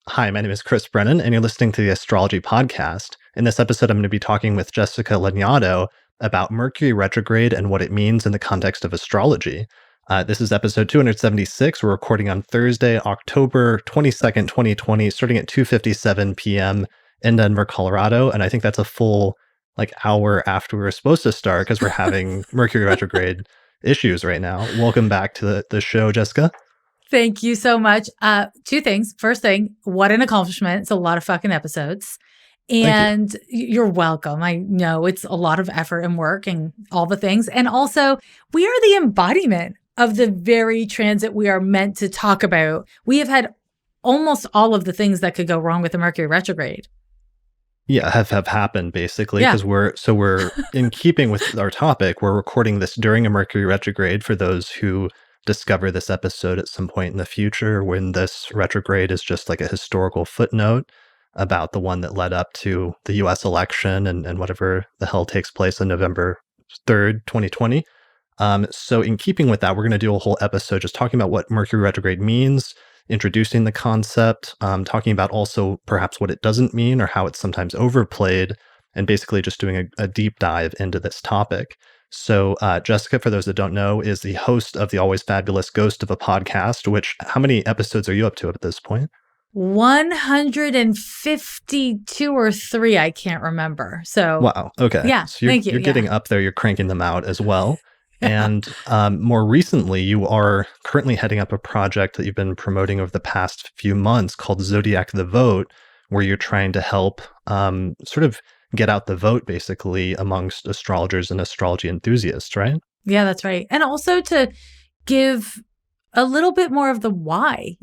Hi, my name is Chris Brennan, and you're listening to the Astrology podcast. In this episode, I'm going to be talking with Jessica Lanyadoo about Mercury Retrograde and what it means in the context of astrology. This is episode 276. We're recording on Thursday, October 22nd, 2020, starting at 2:57 p.m. in Denver, Colorado. And I think that's a full hour after we were supposed to start because we're having Mercury Retrograde issues right now. Welcome back to the show, Jessica. Thank you so much. Two things. First thing, what an accomplishment. It's a lot of fucking episodes. And you're welcome. I know it's a lot of effort and work and all the things. And also, we are the embodiment of the very transit we are meant to talk about. We have had almost all of the things that could go wrong with the Mercury retrograde. Yeah, have happened basically, because we're in keeping with our topic. We're recording this during a Mercury retrograde for those who discover this episode at some point in the future, when this retrograde is just like a historical footnote about the one that led up to the US election and whatever the hell takes place on November 3rd, 2020. So in keeping with that, we're going to do a whole episode just talking about what Mercury retrograde means, introducing the concept, talking about also perhaps what it doesn't mean or how it's sometimes overplayed, and basically just doing a deep dive into this topic. So Jessica, for those that don't know, is the host of the Always Fabulous Ghost of a podcast, which, how many episodes are you up to at this point? 152 or 3, I can't remember. So wow. Okay. Yeah. So you're getting up there. You're cranking them out as well. And more recently, you are currently heading up a project that you've been promoting over the past few months called Zodiac the Vote, where you're trying to help sort of get out the vote, basically, amongst astrologers and astrology enthusiasts, right? Yeah, that's right. And also to give a little bit more of the why,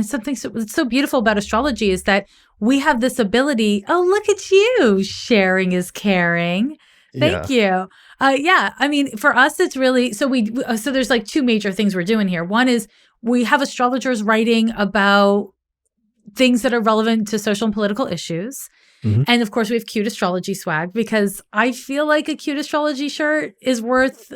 something that's so beautiful about astrology is that we have this ability. Oh, look at you. Sharing is caring. Thank you. For us, it's really, so there's like two major things we're doing here. One is we have astrologers writing about things that are relevant to social and political issues. Mm-hmm. And of course, we have cute astrology swag, because I feel like a cute astrology shirt is worth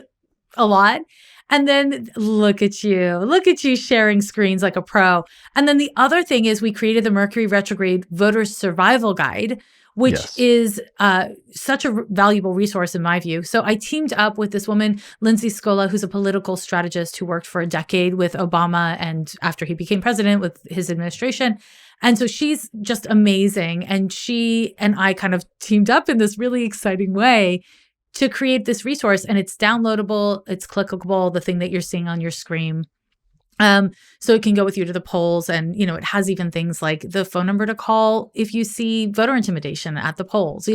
a lot. And then look at you sharing screens like a pro. And then the other thing is we created the Mercury Retrograde Voters Survival Guide, which is such a valuable resource in my view. So I teamed up with this woman, Lindsay Scola, who's a political strategist who worked for a decade with Obama and after he became president with his administration. And so she's just amazing. And she and I kind of teamed up in this really exciting way to create this resource. And it's downloadable, it's clickable, the thing that you're seeing on your screen. So it can go with you to the polls. And, it has even things like the phone number to call if you see voter intimidation at the polls.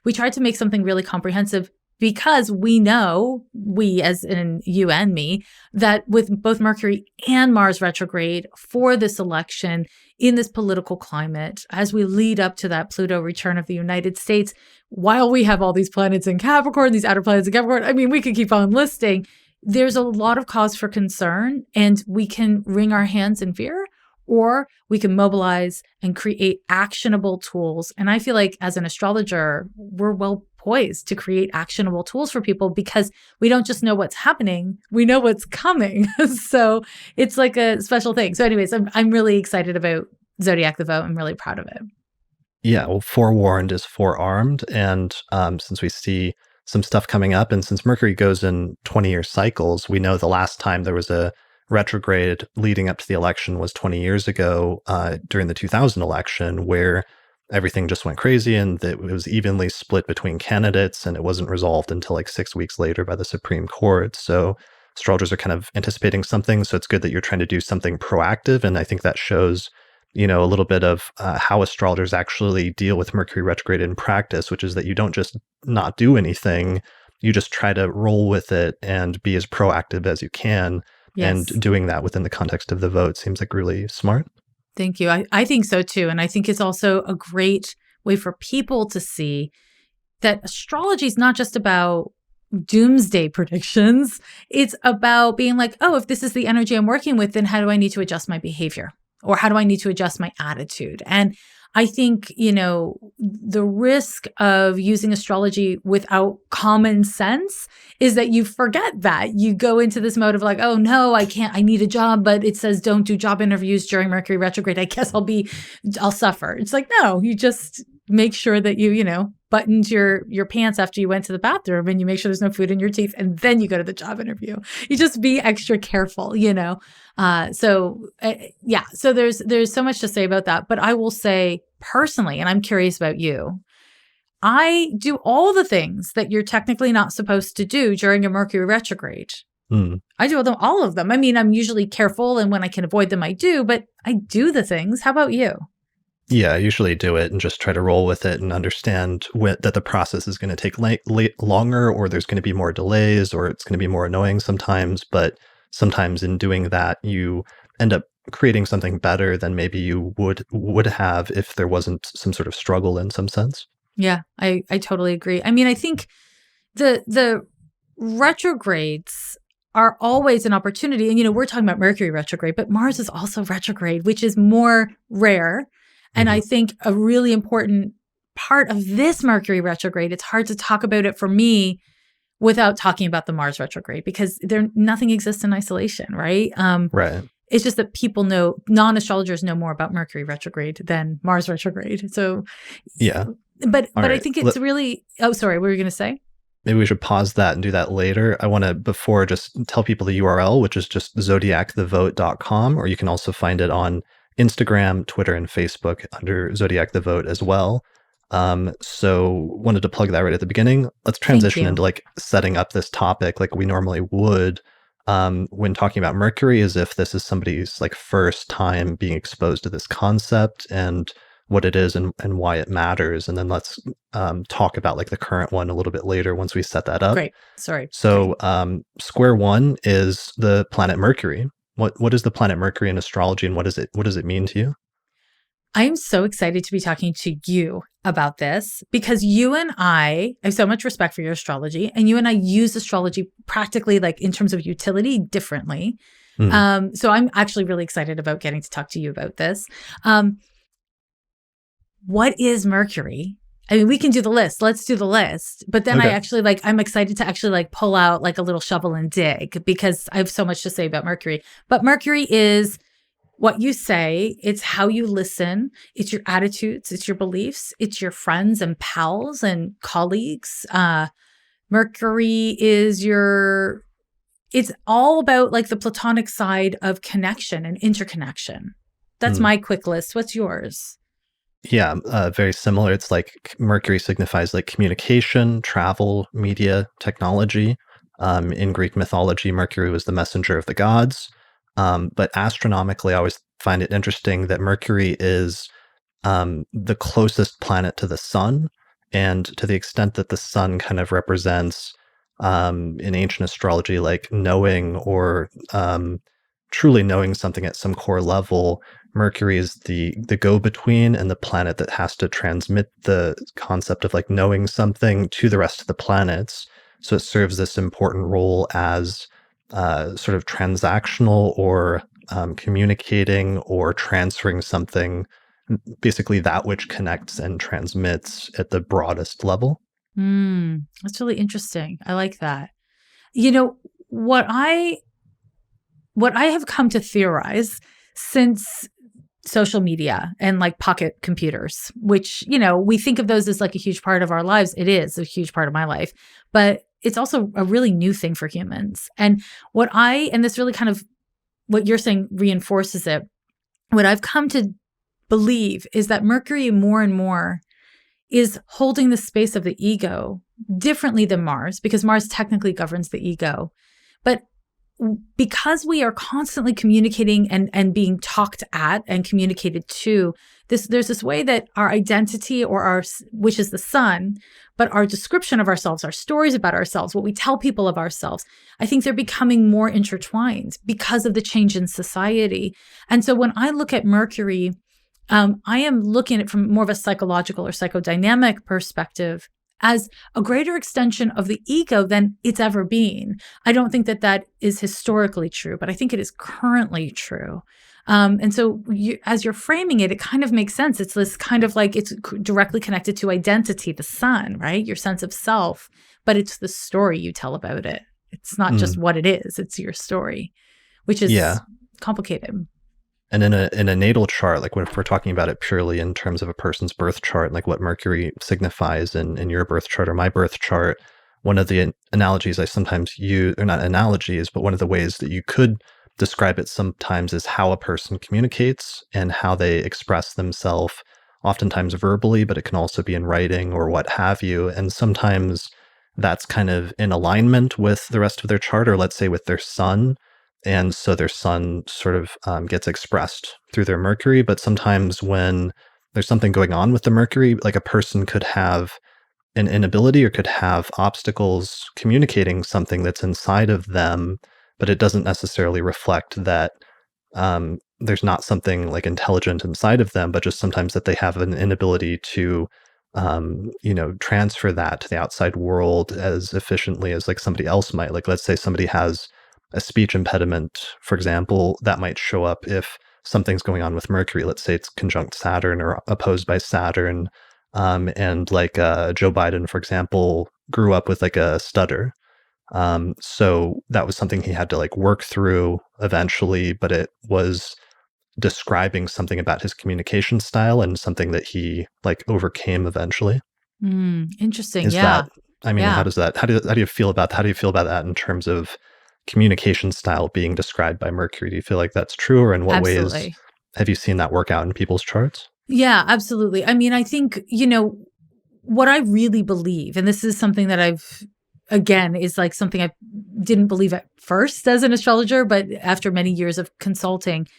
We tried to make something really comprehensive, because we know, we as in you and me, that with both Mercury and Mars retrograde for this election in this political climate, as we lead up to that Pluto return of the United States, while we have all these planets in Capricorn, these outer planets in Capricorn, we could keep on listing. There's a lot of cause for concern, and we can wring our hands in fear, or we can mobilize and create actionable tools. And I feel like as an astrologer, we're well poised to create actionable tools for people, because we don't just know what's happening, we know what's coming. So it's like a special thing. So anyways, I'm really excited about Zodiac the Vote. I'm really proud of it. Yeah, well, forewarned is forearmed. And since we see some stuff coming up, and since Mercury goes in 20-year cycles, we know the last time there was a retrograde leading up to the election was 20 years ago during the 2000 election, where everything just went crazy and it was evenly split between candidates, and it wasn't resolved until 6 weeks later by the Supreme Court. So astrologers are kind of anticipating something. So it's good that you're trying to do something proactive. And I think that shows, a little bit of how astrologers actually deal with Mercury retrograde in practice, which is that you don't just not do anything, you just try to roll with it and be as proactive as you can. Yes. And doing that within the context of the vote seems like really smart. Thank you. I think so too. And I think it's also a great way for people to see that astrology is not just about doomsday predictions. It's about being like, oh, if this is the energy I'm working with, then how do I need to adjust my behavior? Or how do I need to adjust my attitude? And I think, the risk of using astrology without common sense is that you forget that. You go into this mode of like, oh no, I can't, I need a job, but it says don't do job interviews during Mercury retrograde. I guess I'll suffer. It's like, no, you just make sure that you buttoned your pants after you went to the bathroom, and you make sure there's no food in your teeth, and then you go to the job interview. You just be extra careful, So there's so much to say about that. But I will say personally, and I'm curious about you, I do all the things that you're technically not supposed to do during a Mercury retrograde. I do all of them. I mean, I'm usually careful, and when I can avoid them, I do, but I do the things. How about you? Yeah, I usually do it and just try to roll with it and understand that the process is going to take longer, or there's going to be more delays, or it's going to be more annoying sometimes. But sometimes in doing that, you end up creating something better than maybe you would have if there wasn't some sort of struggle in some sense. Yeah, I totally agree. I mean, I think the retrogrades are always an opportunity. And, we're talking about Mercury retrograde, but Mars is also retrograde, which is more rare. And I think a really important part of this Mercury retrograde, it's hard to talk about it for me without talking about the Mars retrograde, because nothing exists in isolation, right? Right. It's just that people non-astrologers know more about Mercury retrograde than Mars retrograde. So, yeah. But I think it's really, oh, sorry, what were you going to say? Maybe we should pause that and do that later. I want to, before, just tell people the URL, which is just zodiacthevote.com, or you can also find it on Instagram, Twitter, and Facebook under Zodiac the Vote as well. So wanted to plug that right at the beginning. Let's transition into like setting up this topic like we normally would when talking about Mercury, as if this is somebody's like first time being exposed to this concept and what it is and why it matters. And then let's talk about like the current one a little bit later once we set that up. Great. Sorry. So square one is the planet Mercury. What is the planet Mercury in astrology, and what does it mean to you? I'm so excited to be talking to you about this, because you and I have so much respect for your astrology, and you and I use astrology practically, like in terms of utility, differently. So I'm actually really excited about getting to talk to you about this. What is Mercury? I mean, we can do the list. Let's do the list. But then okay. I'm excited to actually pull out like a little shovel and dig, because I have so much to say about Mercury. But Mercury is what you say. It's how you listen. It's your attitudes. It's your beliefs. It's your friends and pals and colleagues. Mercury is it's all about like the platonic side of connection and interconnection. That's my quick list. What's yours? Yeah, very similar. It's like Mercury signifies like communication, travel, media, technology. In Greek mythology, Mercury was the messenger of the gods. But astronomically, I always find it interesting that Mercury is the closest planet to the sun. And to the extent that the sun kind of represents in ancient astrology, like knowing or truly knowing something at some core level, Mercury is the go-between and the planet that has to transmit the concept of like knowing something to the rest of the planets. So it serves this important role as sort of transactional or communicating or transferring something, basically that which connects and transmits at the broadest level. That's really interesting. I like that. What I have come to theorize since social media and like pocket computers, which, we think of those as like a huge part of our lives. It is a huge part of my life, but it's also a really new thing for humans. And this really kind of what you're saying reinforces it. What I've come to believe is that Mercury more and more is holding the space of the ego differently than Mars, because Mars technically governs the ego. But because we are constantly communicating and being talked at and communicated to, there's this way that our identity which is the sun, but our description of ourselves, our stories about ourselves, what we tell people of ourselves, I think they're becoming more intertwined because of the change in society. And so when I look at Mercury, I am looking at it from more of a psychological or psychodynamic perspective as a greater extension of the ego than it's ever been. I don't think that is historically true, but I think it is currently true. And so as you're framing it, it kind of makes sense. It's this kind of like it's directly connected to identity, the sun, right? Your sense of self, but it's the story you tell about it. It's not just what it is, it's your story, which is complicated. And in a natal chart, like if we're talking about it purely in terms of a person's birth chart, like what Mercury signifies in your birth chart or my birth chart, one of the analogies I sometimes use, or not analogies, but one of the ways that you could describe it sometimes is how a person communicates and how they express themselves, oftentimes verbally, but it can also be in writing or what have you. And sometimes that's kind of in alignment with the rest of their chart, or let's say with their sun. And so their sun sort of gets expressed through their Mercury. But sometimes when there's something going on with the Mercury, like a person could have an inability or could have obstacles communicating something that's inside of them, but it doesn't necessarily reflect that there's not something like intelligent inside of them, but just sometimes that they have an inability to transfer that to the outside world as efficiently as like somebody else might. Like, let's say somebody has a speech impediment, for example, that might show up if something's going on with Mercury. Let's say it's conjunct Saturn or opposed by Saturn. And like Joe Biden, for example, grew up with like a stutter. So that was something he had to like work through eventually, but it was describing something about his communication style and something that he like overcame eventually. Interesting. Is Yeah. that, I mean, how do you feel about that in terms of communication style being described by Mercury? Do you feel like that's true, or in what Absolutely. ways have you seen that work out in people's charts? Yeah, absolutely. I mean, I think, what I really believe, and this is something that again, is like something I didn't believe at first as an astrologer, but after many years of consulting,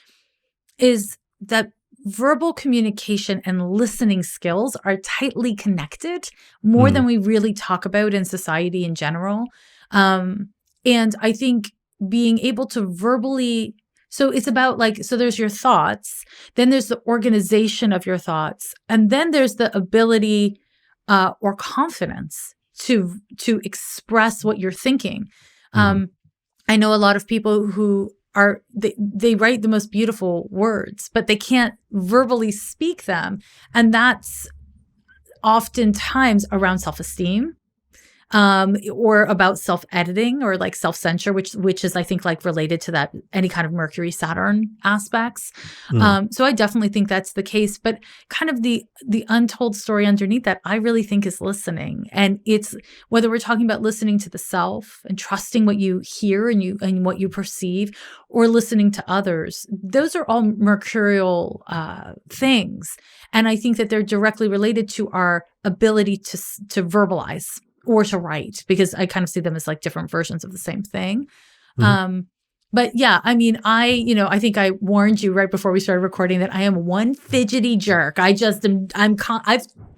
is that verbal communication and listening skills are tightly connected more than we really talk about in society in general. And I think being able to verbally, so it's about like, so there's your thoughts, then there's the organization of your thoughts, and then there's the ability or confidence to express what you're thinking. I know a lot of people who they write the most beautiful words, but they can't verbally speak them. And that's oftentimes around self-esteem. Or about self-editing or like self-censure, which is, I think, like related to that, any kind of Mercury Saturn aspects. So I definitely think that's the case, but kind of the untold story underneath that, I really think, is listening. And it's whether we're talking about listening to the self and trusting what you hear and what you perceive, or listening to others. Those are all mercurial things. And I think that they're directly related to our ability to verbalize or to write, because I kind of see them as like different versions of the same thing. But yeah, I mean, I think I warned you right before we started recording that I am one fidgety jerk. I've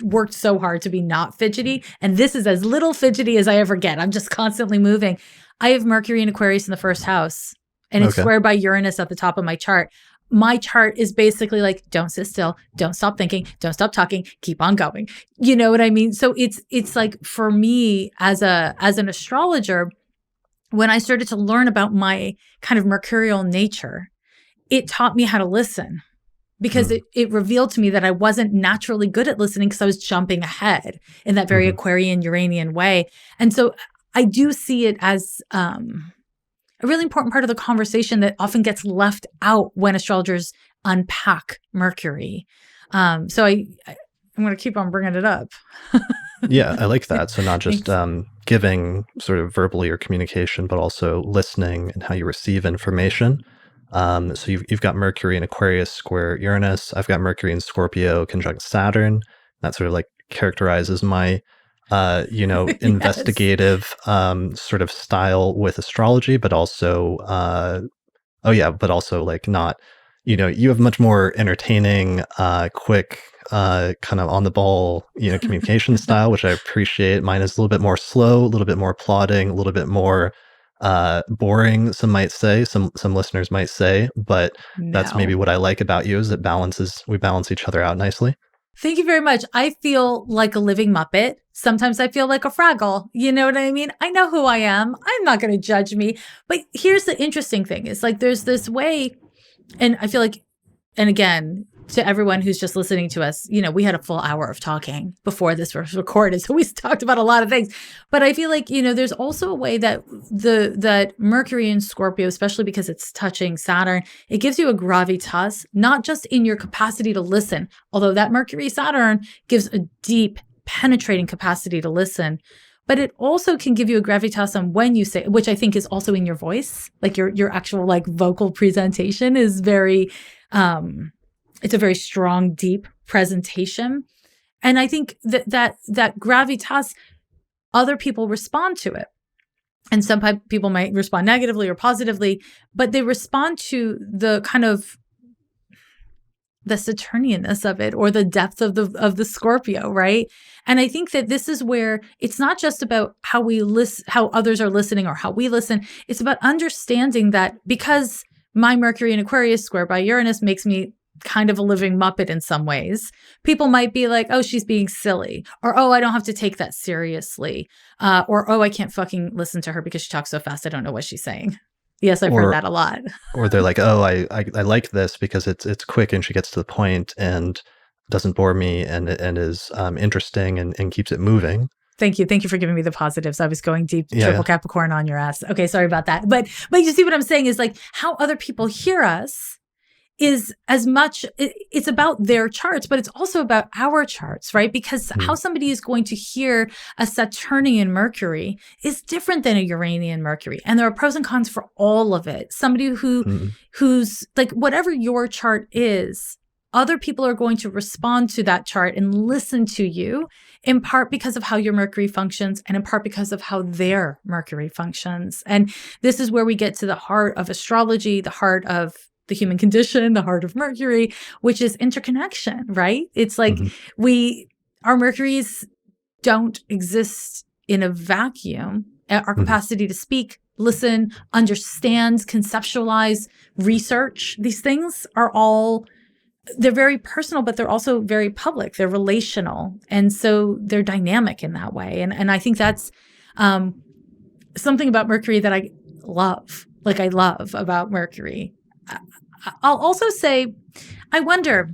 worked so hard to be not fidgety, and this is as little fidgety as I ever get. I'm just constantly moving. I have Mercury and Aquarius in the first house, and it's squared by Uranus at the top of my chart. My chart is basically like, don't sit still, don't stop thinking, don't stop talking, keep on going. You know what I mean? So it's like, for me as an astrologer, when I started to learn about my kind of mercurial nature, it taught me how to listen, because it revealed to me that I wasn't naturally good at listening because I was jumping ahead in that very Aquarian Uranian way. And so I do see it as a really important part of the conversation that often gets left out when astrologers unpack Mercury. So I'm going to keep on bringing it up. Yeah, I like that. So not just giving sort of verbally or communication, but also listening and how you receive information. So you've got Mercury in Aquarius square Uranus. I've got Mercury in Scorpio conjunct Saturn. That sort of like characterizes my investigative sort of style with astrology, but also but also like not, you have much more entertaining, quick, kind of on the ball, communication style, which I appreciate. Mine is a little bit more slow, a little bit more plodding, a little bit more boring, some might say, some listeners might say, but that's maybe what I like about you, is we balance each other out nicely. Thank you very much. I feel like a living Muppet. Sometimes I feel like a Fraggle. You know what I mean? I know who I am. I'm not going to judge me. But here's the interesting thing, is like, there's this way And I feel like, and again, to everyone who's just listening to us, we had a full hour of talking before this was recorded. So we talked about a lot of things. But I feel like, there's also a way that that Mercury in Scorpio, especially because it's touching Saturn, it gives you a gravitas, not just in your capacity to listen, although that Mercury Saturn gives a deep, penetrating capacity to listen. But it also can give you a gravitas on when you say, which I think is also in your voice, like your actual like vocal presentation is very, it's a very strong, deep presentation. And I think that gravitas, other people respond to it. And some people might respond negatively or positively, but they respond to the kind of the Saturnianness of it, or the depth of the Scorpio, right? And I think that this is where it's not just about how we listen, how others are listening, or how we listen. It's about understanding that because my Mercury in Aquarius square by Uranus makes me kind of a living Muppet in some ways, people might be like, oh, she's being silly, or, oh, I don't have to take that seriously, or, oh, I can't fucking listen to her because she talks so fast, I don't know what she's saying. Yes, I've heard that a lot. Or they're like, oh, I like this because it's quick and she gets to the point and doesn't bore me and is interesting and keeps it moving. Thank you. Thank you for giving me the positives. I was going deep, triple Capricorn on your ass. Okay, sorry about that. But you see what I'm saying is like how other people hear us is as much, it's about their charts, but it's also about our charts, right? Because how somebody is going to hear a Saturnian Mercury is different than a Uranian Mercury. And there are pros and cons for all of it. Somebody who's like, whatever your chart is, other people are going to respond to that chart and listen to you, in part because of how your Mercury functions and in part because of how their Mercury functions. And this is where we get to the heart of astrology, the heart of the human condition, the heart of Mercury, which is interconnection, right? It's like our Mercuries don't exist in a vacuum. Our capacity to speak, listen, understand, conceptualize, research, these things are all, they're very personal, but they're also very public. They're relational. And so they're dynamic in that way. And I think that's something about Mercury that I love. Like I love about Mercury. I'll also say, I wonder,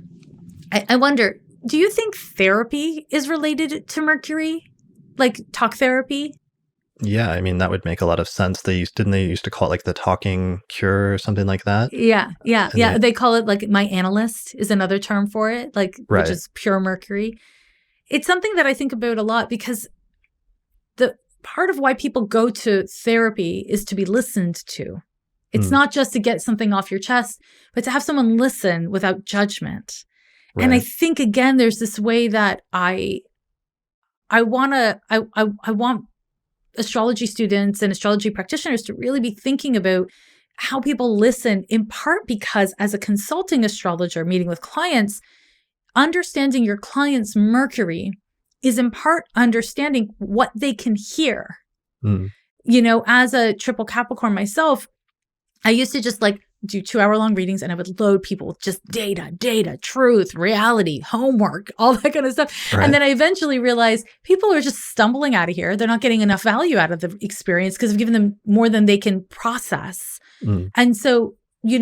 do you think therapy is related to Mercury? Like talk therapy? Yeah, I mean, that would make a lot of sense. Didn't they used to call it like the talking cure or something like that? Yeah. They call it like my analyst is another term for it, like, which is pure Mercury. It's something that I think about a lot because the part of why people go to therapy is to be listened to. It's not just to get something off your chest, but to have someone listen without judgment. Right. And I think, again, there's this way that I want astrology students and astrology practitioners to really be thinking about how people listen, in part because as a consulting astrologer meeting with clients, understanding your client's Mercury is in part understanding what they can hear. As a triple Capricorn myself, I used to just like do 2-hour-long readings and I would load people with just data, truth, reality, homework, all that kind of stuff. Right. And then I eventually realized people are just stumbling out of here. They're not getting enough value out of the experience because I've given them more than they can process. And so, you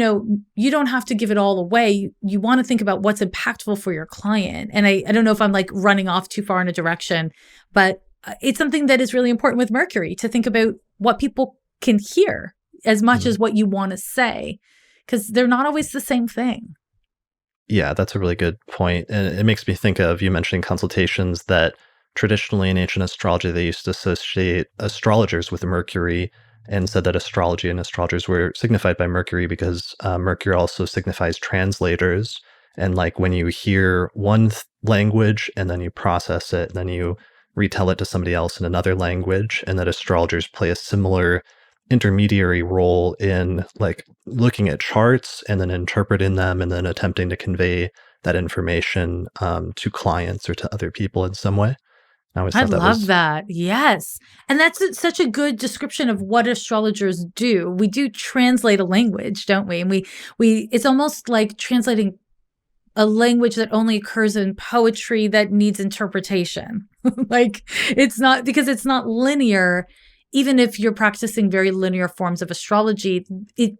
don't have to give it all away. You want to think about what's impactful for your client. And I don't know if I'm like running off too far in a direction, but it's something that is really important with Mercury to think about what people can hear as much as what you want to say, because they're not always the same thing. Yeah, that's a really good point. And it makes me think of you mentioning consultations that traditionally in ancient astrology, they used to associate astrologers with Mercury and said that astrology and astrologers were signified by Mercury because Mercury also signifies translators. And like when you hear one language and then you process it, and then you retell it to somebody else in another language, and that astrologers play a similar intermediary role in like looking at charts and then interpreting them and then attempting to convey that information to clients or to other people in some way. I love that. Yes. And that's such a good description of what astrologers do. We do translate a language, don't we? And we it's almost like translating a language that only occurs in poetry that needs interpretation. Like it's not, because it's not linear. even if you're practicing very linear forms of astrology,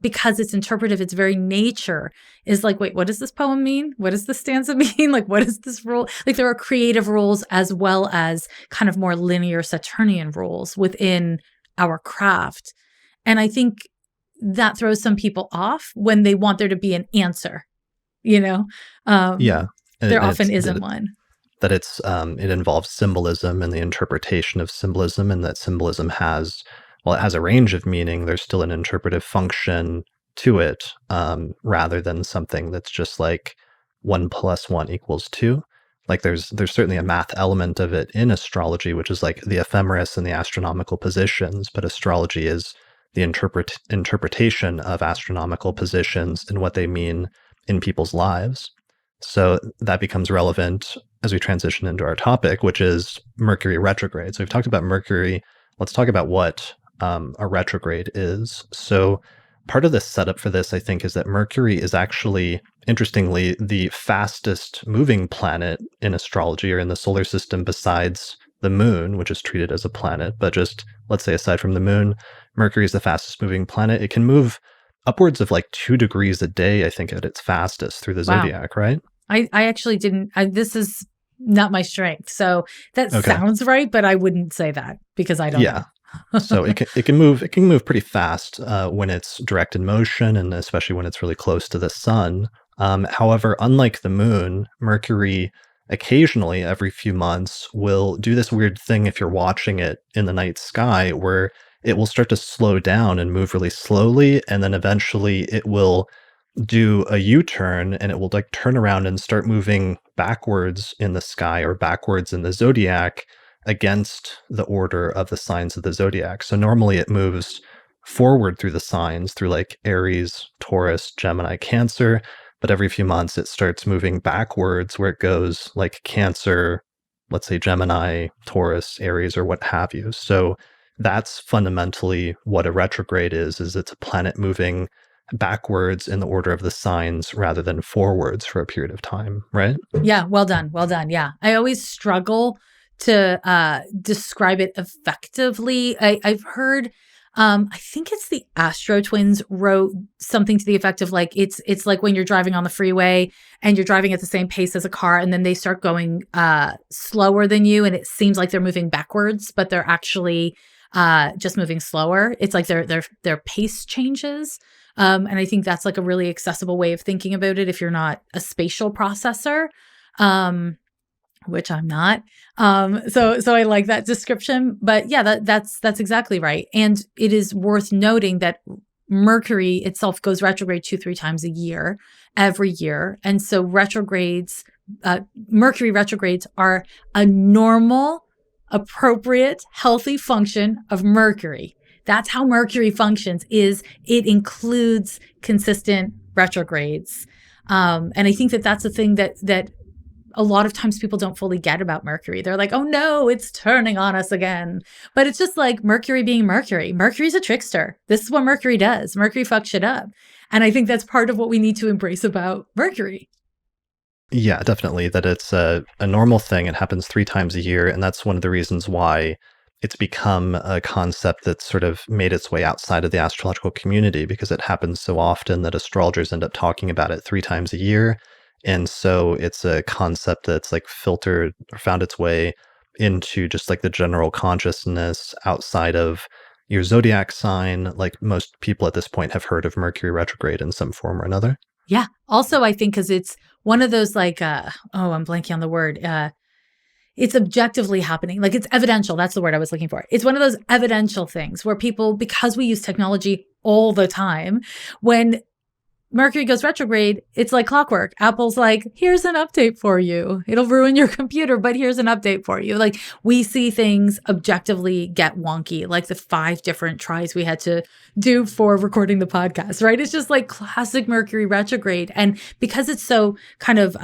because it's interpretive, its very nature is like, wait, what does this poem mean? What does this stanza mean? Like, what is this rule? Like, there are creative rules as well as kind of more linear Saturnian rules within our craft. And I think that throws some people off when they want there to be an answer, you know? Yeah. There often isn't one. That it involves symbolism and the interpretation of symbolism, and that symbolism has, while it has a range of meaning, there's still an interpretive function to it, rather than something that's just like 1 + 1 = 2. Like there's certainly a math element of it in astrology, which is like the ephemeris and the astronomical positions, but astrology is the interpretation of astronomical positions and what they mean in people's lives. So that becomes relevant as we transition into our topic, which is Mercury retrograde. So we've talked about Mercury. Let's talk about what a retrograde is. So part of the setup for this, I think, is that Mercury is actually, interestingly, the fastest moving planet in astrology or in the solar system besides the moon, which is treated as a planet. But just let's say aside from the moon, Mercury is the fastest moving planet. It can move upwards of like 2 degrees a day, I think, at its fastest through the zodiac, right? I actually didn't, this is not my strength. So that Okay. sounds right, but I wouldn't say that because I don't know. So it can move pretty fast when it's direct in motion, and especially when it's really close to the sun. However, unlike the moon, Mercury occasionally every few months will do this weird thing if you're watching it in the night sky where it will start to slow down and move really slowly, and then eventually it will do a U-turn and it will like turn around and start moving backwards in the sky or backwards in the zodiac against the order of the signs of the zodiac. So normally it moves forward through the signs through like Aries, Taurus, Gemini, Cancer, but every few months it starts moving backwards where it goes like Cancer, let's say Gemini, Taurus, Aries, or what have you. So that's fundamentally what a retrograde is it's a planet moving backwards in the order of the signs rather than forwards for a period of time, right? Yeah, well done. Well done. Yeah. I always struggle to describe it effectively. I've heard, I think it's the Astro Twins wrote something to the effect of like, it's like when you're driving on the freeway and you're driving at the same pace as a car and then they start going slower than you and it seems like they're moving backwards, but they're actually just moving slower. It's like their pace changes. And I think that's like a really accessible way of thinking about it if you're not a spatial processor, which I'm not. So I like that description. But yeah, that's exactly right. And it is worth noting that Mercury itself goes retrograde 2-3 times a year, every year. And so Mercury retrogrades are a normal, appropriate, healthy function of Mercury. That's how Mercury functions, is it includes consistent retrogrades. And I think that's the thing that a lot of times people don't fully get about Mercury. They're like, oh no, it's turning on us again. But it's just like Mercury being Mercury. Mercury's a trickster. This is what Mercury does. Mercury fucks shit up. And I think that's part of what we need to embrace about Mercury. Yeah, definitely. That it's a normal thing. It happens 3 times a year. And that's one of the reasons why it's become a concept that's sort of made its way outside of the astrological community, because it happens so often that astrologers end up talking about it 3 times a year. And so it's a concept that's like filtered or found its way into just like the general consciousness outside of your zodiac sign. Like most people at this point have heard of Mercury retrograde in some form or another. Yeah. Also, I think because it's one of those like, I'm blanking on the word. It's objectively happening. Like it's evidential. That's the word I was looking for. It's one of those evidential things where people, because we use technology all the time, when Mercury goes retrograde, it's like clockwork. Apple's like, here's an update for you. It'll ruin your computer, but here's an update for you. Like we see things objectively get wonky, like the 5 different tries we had to do for recording the podcast, right? It's just like classic Mercury retrograde. And because it's so kind of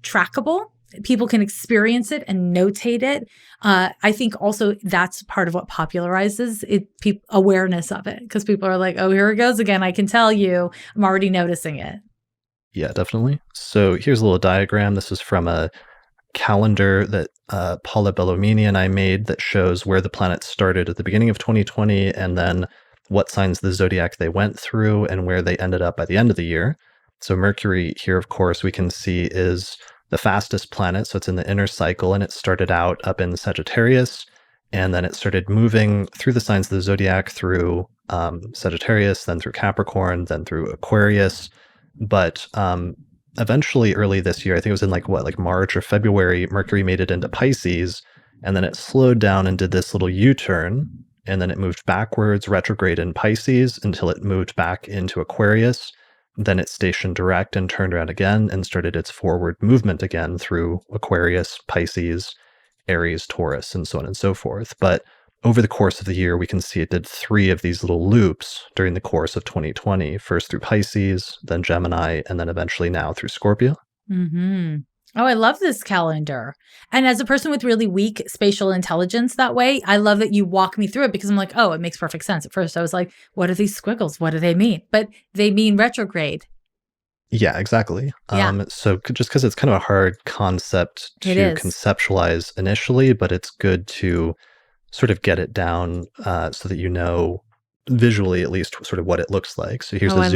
trackable, people can experience it and notate it. I think also that's part of what popularizes it, awareness of it, because people are like, oh, here it goes again. I can tell you, I'm already noticing it. Yeah, definitely. So here's a little diagram. This is from a calendar that Paula Bellomini and I made that shows where the planets started at the beginning of 2020 and then what signs of the zodiac they went through and where they ended up by the end of the year. So Mercury here, of course, we can see is the fastest planet. So it's in the inner cycle, and it started out up in Sagittarius, and then it started moving through the signs of the zodiac through Sagittarius, then through Capricorn, then through Aquarius. But eventually early this year, I think it was in like March or February, Mercury made it into Pisces, and then it slowed down and did this little U-turn, and then it moved backwards, retrograde in Pisces, until it moved back into Aquarius. Then it stationed direct and turned around again and started its forward movement again through Aquarius, Pisces, Aries, Taurus, and so on and so forth. But over the course of the year, we can see it did 3 of these little loops during the course of 2020, first through Pisces, then Gemini, and then eventually now through Scorpio. Mm-hmm. Oh, I love this calendar. And as a person with really weak spatial intelligence that way, I love that you walk me through it because I'm like, oh, it makes perfect sense. At first I was like, what are these squiggles? What do they mean? But they mean retrograde. Yeah, exactly. Yeah. So just because it's kind of a hard concept to conceptualize initially, but it's good to sort of get it down so that you know visually at least sort of what it looks like. So here's a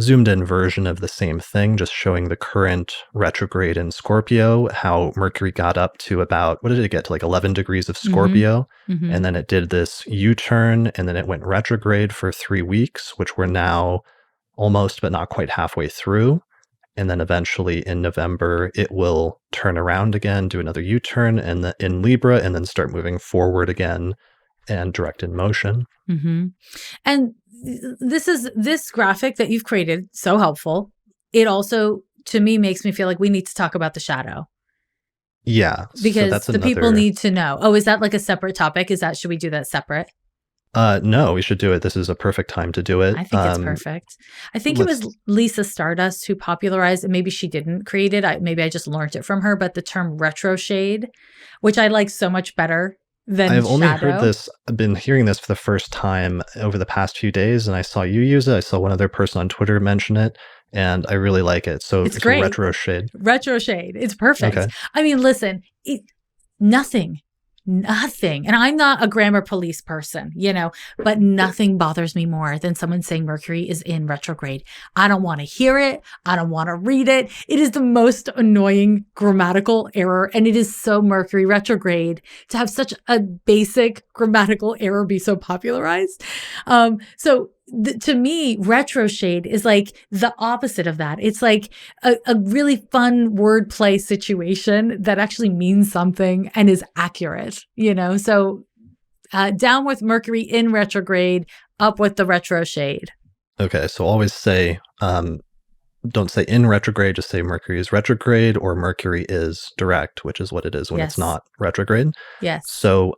zoomed in version of the same thing, just showing the current retrograde in Scorpio, how Mercury got up to about, what did it get to, like 11 degrees of Scorpio? Mm-hmm. And then it did this U-turn, and then it went retrograde for 3 weeks, which we're now almost but not quite halfway through. And then eventually in November, it will turn around again, do another U-turn in Libra, and then start moving forward again and direct in motion. Mm-hmm. And this graphic that you've created, so helpful. It also, to me, makes me feel like we need to talk about the shadow. Yeah. Because so the people need to know. Oh, is that like a separate topic? Should we do that separate? No, we should do it. This is a perfect time to do it. I think it's perfect. I think it was Lisa Stardust who popularized it. Maybe she didn't create it. Maybe I just learned it from her. But the term retroshade, which I like so much better than I've only shadow. heard this. I've been hearing this for the first time over the past few days, and I saw you use it. I saw one other person on Twitter mention it, and I really like it. So it's great. Retroshade. Retroshade. It's perfect. Okay. I mean, listen, nothing. And I'm not a grammar police person, but nothing bothers me more than someone saying Mercury is in retrograde. I don't want to hear it. I don't want to read it. It is the most annoying grammatical error. And it is so Mercury retrograde to have such a basic grammatical error be so popularized. To me, retroshade is like the opposite of that. It's like a really fun wordplay situation that actually means something and is accurate, So down with Mercury in retrograde, up with the retroshade. Okay, so always say, don't say in retrograde, just say Mercury is retrograde or Mercury is direct, which is what it is when it's not retrograde. Yes. So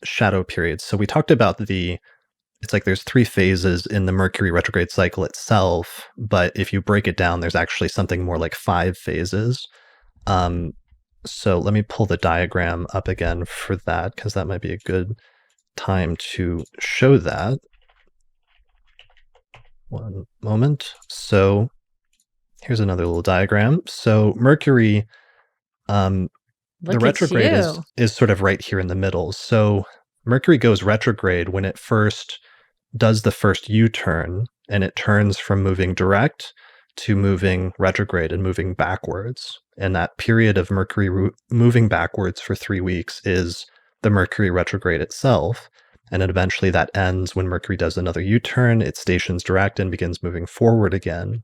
shadow periods. So we talked about it's like there's 3 phases in the Mercury retrograde cycle itself, but if you break it down, there's actually something more like 5 phases. So let me pull the diagram up again for that, because that might be a good time to show that. One moment. So here's another little diagram. So Mercury, the retrograde is sort of right here in the middle. So Mercury goes retrograde when it first does the first U-turn, and it turns from moving direct to moving retrograde and moving backwards. And that period of Mercury moving backwards for 3 weeks is the Mercury retrograde itself. And then eventually that ends when Mercury does another U-turn, it stations direct and begins moving forward again.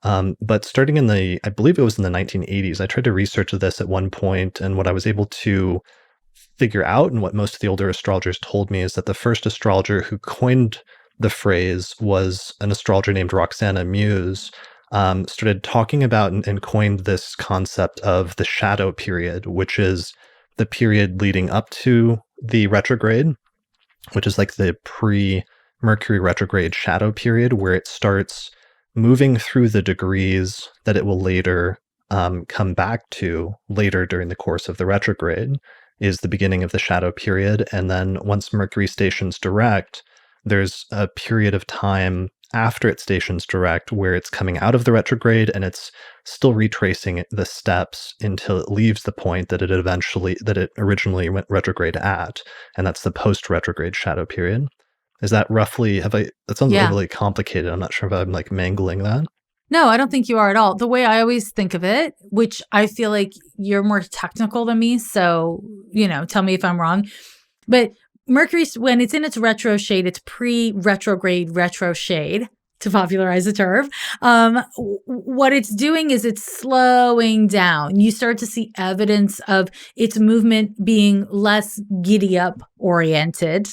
But starting I believe it was in the 1980s, I tried to research this at one point, and what I was able to figure out, and what most of the older astrologers told me, is that the first astrologer who coined the phrase was an astrologer named Roxana Muse, started talking about and coined this concept of the shadow period, which is the period leading up to the retrograde, which is like the pre-Mercury retrograde shadow period, where it starts moving through the degrees that it will later come back to later during the course of the retrograde, is the beginning of the shadow period. And then once Mercury stations direct, there's a period of time after it stations direct where it's coming out of the retrograde and it's still retracing the steps until it leaves the point that it originally went retrograde at, and that's the post retrograde shadow period. Is that roughly, that sounds Yeah. overly complicated. I'm not sure if I'm like mangling that. No, I don't think you are at all. The way I always think of it, which I feel like you're more technical than me, so, tell me if I'm wrong. But Mercury, when it's in its retro shade, it's pre-retrograde retro shade, to popularize the term. What it's doing is it's slowing down. You start to see evidence of its movement being less giddy up oriented.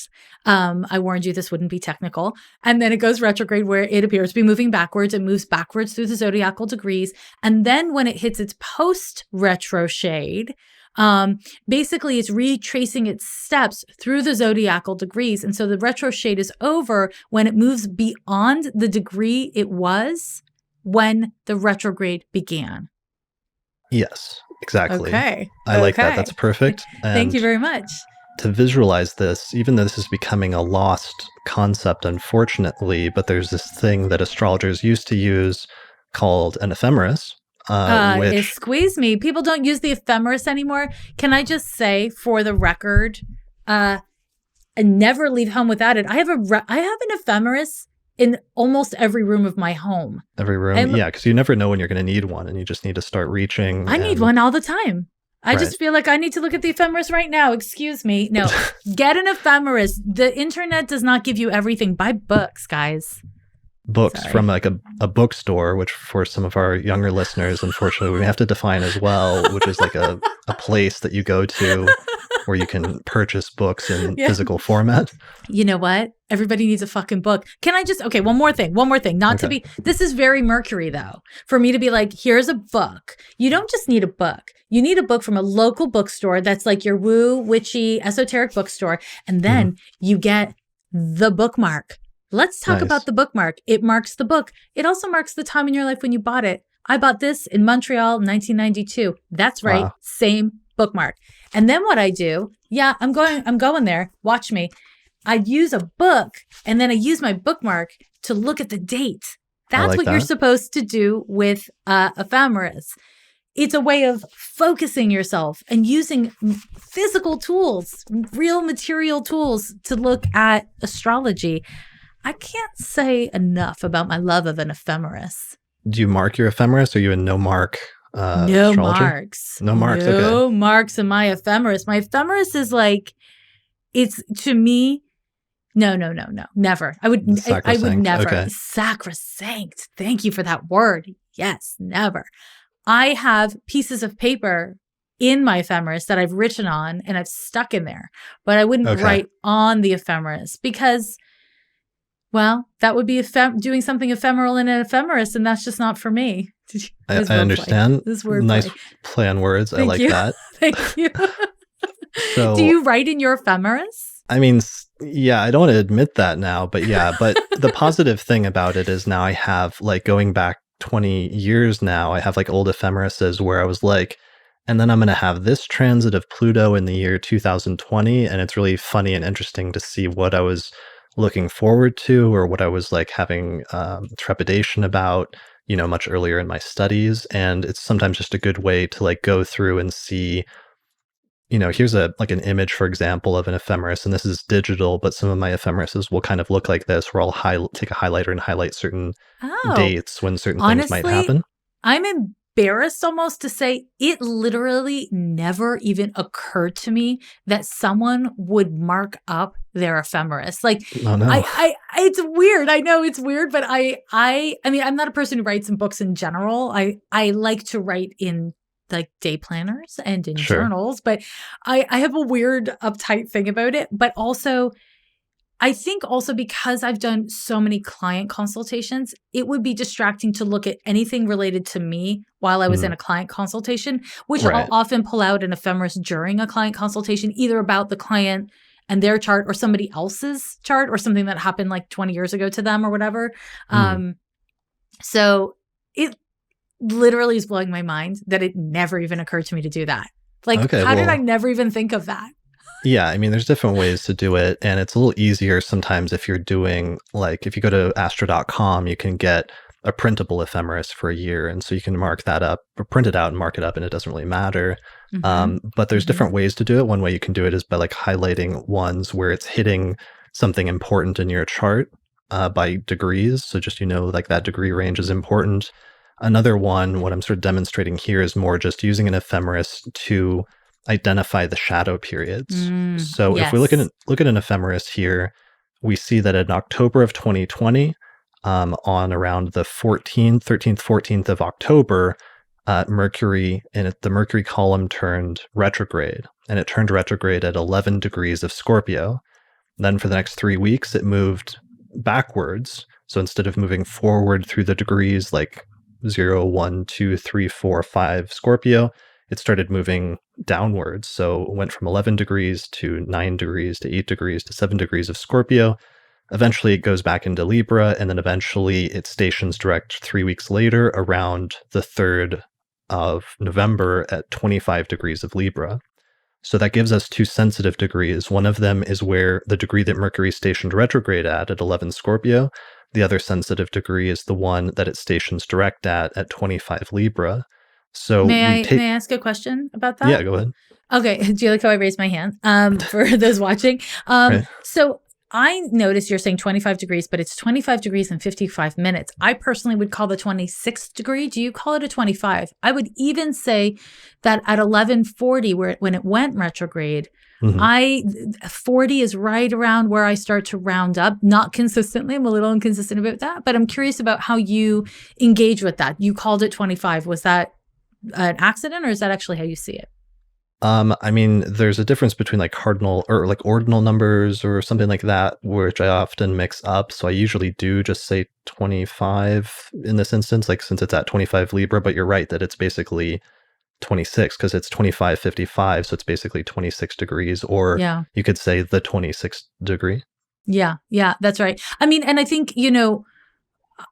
I warned you this wouldn't be technical. And then it goes retrograde where it appears to be moving backwards. It moves backwards through the zodiacal degrees. And then when it hits its post-retro shade, basically it's retracing its steps through the zodiacal degrees. And so the retro shade is over when it moves beyond the degree it was when the retrograde began. Yes, exactly. Okay. I like that. That's perfect. And thank you very much. to visualize this, even though this is becoming a lost concept, unfortunately, but there's this thing that astrologers used to use called an ephemeris. Squeeze me. People don't use the ephemeris anymore. Can I just say, for the record, I never leave home without it. I have an ephemeris in almost every room of my home. Every room, yeah, because you never know when you're going to need one, and you just need to start reaching. I need one all the time. I just feel like I need to look at the ephemeris right now. Excuse me. No, get an ephemeris. The internet does not give you everything. Buy books, guys. Books from like a bookstore, which for some of our younger listeners, unfortunately, we have to define as well, which is like a place that you go to where you can purchase books in physical format. You know what? Everybody needs a fucking book. Can I just, one more thing. This is very Mercury though. For me to be like, here's a book. You don't just need a book. You need a book from a local bookstore that's like your woo, witchy, esoteric bookstore. And then you get the bookmark. Let's talk about the bookmark. It marks the book. It also marks the time in your life when you bought it. I bought this in Montreal in 1992. That's right. Wow. Same bookmark. And then what I do, I'm going there. Watch me. I use a book and then I use my bookmark to look at the date. That's what you're supposed to do with ephemeris. It's a way of focusing yourself and using physical tools, real material tools to look at astrology. I can't say enough about my love of an ephemeris. Do you mark your ephemeris? Or are you in no mark? No astrologer? marks. No marks. No marks in my ephemeris. My ephemeris is like, it's to me. No, never. I would never. Okay. Sacrosanct. Thank you for that word. Yes, never. I have pieces of paper in my ephemeris that I've written on and I've stuck in there, but I wouldn't write on the ephemeris because, well, that would be doing something ephemeral in an ephemeris, and that's just not for me. I understand. This word nice play on words. I like that. Thank you. So, do you write in your ephemeris? I mean, yeah, I don't want to admit that now, but yeah. But the positive thing about it is now I have, like, going back 20 years now, I have like old ephemerises where I was like, and then I'm going to have this transit of Pluto in the year 2020. And it's really funny and interesting to see what I was looking forward to or what I was like having trepidation about, much earlier in my studies. And it's sometimes just a good way to like go through and see, here's an image, for example, of an ephemeris, and this is digital, but some of my ephemerises will kind of look like this, where I'll take a highlighter and highlight certain dates when certain things might happen. I'm embarrassed almost to say it literally never even occurred to me that someone would mark up their ephemeris. Like, oh, no. It's weird. I know it's weird, but I mean, I'm not a person who writes in books in general. I like to write in like day planners and in journals, but I have a weird uptight thing about it. But also, I think also because I've done so many client consultations, it would be distracting to look at anything related to me while I was in a client consultation, which I'll often pull out an ephemeris during a client consultation, either about the client and their chart or somebody else's chart or something that happened like 20 years ago to them or whatever. So it literally is blowing my mind that it never even occurred to me to do that. Like, how did I never even think of that? Yeah, I mean, there's different ways to do it, and it's a little easier sometimes if you're doing like if you go to astro.com, you can get a printable ephemeris for a year, and so you can mark that up, or print it out and mark it up, and it doesn't really matter. Hmm. But there's Hmm. different ways to do it. One way you can do it is by like highlighting ones where it's hitting something important in your chart by degrees. So just like that degree range is important. Another one, what I'm sort of demonstrating here, is more just using an ephemeris to identify the shadow periods. So if we Yes. look at an ephemeris here, we see that in October of 2020, on around the 13th, 14th of October, Mercury in the Mercury column turned retrograde, and it turned retrograde at 11 degrees of Scorpio. Then for the next 3 weeks, it moved backwards. So instead of moving forward through the degrees like 0, 1, 2, 3, 4, 5 Scorpio, it started moving downwards. So it went from 11 degrees to 9 degrees to 8 degrees to 7 degrees of Scorpio. Eventually, it goes back into Libra, and then eventually it stations direct 3 weeks later around the 3rd of November at 25 degrees of Libra. So that gives us two sensitive degrees. One of them is where the degree that Mercury stationed retrograde at 11 Scorpio. The other sensitive degree is the one that it stations direct at 25 Libra. So we take, May I ask a question about yeah, that? go ahead. Okay. Do you like how I raised my hand? For those watching. Right. So I notice you're saying 25 degrees, but it's 25 degrees and 55 minutes. I personally would call the 26th degree. Do you call it a 25? I would even say that at 11:40, when it went retrograde, Mhm. 40 is right around where I start to round up, not consistently. I'm a little inconsistent about that, but I'm curious about how you engage with that. You called it 25. Was that an accident, or is that actually how you see it? I mean, there's a difference between like cardinal or like ordinal numbers or something like that, which I often mix up. So I usually do just say 25 in this instance, like since it's at 25 Libra, but you're right that it's basically 26 because it's 25:55. So it's basically 26 degrees, or Yeah. you could say the 26th degree. Yeah. Yeah. That's right. I mean, and I think,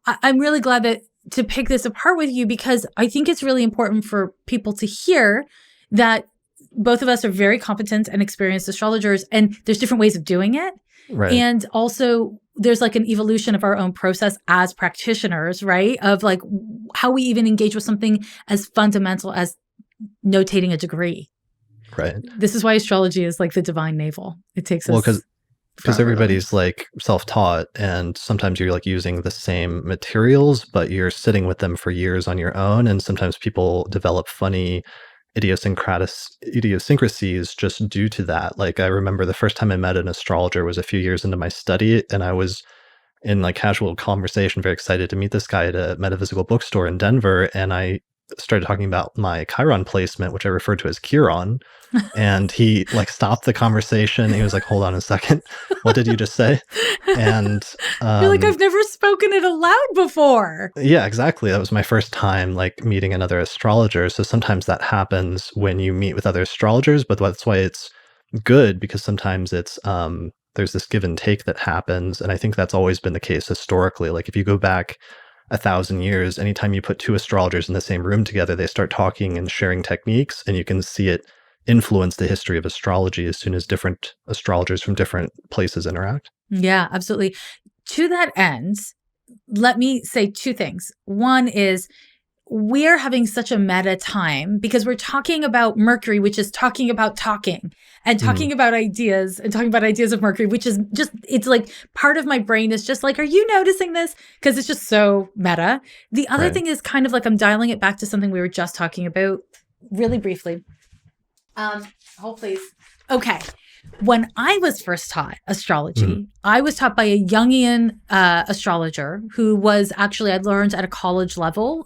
I'm really glad to pick this apart with you, because I think it's really important for people to hear that both of us are very competent and experienced astrologers, and there's different ways of doing it. Right. And also, there's like an evolution of our own process as practitioners, right? Of like how we even engage with something as fundamental as notating a degree. Right. This is why astrology is like the divine navel. It takes Well, us because forever. everybody's like self-taught, and sometimes you're like using the same materials, but you're sitting with them for years on your own, and sometimes people develop funny idiosyncrasies just due to that. Like I remember the first time I met an astrologer was a few years into my study, and I was in like casual conversation very excited to meet this guy at a metaphysical bookstore in Denver, and I started talking about my Chiron placement, which I referred to as Chiron, and he like stopped the conversation. He was like, "Hold on a second, what did you just say?" And You're like, I've never spoken it aloud before. yeah, exactly. That was my first time like meeting another astrologer. So sometimes that happens when you meet with other astrologers, but that's why it's good, because sometimes it's there's this give and take that happens, and I think that's always been the case historically. Like if you go back 1,000 years, anytime you put two astrologers in the same room together, they start talking and sharing techniques, and you can see it influence the history of astrology as soon as different astrologers from different places interact. Yeah, absolutely. To that end, let me say two things. One is, we're having such a meta time because we're talking about Mercury, which is talking about talking, and Mhm. talking about ideas, and talking about ideas of Mercury, which is just, it's like part of my brain is just like, are you noticing this? Because it's just so meta. The other Right. thing is kind of like I'm dialing it back to something we were just talking about really briefly. Hold please. Okay. When I was first taught Mhm. astrology, I was taught by a Jungian astrologer who was actually, I learned at a college level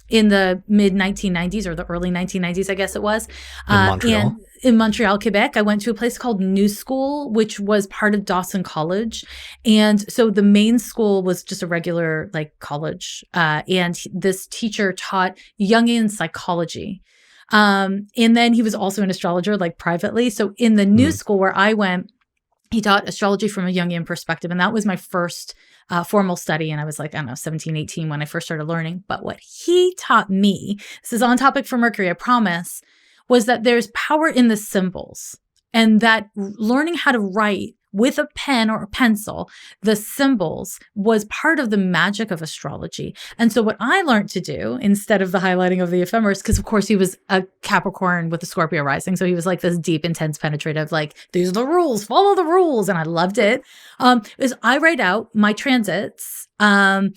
in the mid 1990s or the early 1990s, I guess it was. In And Montreal. in Montreal, Quebec, I went to a place called New School, which was part of Dawson College. And so the main school was just a regular like college. And this teacher taught Jungian psychology. And then he was also an astrologer, like privately. So in the new Mhm. school where I went, he taught astrology from a Jungian perspective. And that was my first formal study. And I was like, I don't know, 17, 18 when I first started learning. But what he taught me, this is on topic for Mercury, I promise, was that there's power in the symbols. And that learning how to write with a pen or a pencil, the symbols was part of the magic of astrology. And so what I learned to do instead of the highlighting of the ephemeris, because of course he was a Capricorn with a Scorpio rising. So he was like this deep, intense, penetrative, like, these are the rules, follow the rules. And I loved it. Is I write out my transits. And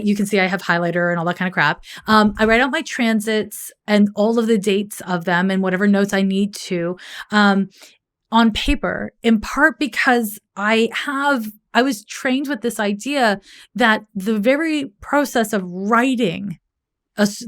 you can see I have highlighter and all that kind of crap. I write out my transits and all of the dates of them and whatever notes I need to, on paper, in part because I was trained with this idea that the very process of writing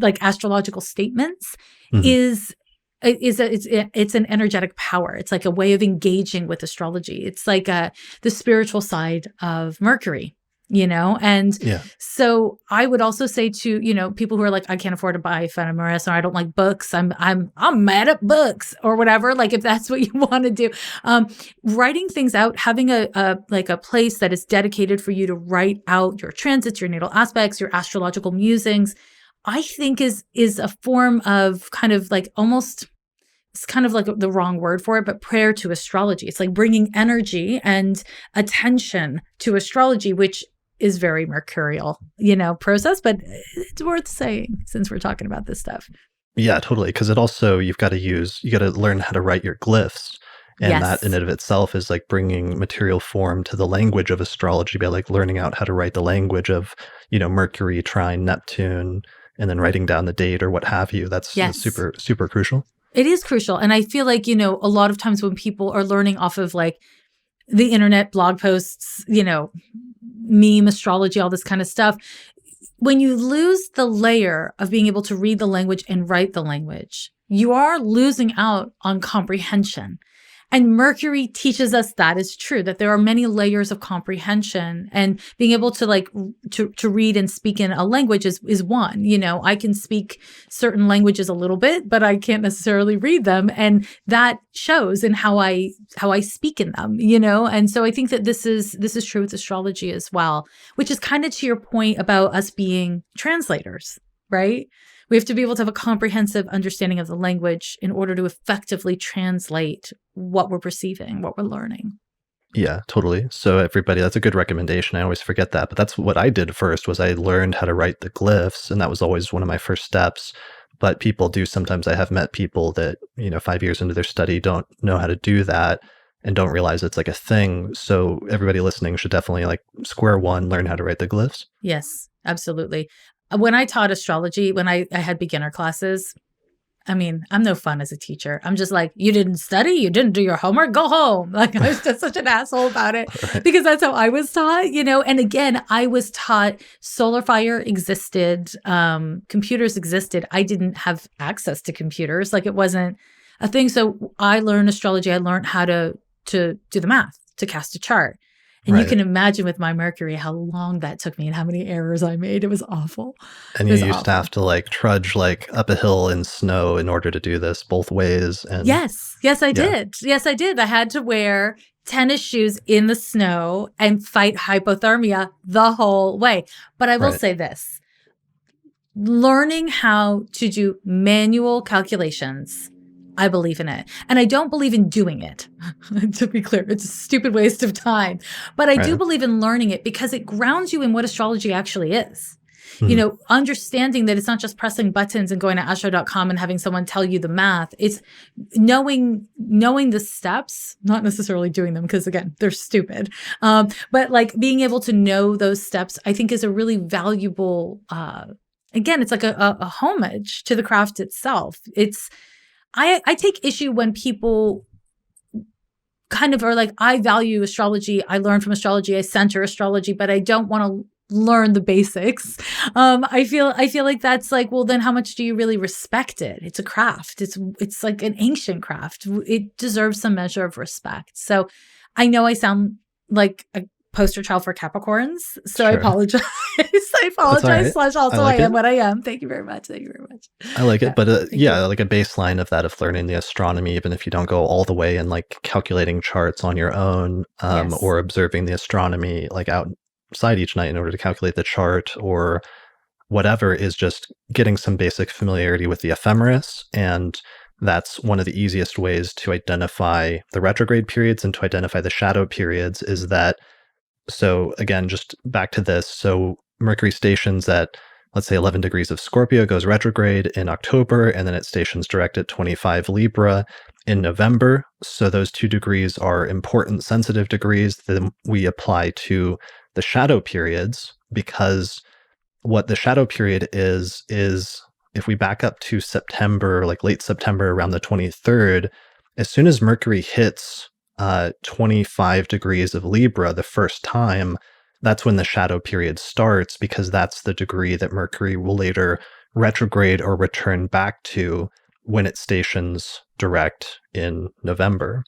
like astrological statements is it's an energetic power. It's like a way of engaging with astrology. It's like the spiritual side of Mercury. And so I would also say to, people who are like, I can't afford to buy Ephemeris, or I don't like books. I'm mad at books or whatever. Like if that's what you want to do, writing things out, having a place that is dedicated for you to write out your transits, your natal aspects, your astrological musings, I think is a form of kind of like almost, it's kind of like the wrong word for it, but prayer to astrology. It's like bringing energy and attention to astrology, which is very mercurial, process, but it's worth saying since we're talking about this stuff. Yeah, totally. Because it also, you got to learn how to write your glyphs. And that in and of itself is like bringing material form to the language of astrology by like learning out how to write the language of, Mercury, trine, Neptune, and then writing down the date or what have you. That's super, super crucial. It is crucial. And I feel like, a lot of times when people are learning off of like the internet, blog posts, meme astrology, all this kind of stuff, when you lose the layer of being able to read the language and write the language, you are losing out on comprehension. And Mercury teaches us that is true, that there are many layers of comprehension, and being able to like to read and speak in a language is one. I can speak certain languages a little bit, but I can't necessarily read them. And that shows in how I speak in them, And so I think that this is true with astrology as well, which is kind of to your point about us being translators, right? We have to be able to have a comprehensive understanding of the language in order to effectively translate what we're perceiving, what we're learning. Yeah, totally. So everybody, that's a good recommendation. I always forget that, but that's what I did first was I learned how to write the glyphs, and that was always one of my first steps. But people do sometimes, I have met people that, 5 years into their study don't know how to do that and don't realize it's like a thing. So everybody listening should definitely like square one, learn how to write the glyphs. Yes, absolutely. When I taught astrology, when I had beginner classes, I mean, I'm no fun as a teacher. I'm just like, you didn't study, you didn't do your homework, go home. Like I was just such an asshole about it because that's how I was taught, And again, I was taught solar fire existed, computers existed. I didn't have access to computers. Like it wasn't a thing. So I learned astrology. I learned how to do the math, to cast a chart. And you can imagine with my Mercury how long that took me and how many errors I made. It was awful. And you used to have to like trudge like up a hill in snow in order to do this both ways. And yes, I did. Yes, I did. I had to wear tennis shoes in the snow and fight hypothermia the whole way. But I will say this, learning how to do manual calculations, I believe in it. And I don't believe in doing it. To be clear, it's a stupid waste of time. But I do believe in learning it because it grounds you in what astrology actually is. Understanding that it's not just pressing buttons and going to astro.com and having someone tell you the math. It's knowing the steps, not necessarily doing them because, again, they're stupid. But like being able to know those steps, I think is a really valuable, again, it's like a homage to the craft itself. I take issue when people kind of are like, I value astrology. I learn from astrology. I center astrology, but I don't want to learn the basics. I feel like that's like, well, then how much do you really respect it? It's a craft. It's like an ancient craft. It deserves some measure of respect. So I know I sound like a poster child for Capricorns. So I apologize. I apologize. Right. / also I am what I am. Thank you very much. I like it. But like a baseline of that, of learning the astronomy, even if you don't go all the way and like calculating charts on your own, or observing the astronomy like outside each night in order to calculate the chart or whatever, is just getting some basic familiarity with the ephemeris and that's one of the easiest ways to identify the retrograde periods and to identify the shadow periods is that, so again, just back to this. So Mercury stations at, let's say, 11 degrees of Scorpio, goes retrograde in October, and then it stations direct at 25 Libra in November. So those 2 degrees are important, sensitive degrees that we apply to the shadow periods, because what the shadow period is if we back up to September, like late September, around the 23rd, as soon as Mercury hits 25 degrees of Libra the first time, that's when the shadow period starts, because that's the degree that Mercury will later retrograde or return back to when it stations direct in November.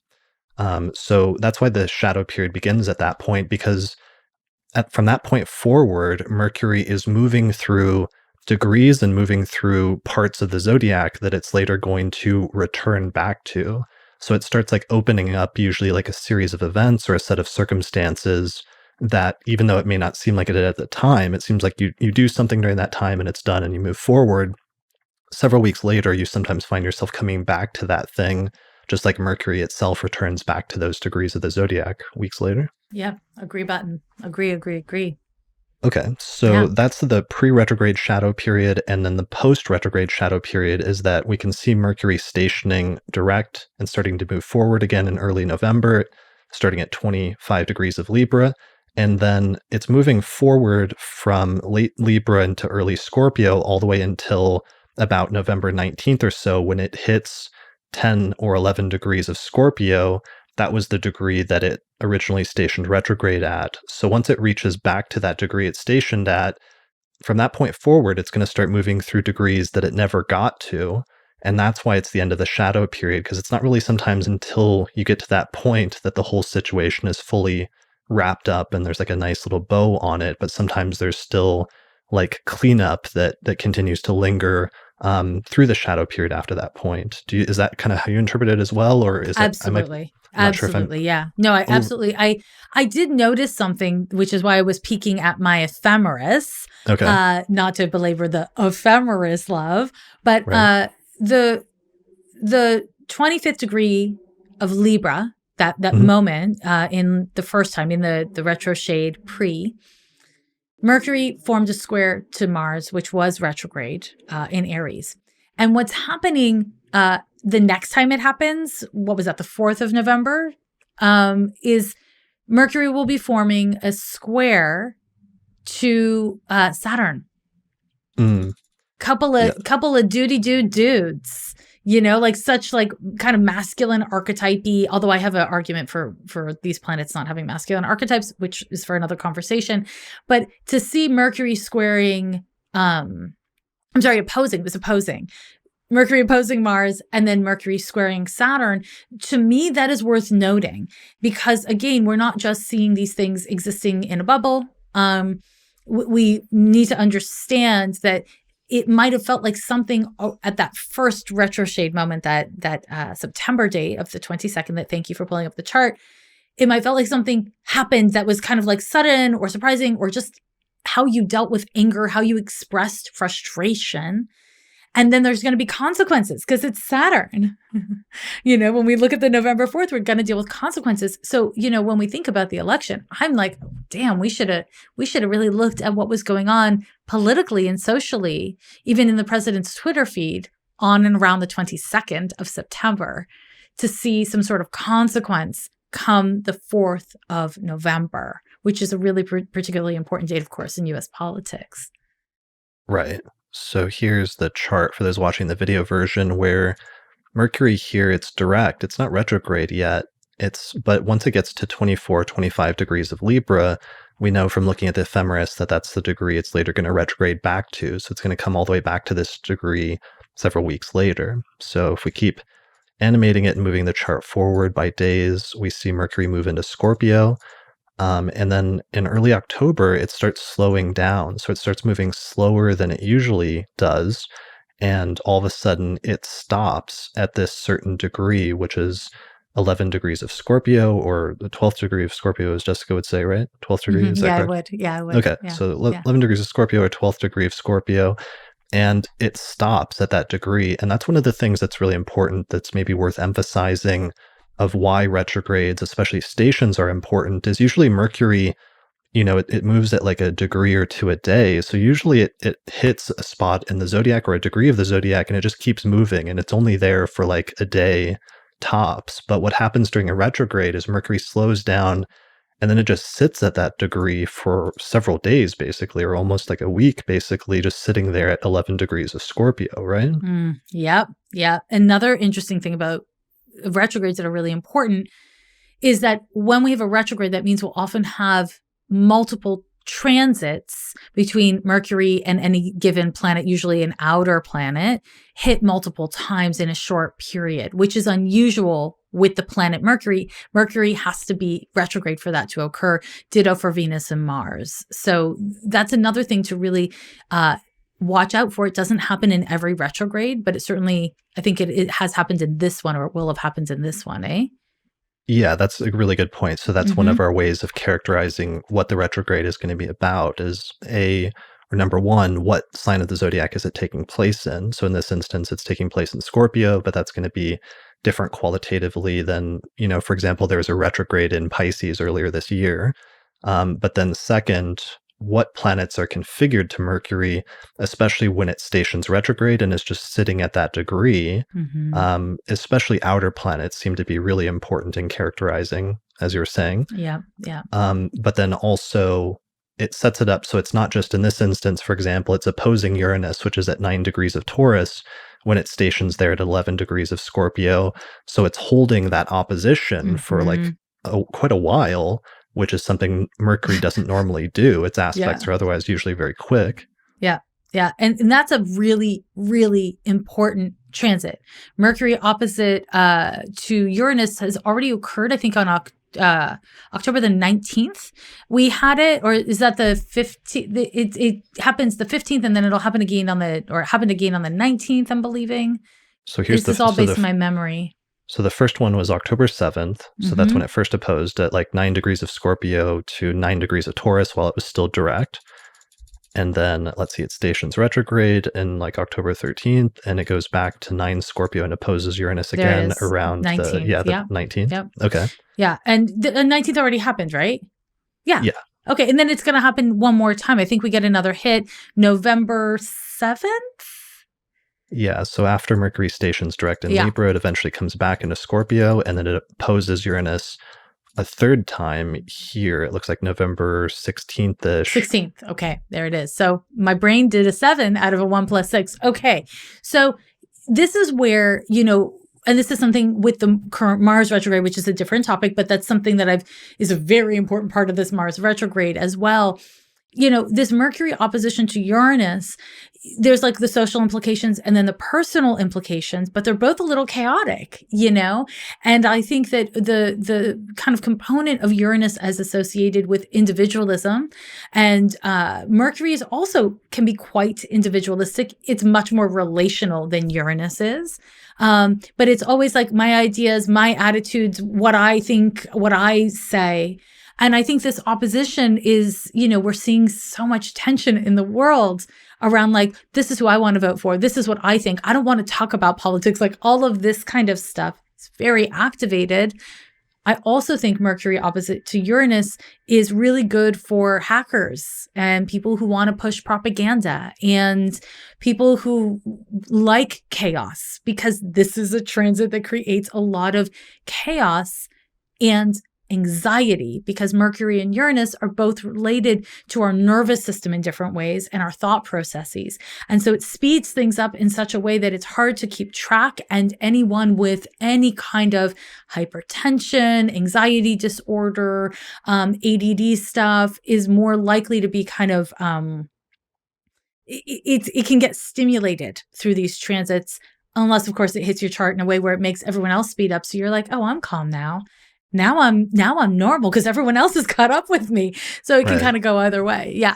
So that's why the shadow period begins at that point, because from that point forward, Mercury is moving through degrees and moving through parts of the zodiac that it's later going to return back to. So it starts like opening up usually like a series of events or a set of circumstances that, even though it may not seem like it did at the time, it seems like you do something during that time and it's done and you move forward. Several weeks later, you sometimes find yourself coming back to that thing, just like Mercury itself returns back to those degrees of the zodiac weeks later. Yep. Agree button. Agree. Okay, so that's the pre-retrograde shadow period, and then the post-retrograde shadow period is that we can see Mercury stationing direct and starting to move forward again in early November, starting at 25 degrees of Libra, and then it's moving forward from late Libra into early Scorpio all the way until about November 19th or so, when it hits 10 or 11 degrees of Scorpio. That was the degree that it originally stationed retrograde at. So once it reaches back to that degree it's stationed at, from that point forward, it's going to start moving through degrees that it never got to. And that's why it's the end of the shadow period, because it's not really sometimes until you get to that point that the whole situation is fully wrapped up and there's like a nice little bow on it. But sometimes there's still like cleanup that continues to linger through the shadow period after that point. Is that kind of how you interpret it as well? Or is absolutely? Absolutely. Yeah. No, I did notice something, which is why I was peeking at my ephemeris. Okay. Not to belabor the ephemeris love, but Right. The 25th degree of Libra, that Mhm. moment in the first time in the retro shade pre, Mercury formed a square to Mars, which was retrograde in Aries. And what's happening the next time it happens, what was that, the 4th of November, is Mercury will be forming a square to Saturn. Couple of dudes, like such like kind of masculine archetype-y, although I have an argument for these planets not having masculine archetypes, which is for another conversation. But to see Mercury squaring, opposing. Mercury opposing Mars and then Mercury squaring Saturn, to me, that is worth noting because, again, we're not just seeing these things existing in a bubble. We need to understand that it might have felt like something at that first retrograde moment, that September date of the 22nd, that thank you for pulling up the chart. It might felt like something happened that was kind of like sudden or surprising, or just how you dealt with anger, how you expressed frustration. And then there's going to be consequences because it's Saturn. When we look at the November 4th, we're going to deal with consequences. So, when we think about the election, I'm like, damn, we should have really looked at what was going on politically and socially, even in the president's Twitter feed on and around the 22nd of September, to see some sort of consequence come the 4th of November, which is a really particularly important date, of course, in U.S. politics. Right. So here's the chart for those watching the video version, where Mercury here, it's direct. It's not retrograde yet. But once it gets to 24, 25 degrees of Libra, we know from looking at the ephemeris that that's the degree it's later going to retrograde back to. So it's going to come all the way back to this degree several weeks later. So if we keep animating it and moving the chart forward by days, we see Mercury move into Scorpio. And then in early October, it starts slowing down. So it starts moving slower than it usually does. And all of a sudden, it stops at this certain degree, which is 11 degrees of Scorpio, or the 12th degree of Scorpio, as Jessica would say, right? 12th degree, is that correct? I would. Okay, so 11 degrees of Scorpio or 12th degree of Scorpio. and it stops at that degree. And that's one of the things that's really important, that's maybe worth emphasizing, of why retrogrades, especially stations, are important, is usually Mercury, it moves at like a degree or two a day. So usually it hits a spot in the zodiac or a degree of the zodiac, and it just keeps moving, and it's only there for like a day tops. But what happens during a retrograde is Mercury slows down, and then it just sits at that degree for several days, basically, or almost like a week, basically, just sitting there at 11 degrees of Scorpio, right? Yep. Yeah. Another interesting thing about retrogrades that are really important is that when we have a retrograde, that means we'll often have multiple transits between Mercury and any given planet, usually an outer planet, hit multiple times in a short period, which is unusual with the planet Mercury. Mercury has to be retrograde for that to occur. Ditto for Venus and Mars. So that's another thing to really watch out for. It doesn't happen in every retrograde, but it certainly, I think it has happened in this one, or it will have happened in this one, eh? Yeah, that's a really good point. So that's one of our ways of characterizing what the retrograde is going to be about is or number one, what sign of the zodiac is it taking place in? So in this instance, it's taking place in Scorpio, but that's going to be different qualitatively than, for example, there was a retrograde in Pisces earlier this year. But then second, what planets are configured to Mercury, especially when it stations retrograde and is just sitting at that degree. Especially outer planets seem to be really important in characterizing, as you were saying. Yeah. But then also it sets it up so it's not just in this instance, for example, it's opposing Uranus, which is at 9 degrees of Taurus, when it stations there at 11 degrees of Scorpio. So it's holding that opposition for like quite a while, which is something Mercury doesn't normally do. Its aspects are otherwise usually very quick. Yeah. Yeah. And that's a really, really important transit. Mercury opposite to Uranus has already occurred, I think, on October the 19th. We had it, or is that the 15th? It happens the 15th, and then it'll happen again it happened again on the 19th, I'm believing. So here's this is all based on my memory. So the first one was October 7th. So that's when it first opposed at like 9 degrees of Scorpio to 9 degrees of Taurus while it was still direct. And then, let's see, it stations retrograde in like October 13th, and it goes back to 9 Scorpio and opposes Uranus again around 19th. The 19th. Yep. Okay. Yeah. And the 19th already happened, right? Yeah. Yeah. Okay. And then it's going to happen one more time. I think we get another hit November 7th. Yeah, so after Mercury stations direct in Libra, it eventually comes back into Scorpio, and then it opposes Uranus a third time here. It looks like November 16th-ish. 16th. Okay, there it is. So my brain did a 7 out of a 1 + 6. Okay, so this is where, and this is something with the current Mars retrograde, which is a different topic, but that's something that is a very important part of this Mars retrograde as well. This Mercury opposition to Uranus, there's like the social implications and then the personal implications, but they're both a little chaotic, And I think that the kind of component of Uranus as associated with individualism, and Mercury is also can be quite individualistic. It's much more relational than Uranus is. But it's always like my ideas, my attitudes, what I think, what I say. And I think this opposition is, we're seeing so much tension in the world around like, this is who I want to vote for. This is what I think. I don't want to talk about politics, like all of this kind of stuff. It's very activated. I also think Mercury opposite to Uranus is really good for hackers and people who want to push propaganda and people who like chaos, because this is a transit that creates a lot of chaos and anxiety, because Mercury and Uranus are both related to our nervous system in different ways and our thought processes. And so it speeds things up in such a way that it's hard to keep track. And anyone with any kind of hypertension, anxiety disorder, ADD stuff is more likely to be kind of, it can get stimulated through these transits, unless of course it hits your chart in a way where it makes everyone else speed up. So you're like, oh, I'm calm now. Now I'm normal because everyone else has caught up with me. So it can kind of go either way. Yeah.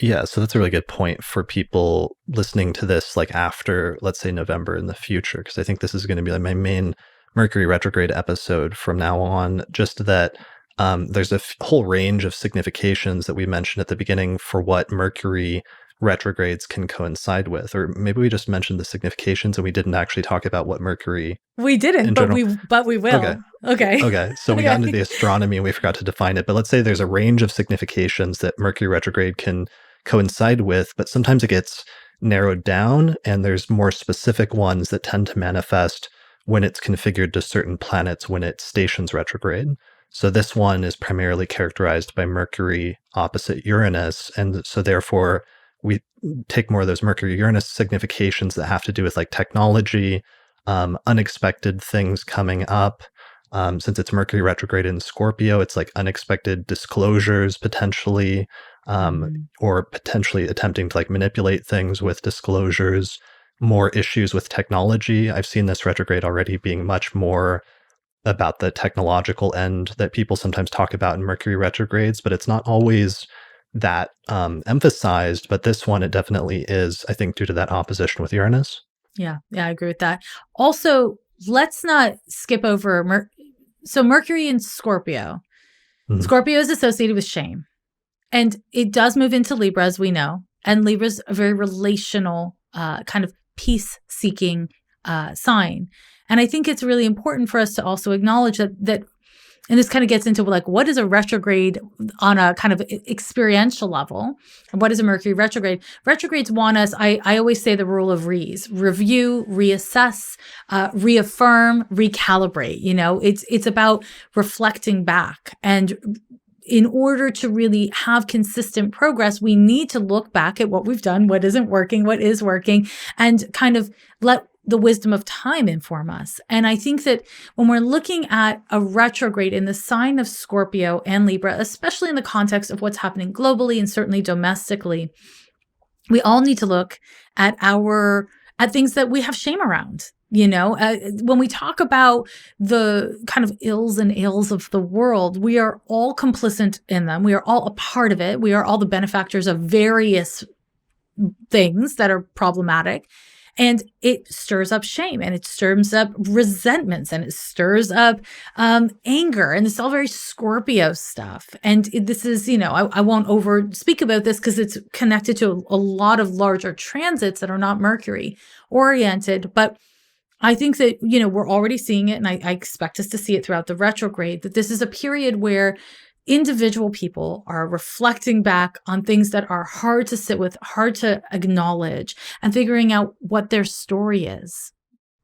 Yeah. So that's a really good point for people listening to this, like after, let's say, November in the future, because I think this is going to be like my main Mercury retrograde episode from now on. Just that there's a whole range of significations that we mentioned at the beginning for what Mercury retrogrades can coincide with. Or maybe we just mentioned the significations and we didn't actually talk about what Mercury We didn't, in but general. we Okay. will. Okay. Okay. So we got into Okay. the astronomy and we forgot to define it. But let's say there's a range of significations that Mercury retrograde can coincide with, but sometimes it gets narrowed down and there's more specific ones that tend to manifest when it's configured to certain planets when it stations retrograde. So this one is primarily characterized by Mercury opposite Uranus. And so therefore we take more of those Mercury Uranus significations that have to do with like technology, unexpected things coming up. Since it's Mercury retrograde in Scorpio, it's like unexpected disclosures potentially, or potentially attempting to like manipulate things with disclosures, more issues with technology. I've seen this retrograde already being much more about the technological end that people sometimes talk about in Mercury retrogrades, but it's not always that emphasized. But this one, it definitely is, I think, due to that opposition with Uranus. Yeah, I agree with that. Also, let's not skip over so Mercury in Scorpio. Mhm. Scorpio is associated with shame. And it does move into Libra, as we know. And Libra's a very relational, kind of peace-seeking sign. And I think it's really important for us to also acknowledge that, and this kind of gets into like, what is a retrograde on a kind of experiential level? And what is a Mercury retrograde? Retrogrades want us, I always say the rule of review, reassess, reaffirm, recalibrate. It's about reflecting back. And in order to really have consistent progress, we need to look back at what we've done, what isn't working, what is working, and kind of let the wisdom of time inform us. And I think that when we're looking at a retrograde in the sign of Scorpio and Libra, especially in the context of what's happening globally and certainly domestically, we all need to look at things that we have shame around. When we talk about the kind of ills and ails of the world, we are all complicit in them. We are all a part of it. We are all the benefactors of various things that are problematic. And it stirs up shame, and it stirs up resentments, and it stirs up anger. And it's all very Scorpio stuff. And this is, I won't over speak about this because it's connected to a lot of larger transits that are not Mercury oriented. But I think that, we're already seeing it, and I expect us to see it throughout the retrograde, that this is a period where individual people are reflecting back on things that are hard to sit with, hard to acknowledge, and figuring out what their story is,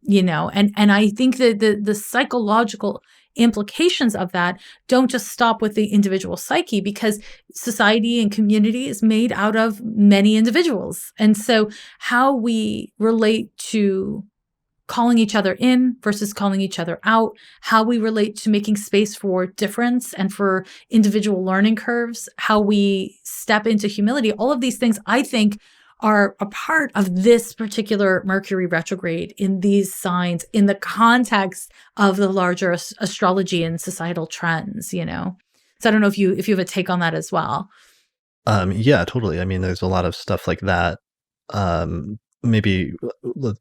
and I think that the psychological implications of that don't just stop with the individual psyche, because society and community is made out of many individuals. And so how we relate to calling each other in versus calling each other out, how we relate to making space for difference and for individual learning curves, how we step into humility, all of these things I think are a part of this particular Mercury retrograde in these signs in the context of the larger astrology and societal trends, So I don't know if you have a take on that as well. Yeah, totally. I mean, there's a lot of stuff like that. Maybe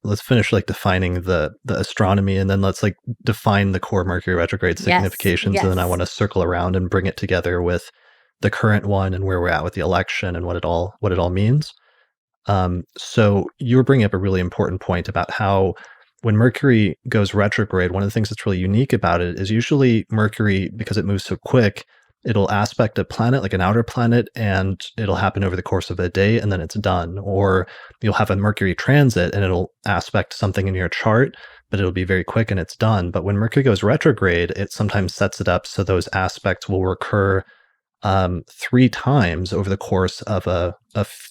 let's finish like defining the astronomy, and then let's like define the core Mercury retrograde significations. Yes. And then I want to circle around and bring it together with the current one and where we're at with the election and what it all means. So you were bringing up a really important point about how when Mercury goes retrograde, one of the things that's really unique about it is usually Mercury, because it moves so quick, it'll aspect a planet, like an outer planet, and it'll happen over the course of a day and then it's done. Or you'll have a Mercury transit and it'll aspect something in your chart, but it'll be very quick and it's done. But when Mercury goes retrograde, it sometimes sets it up so those aspects will recur 3 times over the course of a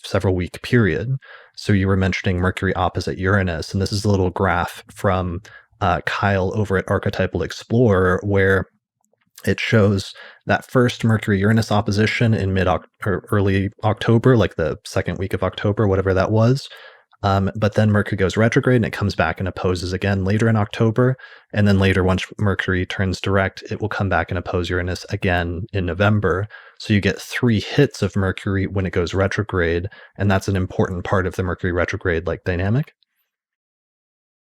several week period. So you were mentioning Mercury opposite Uranus, and this is a little graph from Kyle over at Archetypal Explorer, where it shows that first Mercury-Uranus opposition in early October, like the second week of October, whatever that was. But then Mercury goes retrograde and it comes back and opposes again later in October. And then later, once Mercury turns direct, it will come back and oppose Uranus again in November. So you get 3 hits of Mercury when it goes retrograde. And that's an important part of the Mercury retrograde like dynamic.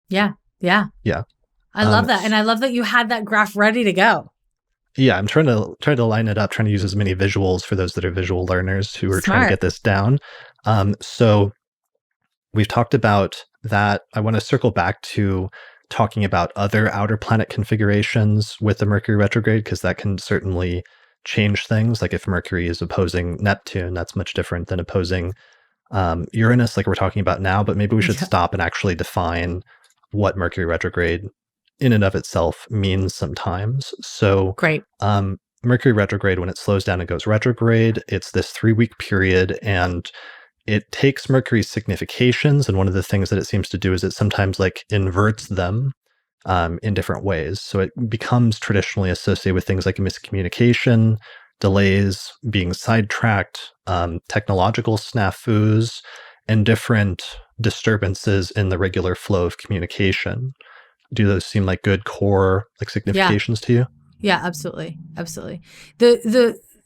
Yeah. I love that. And I love that you had that graph ready to go. Yeah, I'm trying to line it up, trying to use as many visuals for those that are visual learners who are trying to get this down. So we've talked about that. I want to circle back to talking about other outer planet configurations with the Mercury retrograde, because that can certainly change things. Like if Mercury is opposing Neptune, that's much different than opposing Uranus, like we're talking about now. But maybe we should Yeah. stop and actually define what Mercury retrograde in and of itself means sometimes. So, Great. Mercury retrograde, when it slows down and goes retrograde, it's this 3-week period, and it takes Mercury's significations, and one of the things that it seems to do is it sometimes like inverts them in different ways. So it becomes traditionally associated with things like miscommunication, delays, being sidetracked, technological snafus, and different disturbances in the regular flow of communication. Do those seem like good core like Yeah. significations to you? Yeah, absolutely. Absolutely.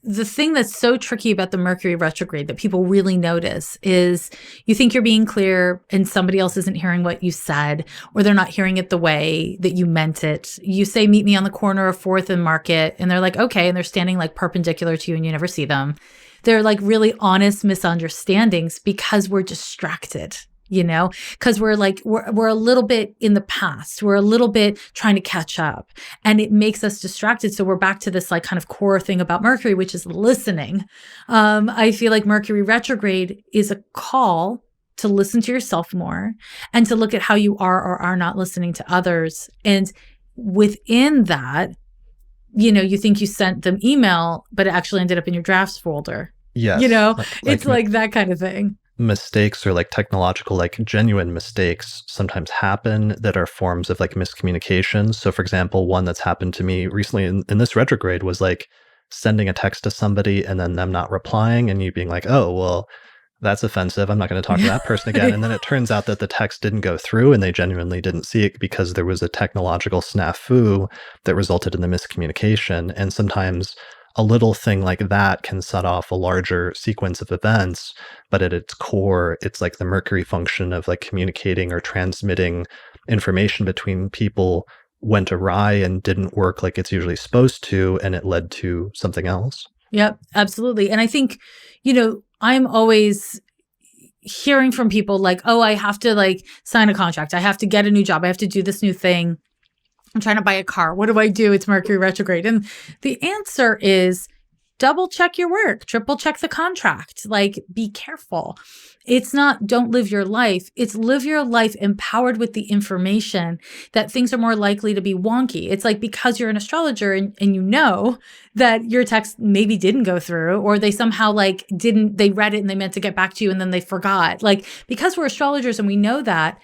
The thing that's so tricky about the Mercury retrograde that people really notice is you think you're being clear and somebody else isn't hearing what you said, or they're not hearing it the way that you meant it. You say, meet me on the corner of 4th and Market, and they're like, okay. And they're standing like perpendicular to you and you never see them. They're like really honest misunderstandings because we're distracted. Because we're a little bit in the past. We're a little bit trying to catch up, and it makes us distracted. So we're back to this like kind of core thing about Mercury, which is listening. I feel like Mercury retrograde is a call to listen to yourself more and to look at how you are or are not listening to others. And within that, you think you sent them email, but it actually ended up in your drafts folder. Yes. It's like that kind of thing. Mistakes or like technological, like genuine mistakes sometimes happen that are forms of like miscommunication. So for example, one that's happened to me recently in this retrograde was like sending a text to somebody and then them not replying and you being like, oh, well, that's offensive. I'm not going to talk to that person again. And then it turns out that the text didn't go through and they genuinely didn't see it because there was a technological snafu that resulted in the miscommunication. And sometimes a little thing like that can set off a larger sequence of events, but at its core, it's like the Mercury function of like communicating or transmitting information between people went awry and didn't work like it's usually supposed to, and it led to something else. Yep, absolutely. And I think, I'm always hearing from people like, oh, I have to like sign a contract. I have to get a new job. I have to do this new thing. I'm trying to buy a car. What do I do? It's Mercury retrograde. And the answer is double check your work, triple check the contract. Like, be careful. It's not don't live your life. It's live your life empowered with the information that things are more likely to be wonky. It's like because you're an astrologer and you know that your text maybe didn't go through, or they somehow like they read it and they meant to get back to you and then they forgot. Like, because we're astrologers and we know that,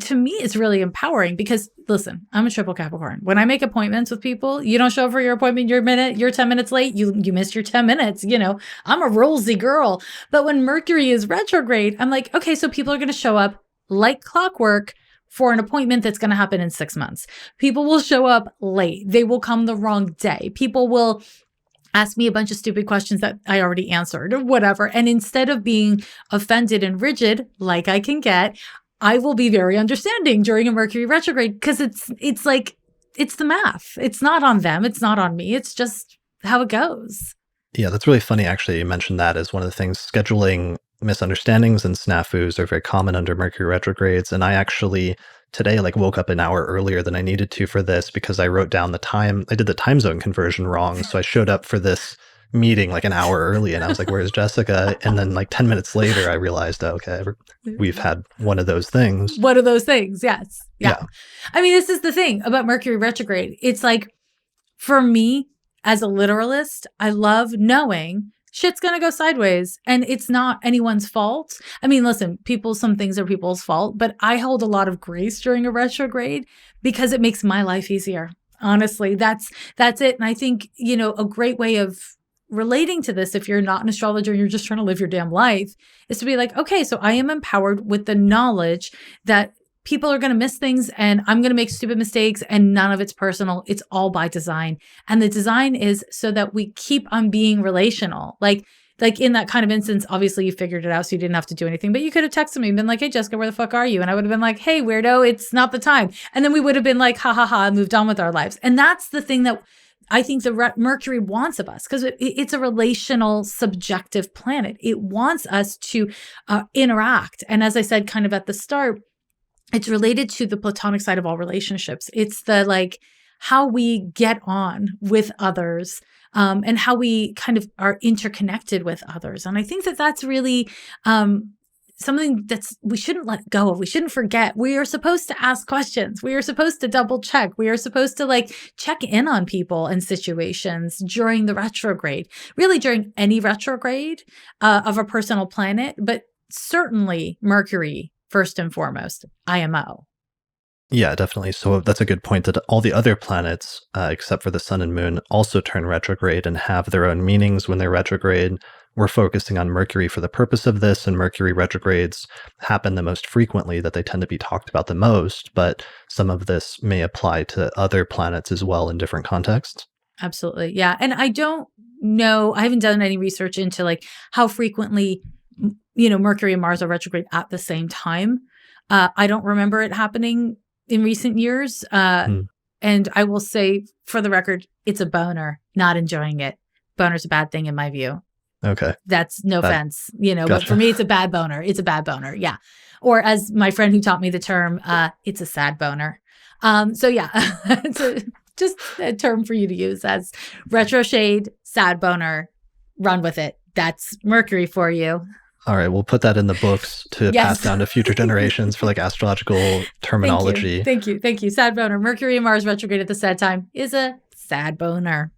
to me, it's really empowering because, listen, I'm a triple Capricorn. When I make appointments with people, you don't show up for your appointment, you're 10 minutes late, you missed your 10 minutes, I'm a rulesy girl. But when Mercury is retrograde, I'm like, okay, so people are going to show up like clockwork for an appointment that's going to happen in 6 months. People will show up late. They will come the wrong day. People will ask me a bunch of stupid questions that I already answered or whatever. And instead of being offended and rigid, like I can get, I will be very understanding during a Mercury retrograde because it's like, it's the math. It's not on them. It's not on me. It's just how it goes. Yeah, that's really funny. Actually, you mentioned that as one of the things. Scheduling misunderstandings and snafus are very common under Mercury retrogrades. And I actually today like woke up an hour earlier than I needed to for this because I wrote down the time. I did the time zone conversion wrong. So I showed up for this meeting like an hour early and I was like, where's Jessica? And then like 10 minutes later, I realized, oh, okay, we've had one of those things. One of those things. Yes. Yeah. I mean, this is the thing about Mercury retrograde. It's like, for me as a literalist, I love knowing shit's going to go sideways and it's not anyone's fault. I mean, listen, some things are people's fault, but I hold a lot of grace during a retrograde because it makes my life easier. Honestly, that's it. And I think, a great way of relating to this, if you're not an astrologer and you're just trying to live your damn life, is to be like, okay, so I am empowered with the knowledge that people are going to miss things and I'm going to make stupid mistakes and none of it's personal. It's all by design. And the design is so that we keep on being relational. Like in that kind of instance, obviously you figured it out, so you didn't have to do anything, but you could have texted me and been like, hey, Jessica, where the fuck are you? And I would have been like, hey, weirdo, it's not the time. And then we would have been like, ha ha ha, and moved on with our lives. And that's the thing that I think the Mercury wants of us, because it's a relational, subjective planet. It wants us to interact. And as I said, kind of at the start, it's related to the platonic side of all relationships. It's the like how we get on with others, and how we kind of are interconnected with others. And I think that that's really something we shouldn't let go of. We shouldn't forget. We are supposed to ask questions. We are supposed to double check. We are supposed to like check in on people and situations during the retrograde, really during any retrograde of a personal planet, but certainly Mercury first and foremost, IMO. Yeah, definitely. So that's a good point that all the other planets, except for the sun and moon, also turn retrograde and have their own meanings when they're retrograde. We're focusing on Mercury for the purpose of this, and Mercury retrogrades happen the most frequently, that they tend to be talked about the most, but some of this may apply to other planets as well in different contexts. Absolutely. Yeah. And I don't know, I haven't done any research into like how frequently, Mercury and Mars are retrograde at the same time. I don't remember it happening in recent years. And I will say, for the record, it's a boner, not enjoying it. Boner's a bad thing in my view. Okay. That's no offense, gotcha. But for me, it's a bad boner. It's a bad boner. Yeah. Or as my friend who taught me the term, it's a sad boner. So yeah, it's just a term for you to use as retro shade, sad boner, run with it. That's Mercury for you. All right, we'll put that in the books to pass down to future generations for like astrological terminology. Thank you. Sad boner. Mercury and Mars retrograde at the sad time is a sad boner.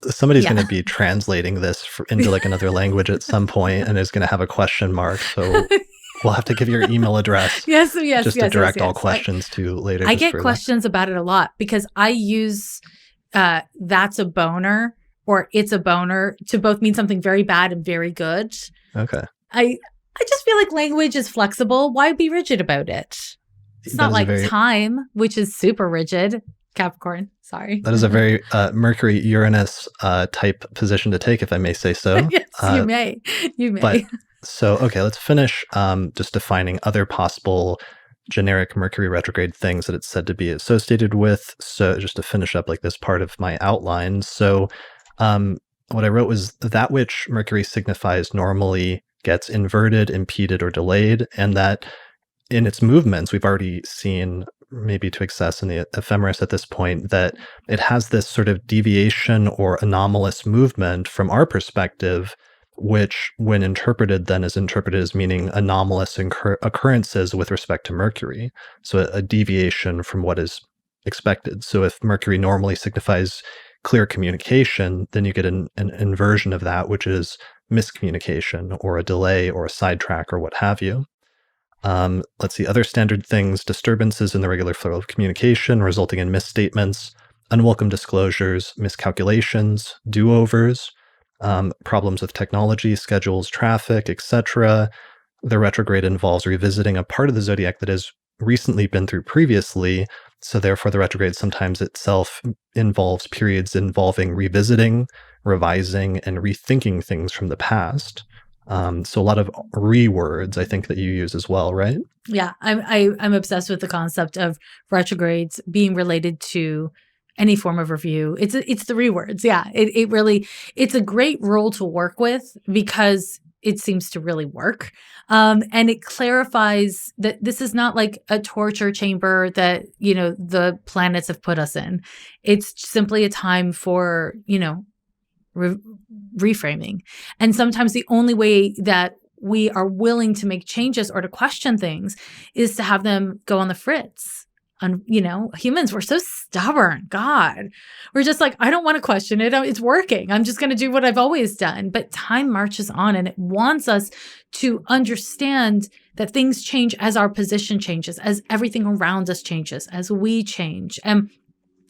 Somebody's going to be translating this into like another language at some point and is going to have a question mark. So we'll have to give your email address. Yes. Just to direct all questions to later. I get questions about it a lot because I use that's a boner or it's a boner to both mean something very bad and very good. Okay. I just feel like language is flexible. Why be rigid about it? It's not like time, which is super rigid. Capricorn, sorry. That is a very Mercury-Uranus type position to take, if I may say so. Yes, you may. But, okay, let's finish just defining other possible generic Mercury retrograde things that it's said to be associated with. So just to finish up like this part of my outline. So what I wrote was that which Mercury signifies normally gets inverted, impeded, or delayed, and that in its movements, we've already seen, maybe to excess in the Ephemeris at this point, that it has this sort of deviation or anomalous movement from our perspective, which when interpreted then is interpreted as meaning anomalous occurrences with respect to Mercury. So a deviation from what is expected. So if Mercury normally signifies clear communication, then you get an inversion of that, which is miscommunication or a delay or a sidetrack or what have you. Let's see, other standard things: disturbances in the regular flow of communication resulting in misstatements, unwelcome disclosures, miscalculations, do-overs, problems with technology, schedules, traffic, etc. The retrograde involves revisiting a part of the zodiac that has recently been through previously, so therefore the retrograde sometimes itself involves periods involving revisiting, revising, and rethinking things from the past. So a lot of re-words, I think, that you use as well, right? Yeah, I'm obsessed with the concept of retrogrades being related to any form of review. It's the re-words. Yeah, it really, it's a great rule to work with because it seems to really work. And it clarifies that this is not like a torture chamber that, the planets have put us in. It's simply a time for, reframing. And sometimes the only way that we are willing to make changes or to question things is to have them go on the fritz. And, humans, we're so stubborn. God, we're just like, I don't want to question it. It's working. I'm just going to do what I've always done. But time marches on and it wants us to understand that things change as our position changes, as everything around us changes, as we change. And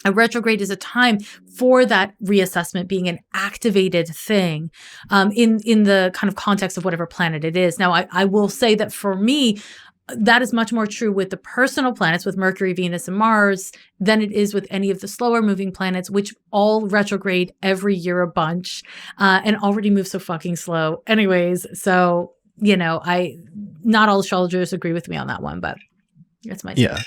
a retrograde is a time for that reassessment being an activated thing in the kind of context of whatever planet it is. Now, I will say that for me, that is much more true with the personal planets, with Mercury, Venus, and Mars, than it is with any of the slower moving planets, which all retrograde every year a bunch and already move so fucking slow. Anyways, so, not all astrologers agree with me on that one, but that's my take. Yeah.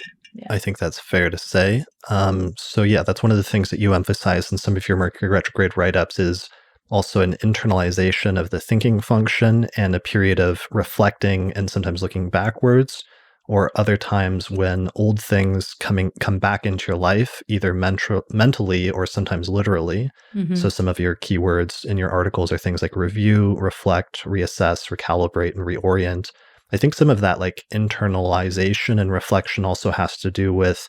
I think that's fair to say. So yeah, that's one of the things that you emphasize in some of your Mercury retrograde write-ups is also an internalization of the thinking function and a period of reflecting and sometimes looking backwards, or other times when old things come back into your life, either mentally or sometimes literally. Mm-hmm. So some of your keywords in your articles are things like review, reflect, reassess, recalibrate, and reorient. I think some of that like internalization and reflection also has to do with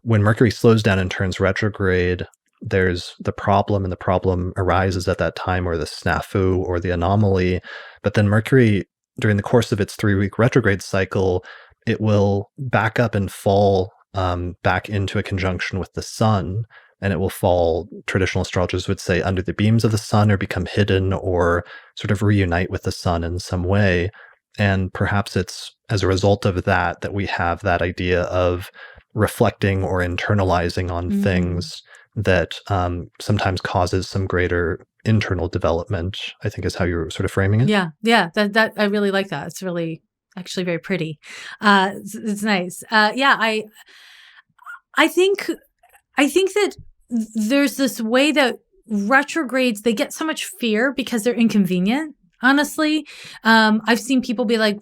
when Mercury slows down and turns retrograde, there's the problem, and the problem arises at that time, or the snafu or the anomaly. But then Mercury, during the course of its 3-week retrograde cycle, it will back up and fall back into a conjunction with the sun. And it will fall, traditional astrologers would say, under the beams of the sun, or become hidden, or sort of reunite with the sun in some way. And perhaps it's as a result of that that we have that idea of reflecting or internalizing on things that sometimes causes some greater internal development, I think is how you're sort of framing it. Yeah. Yeah. That I really like that. It's really actually very pretty. It's nice. Yeah. I think that there's this way that retrogrades, they get so much fear because they're inconvenient. Honestly, I've seen people be like,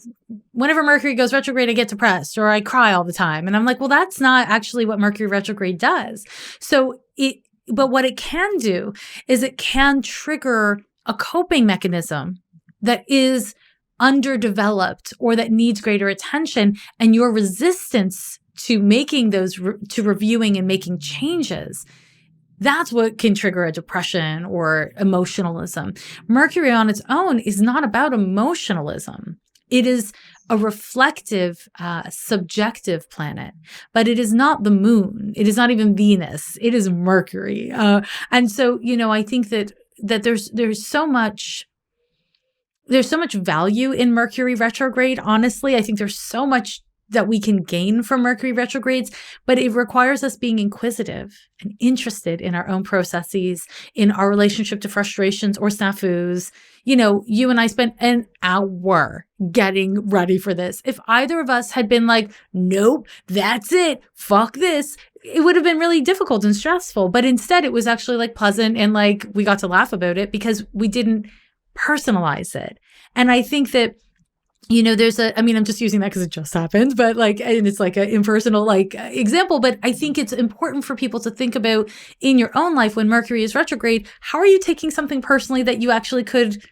whenever Mercury goes retrograde, I get depressed or I cry all the time. And I'm like, well, that's not actually what Mercury retrograde does. But what it can do is it can trigger a coping mechanism that is underdeveloped or that needs greater attention. And your resistance to making to reviewing and making changes, that's what can trigger a depression or emotionalism. Mercury on its own is not about emotionalism. It is a reflective, subjective planet, but it is not the moon. It is not even Venus. It is Mercury. And so, I think that there's so much value in Mercury retrograde. Honestly, I think there's so much that we can gain from Mercury retrogrades, but it requires us being inquisitive and interested in our own processes, in our relationship to frustrations or snafus. You and I spent an hour getting ready for this. If either of us had been like, nope, that's it, fuck this, it would have been really difficult and stressful. But instead, it was actually like pleasant and like we got to laugh about it because we didn't personalize it. And I think that I'm just using that because it just happened, but and it's like an impersonal example, but I think it's important for people to think about in your own life when Mercury is retrograde, how are you taking something personally that you actually could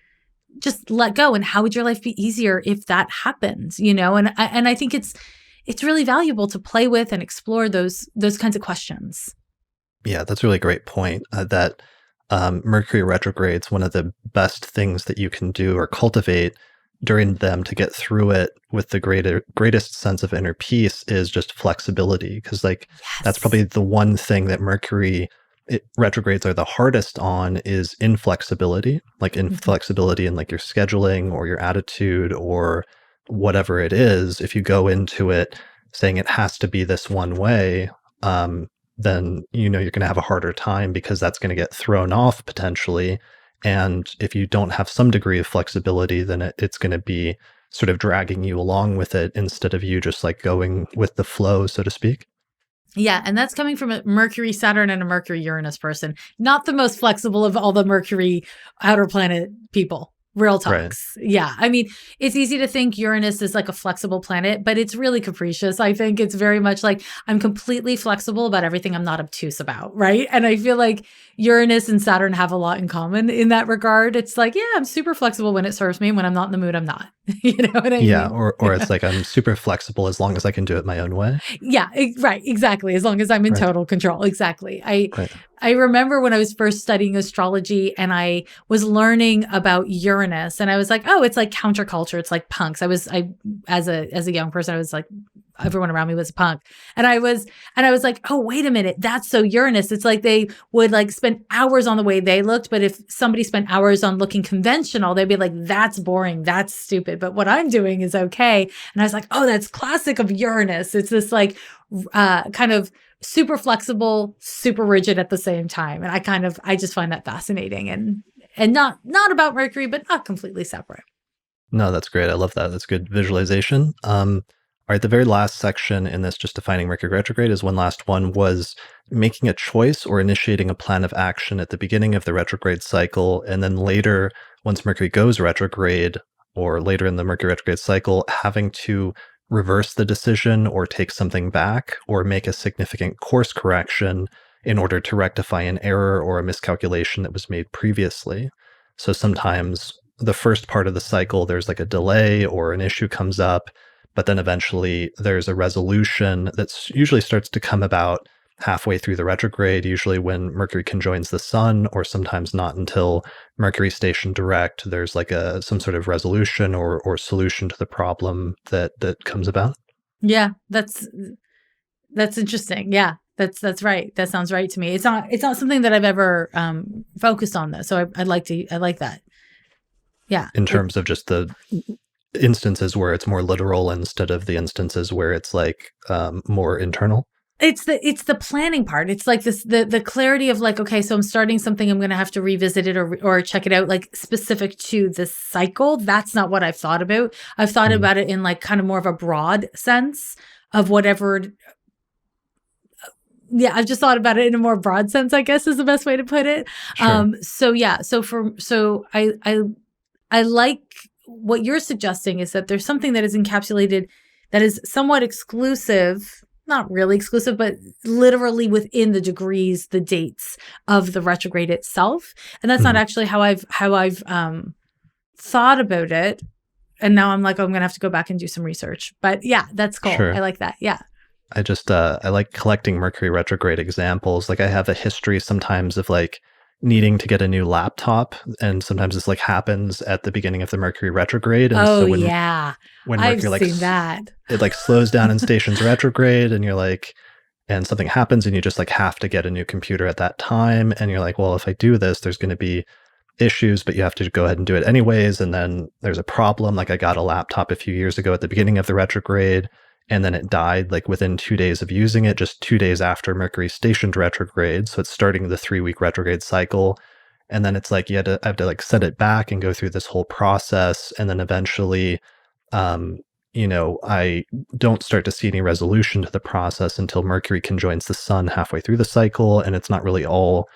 just let go? And how would your life be easier if that happens, And I think it's really valuable to play with and explore those kinds of questions. Yeah, that's a really great point that Mercury retrogrades, one of the best things that you can do or cultivate during them to get through it with the greatest sense of inner peace is just flexibility. Because that's probably the one thing that Mercury retrogrades are the hardest on is inflexibility, inflexibility in your scheduling or your attitude or whatever it is. If you go into it saying it has to be this one way, then you're going to have a harder time because that's going to get thrown off potentially. And if you don't have some degree of flexibility, then it's going to be sort of dragging you along with it instead of you just going with the flow, so to speak. Yeah. And that's coming from a Mercury Saturn and a Mercury Uranus person, not the most flexible of all the Mercury outer planet people. Real talks. Right. Yeah. I mean, it's easy to think Uranus is like a flexible planet, but it's really capricious. I think it's very much like I'm completely flexible about everything I'm not obtuse about. Right. And I feel like Uranus and Saturn have a lot in common in that regard. It's like, yeah, I'm super flexible when it serves me. When I'm not in the mood, I'm not. You know what I mean? Yeah. Or it's like I'm super flexible as long as I can do it my own way. Yeah. Right. Exactly. As long as I'm in total control. Exactly. I remember when I was first studying astrology and I was learning about Uranus and I was like, oh, it's like counterculture. It's like punks. As a young person, I was like, everyone around me was a punk. And I was like, oh, wait a minute. That's so Uranus. It's like they would spend hours on the way they looked. But if somebody spent hours on looking conventional, they'd be like, that's boring. That's stupid. But what I'm doing is okay. And I was like, oh, that's classic of Uranus. It's this kind of super flexible, super rigid at the same time. And I just find that fascinating and not about Mercury, but not completely separate. No, that's great. I love that. That's good visualization. All right, the very last section in this, just defining Mercury retrograde, is one last one, was making a choice or initiating a plan of action at the beginning of the retrograde cycle. And then later, once Mercury goes retrograde, or later in the Mercury retrograde cycle, having to reverse the decision or take something back or make a significant course correction in order to rectify an error or a miscalculation that was made previously. So sometimes the first part of the cycle, there's like a delay or an issue comes up, but then eventually there's a resolution that usually starts to come about halfway through the retrograde, usually when Mercury conjoins the sun, or sometimes not until Mercury station direct. There's like some sort of resolution or solution to the problem that comes about. Yeah, that's interesting. Yeah, that's right. That sounds right to me. It's not something that I've ever focused on though. So I like that. Yeah. In terms of just the instances where it's more literal instead of the instances where it's like more internal. It's the planning part. It's like this the clarity of like, okay, so I'm starting something, I'm going to have to revisit it or check it out, like specific to this cycle. That's not what I've thought about. I've thought about it in like kind of more of a broad sense of whatever. Yeah, I've just thought about it in a more broad sense, I guess is the best way to put it. Sure. So I like what you're suggesting is that there's something that is encapsulated that is somewhat exclusive, not really exclusive, but literally within the degrees, the dates of the retrograde itself. And that's not actually how I've thought about it. And now I'm like, oh, I'm going to have to go back and do some research. But yeah, that's cool. Sure. I like that. Yeah. I just, I like collecting Mercury retrograde examples. Like I have a history sometimes of like needing to get a new laptop. And sometimes this like happens at the beginning of the Mercury retrograde. And so when Mercury I've seen that. It like slows down in stations retrograde and you're like, and something happens and you just like have to get a new computer at that time. And you're like, well, if I do this, there's going to be issues, but you have to go ahead and do it anyways. And then there's a problem. Like I got a laptop a few years ago at the beginning of the retrograde, and then it died like within 2 days of using it, just 2 days after Mercury stationed retrograde. So it's starting the 3-week retrograde cycle. And then it's like I have to like send it back and go through this whole process. And then eventually, I don't start to see any resolution to the process until Mercury conjoins the sun halfway through the cycle. And it's not really all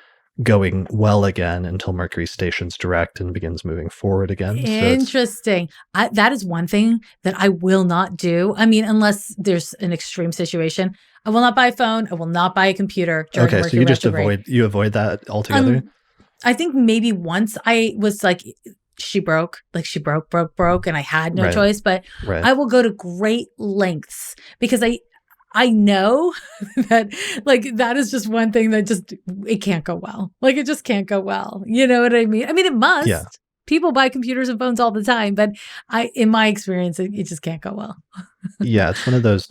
going well again until Mercury stations direct and begins moving forward again. Interesting. That is one thing that I will not do. I mean, unless there's an extreme situation, I will not buy a phone. I will not buy a computer. During okay, Mercury so you avoid that altogether. I think maybe once I was like, she broke, and I had no choice. But I will go to great lengths because I know that like that is just one thing that just it can't go well. Like it just can't go well. You know what I mean? I mean, it must. Yeah. People buy computers and phones all the time, but in my experience, it just can't go well. Yeah, it's one of those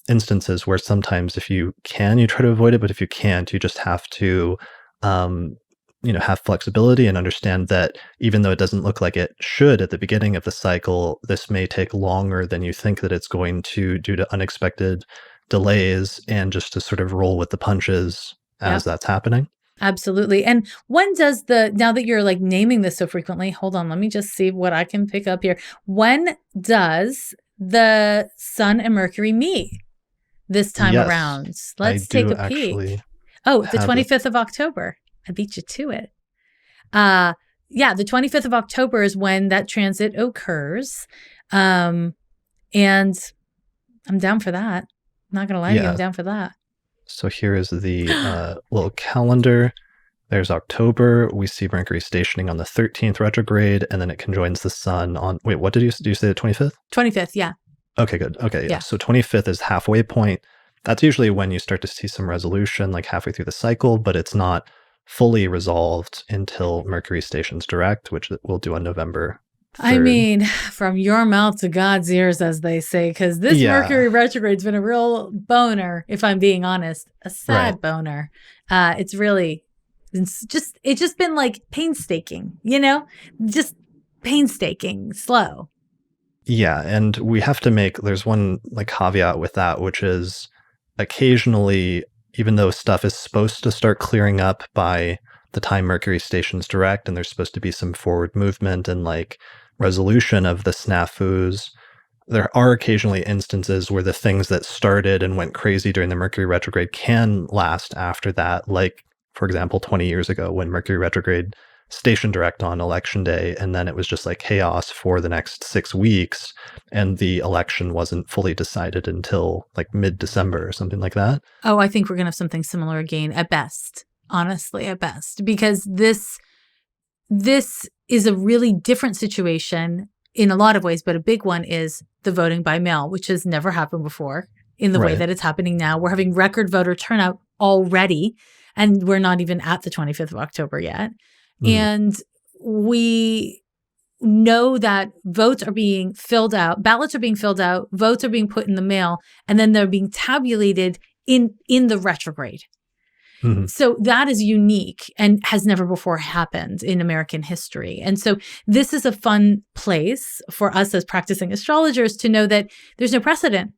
instances where sometimes if you can, you try to avoid it, but if you can't, you just have to, have flexibility and understand that even though it doesn't look like it should at the beginning of the cycle, this may take longer than you think that it's going to due to unexpected delays, and just to sort of roll with the punches as that's happening. Absolutely. And when does now that you're like naming this so frequently, hold on, let me just see what I can pick up here. When does the Sun and Mercury meet this time around? Let's take a peek. Oh, the 25th of October. I beat you to it. The 25th of October is when that transit occurs. And I'm down for that. Not going to lie to you, I'm down for that. So here is the little calendar. There's October. We see Mercury stationing on the 13th retrograde, and then it conjoins the sun on, wait, what did you say, the 25th? 25th, yeah. Okay, good. Okay, yeah. So 25th is halfway point. That's usually when you start to see some resolution, like halfway through the cycle, but it's not fully resolved until Mercury stations direct, which we'll do on November 3rd. I mean, from your mouth to God's ears, as they say, because this Mercury retrograde's been a real boner, if I'm being honest, a sad boner. It's just been like painstaking, just painstaking, slow. Yeah, and we have to there's one like caveat with that, which is occasionally, even though stuff is supposed to start clearing up by the time Mercury stations direct, and there's supposed to be some forward movement and like resolution of the snafus, there are occasionally instances where the things that started and went crazy during the Mercury retrograde can last after that. Like, for example, 20 years ago when Mercury retrograde stationed direct on election day, and then it was just like chaos for the next 6 weeks, and the election wasn't fully decided until like mid-December or something like that. Oh, I think we're going to have something similar again at best, honestly, at best, because this is a really different situation in a lot of ways, but a big one is the voting by mail, which has never happened before in the way that it's happening now. We're having record voter turnout already, and we're not even at the 25th of October yet. And we know that votes are being filled out, ballots are being filled out, votes are being put in the mail, and then they're being tabulated in the retrograde. So that is unique and has never before happened in American history. And so this is a fun place for us as practicing astrologers to know that there's no precedent.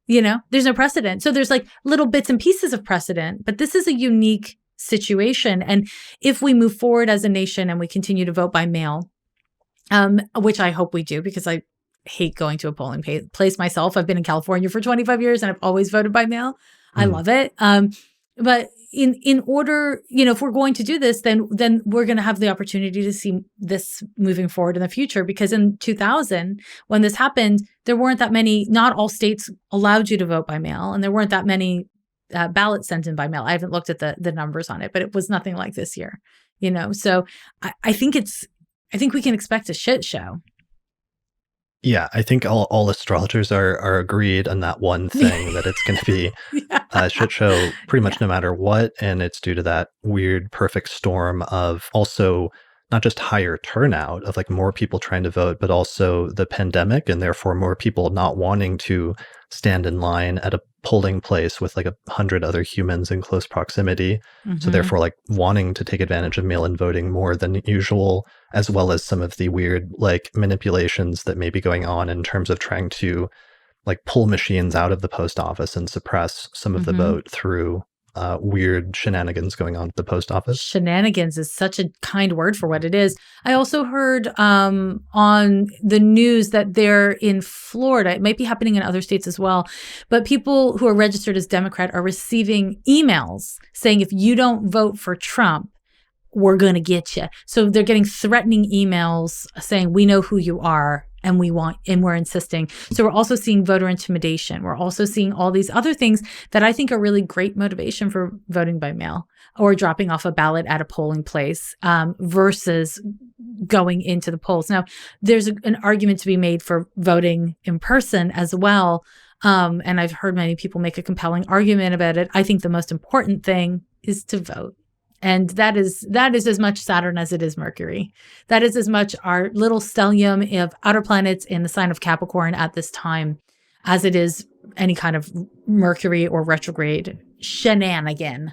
There's no precedent. So there's like little bits and pieces of precedent, but this is a unique situation. And if we move forward as a nation and we continue to vote by mail, which I hope we do, because I hate going to a polling place myself. I've been in California for 25 years and I've always voted by mail. I love it. But in order, if we're going to do this, then we're going to have the opportunity to see this moving forward in the future. Because in 2000, when this happened, there weren't that many, not all states allowed you to vote by mail. And there weren't that many ballots sent in by mail. I haven't looked at the numbers on it, but it was nothing like this year, So I think we can expect a shit show. Yeah, I think all astrologers are agreed on that one thing, that it's going to be a shit show pretty much no matter what. And it's due to that weird perfect storm of also not just higher turnout of like more people trying to vote, but also the pandemic, and therefore more people not wanting to stand in line at a polling place with like 100 other humans in close proximity. So therefore like wanting to take advantage of mail-in voting more than usual, as well as some of the weird like manipulations that may be going on in terms of trying to like pull machines out of the post office and suppress some of the vote through weird shenanigans going on at the post office. Shenanigans is such a kind word for what it is. I also heard on the news that they're in Florida. It might be happening in other states as well. But people who are registered as Democrat are receiving emails saying, if you don't vote for Trump, we're going to get you. So they're getting threatening emails saying, we know who you are. And we're insisting. So we're also seeing voter intimidation. We're also seeing all these other things that I think are really great motivation for voting by mail or dropping off a ballot at a polling place versus going into the polls. Now, there's an argument to be made for voting in person as well. And I've heard many people make a compelling argument about it. I think the most important thing is to vote. And that is as much Saturn as it is Mercury. That is as much our little stellium of outer planets in the sign of Capricorn at this time as it is any kind of Mercury or retrograde shenanigan.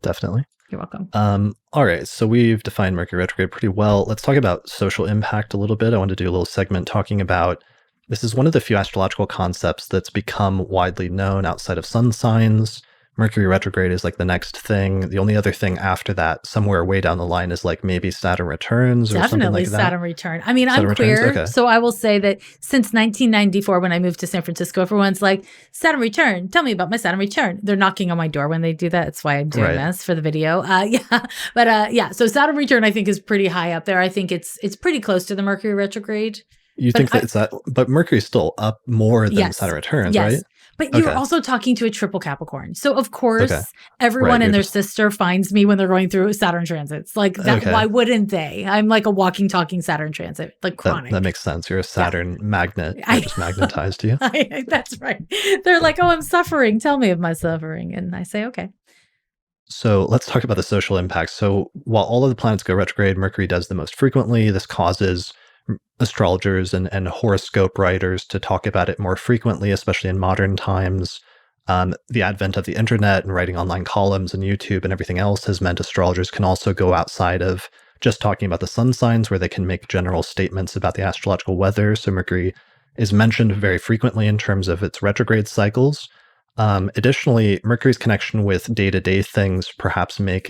Definitely. You're welcome. All right. So we've defined Mercury retrograde pretty well. Let's talk about social impact a little bit. I want to do a little segment talking about, this is one of the few astrological concepts that's become widely known outside of sun signs. Mercury retrograde is like the next thing. The only other thing after that, somewhere way down the line, is like maybe Saturn returns or something like that. Definitely Saturn return. I mean, Saturn I'm queer, returns? Okay. so I will say that since 1994, when I moved to San Francisco, everyone's like, Saturn return. Tell me about my Saturn return. They're knocking on my door when they do that. That's why I'm doing this for the video. So Saturn return, I think, is pretty high up there. I think it's pretty close to the Mercury retrograde. You think that it's that, but Mercury's still up more than Saturn returns, right? But you're also talking to a triple Capricorn. So, of course, everyone and their sister finds me when they're going through Saturn transits. Like, that. Why wouldn't they? I'm like a walking, talking Saturn transit, like chronic. That makes sense. You're a Saturn magnet. I just magnetized you. That's right. They're like, oh, I'm suffering. Tell me of my suffering. And I say, okay. So let's talk about the social impact. So while all of the planets go retrograde, Mercury does the most frequently. This causes astrologers and horoscope writers to talk about it more frequently, especially in modern times. The advent of the internet and writing online columns and YouTube and everything else has meant astrologers can also go outside of just talking about the sun signs, where they can make general statements about the astrological weather. So Mercury is mentioned very frequently in terms of its retrograde cycles. Additionally, Mercury's connection with day-to-day things perhaps make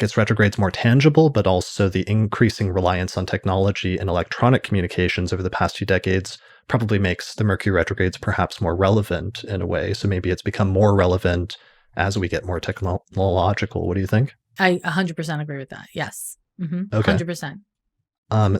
its retrogrades more tangible, but also the increasing reliance on technology and electronic communications over the past few decades probably makes the Mercury retrogrades perhaps more relevant in a way. So maybe it's become more relevant as we get more technological. What do you think? I 100% agree with that. Yes. Okay. 100%.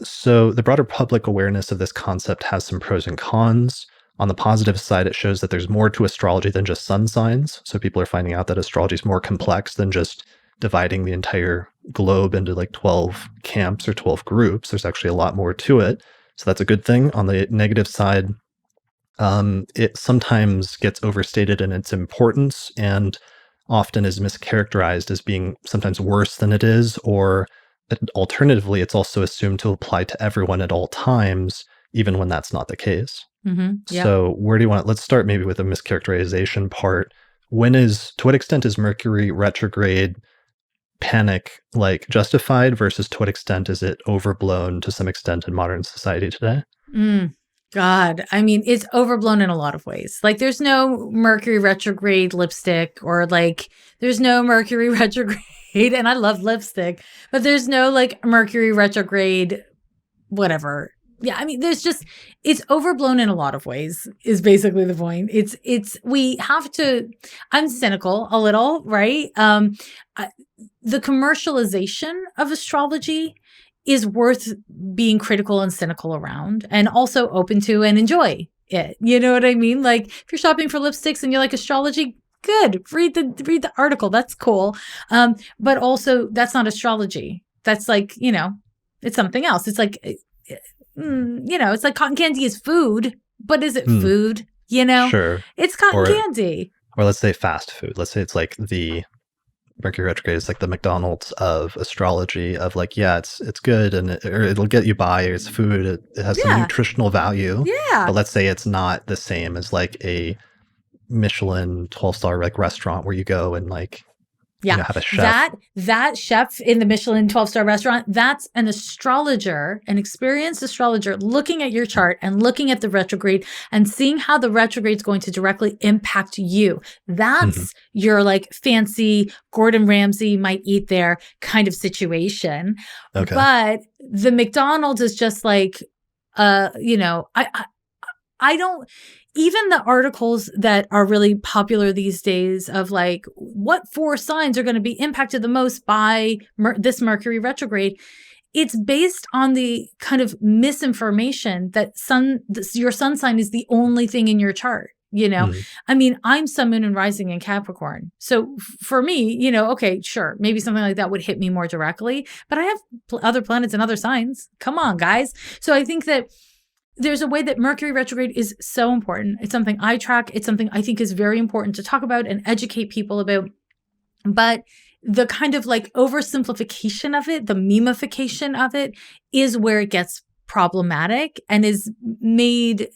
So the broader public awareness of this concept has some pros and cons. On the positive side, it shows that there's more to astrology than just sun signs. So people are finding out that astrology is more complex than just dividing the entire globe into like 12 camps or 12 groups. There's actually a lot more to it. So that's a good thing. On the negative side, it sometimes gets overstated in its importance and often is mischaracterized as being sometimes worse than it is, or alternatively, it's also assumed to apply to everyone at all times, even when that's not the case. Yeah. So where do you want, let's start maybe with the mischaracterization part. To what extent is Mercury retrograde panic like justified versus to what extent is it overblown to some extent in modern society today? God, I mean, it's overblown in a lot of ways. Like, there's no Mercury retrograde lipstick, or like, there's no Mercury retrograde, and I love lipstick, but there's no like Mercury retrograde, whatever. Yeah, I mean, it's overblown in a lot of ways, is basically the point. We have to, I'm cynical a little, right? The commercialization of astrology is worth being critical and cynical around, and also open to and enjoy it. You know what I mean? Like, if you're shopping for lipsticks and you like astrology, good. Read the article. That's cool. But also, that's not astrology. That's like, it's something else. It's like, it's like cotton candy is food, but is it food? Sure. It's cotton candy. Or let's say fast food. Let's say it's like the Mercury retrograde is like the McDonald's of astrology, of like, yeah, it's good and it'll get you by. It's food. It has some nutritional value. Yeah. But let's say it's not the same as like a Michelin 12-star like restaurant where you go and like, have a chef. That chef in the Michelin 12-star restaurant, that's an astrologer, an experienced astrologer looking at your chart and looking at the retrograde and seeing how the retrograde is going to directly impact you. That's your like fancy Gordon Ramsay might eat there kind of situation. Okay. But the McDonald's is just like, I don't. Even the articles that are really popular these days of like what 4 signs are going to be impacted the most by this Mercury retrograde, it's based on the kind of misinformation that your sun sign is the only thing in your chart. I mean, I'm sun, moon, and rising in Capricorn. So for me, okay, sure, maybe something like that would hit me more directly, but I have other planets and other signs. Come on, guys. So I think that there's a way that Mercury retrograde is so important. It's something I track. It's something I think is very important to talk about and educate people about. But the kind of like oversimplification of it, the memification of it, is where it gets problematic and is made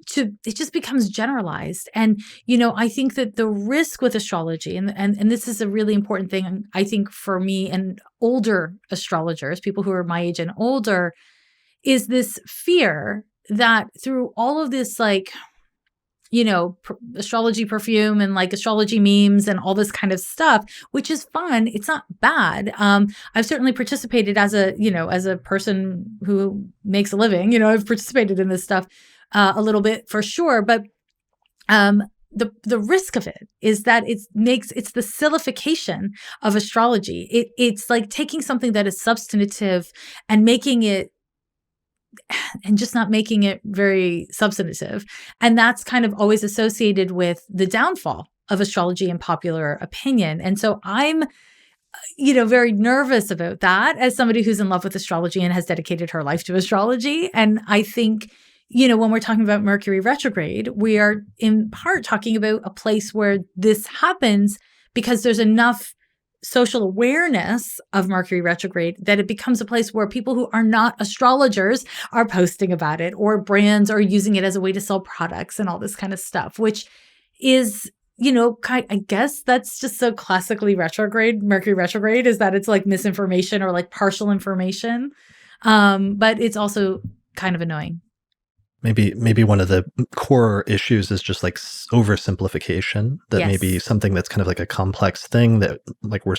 to, it just becomes generalized. And, I think that the risk with astrology, and this is a really important thing, I think, for me and older astrologers, people who are my age and older, is this fear that through all of this, like, astrology perfume and like astrology memes and all this kind of stuff, which is fun. It's not bad. I've certainly participated as a person who makes a living, I've participated in this stuff a little bit for sure. But the risk of it is that it's the silification of astrology. It's like taking something that is substantive and making it, and just not making it very substantive. And that's kind of always associated with the downfall of astrology and popular opinion. And so I'm, very nervous about that as somebody who's in love with astrology and has dedicated her life to astrology. And I think, when we're talking about Mercury retrograde, we are in part talking about a place where this happens because there's enough social awareness of Mercury retrograde that it becomes a place where people who are not astrologers are posting about it, or brands are using it as a way to sell products and all this kind of stuff, which is, I guess that's just so classically retrograde. Mercury retrograde is that it's like misinformation or like partial information. But it's also kind of annoying. Maybe one of the core issues is just like oversimplification, that maybe something that's kind of like a complex thing that like we're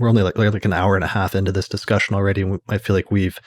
only like an hour and a half into this discussion already. And I feel like we've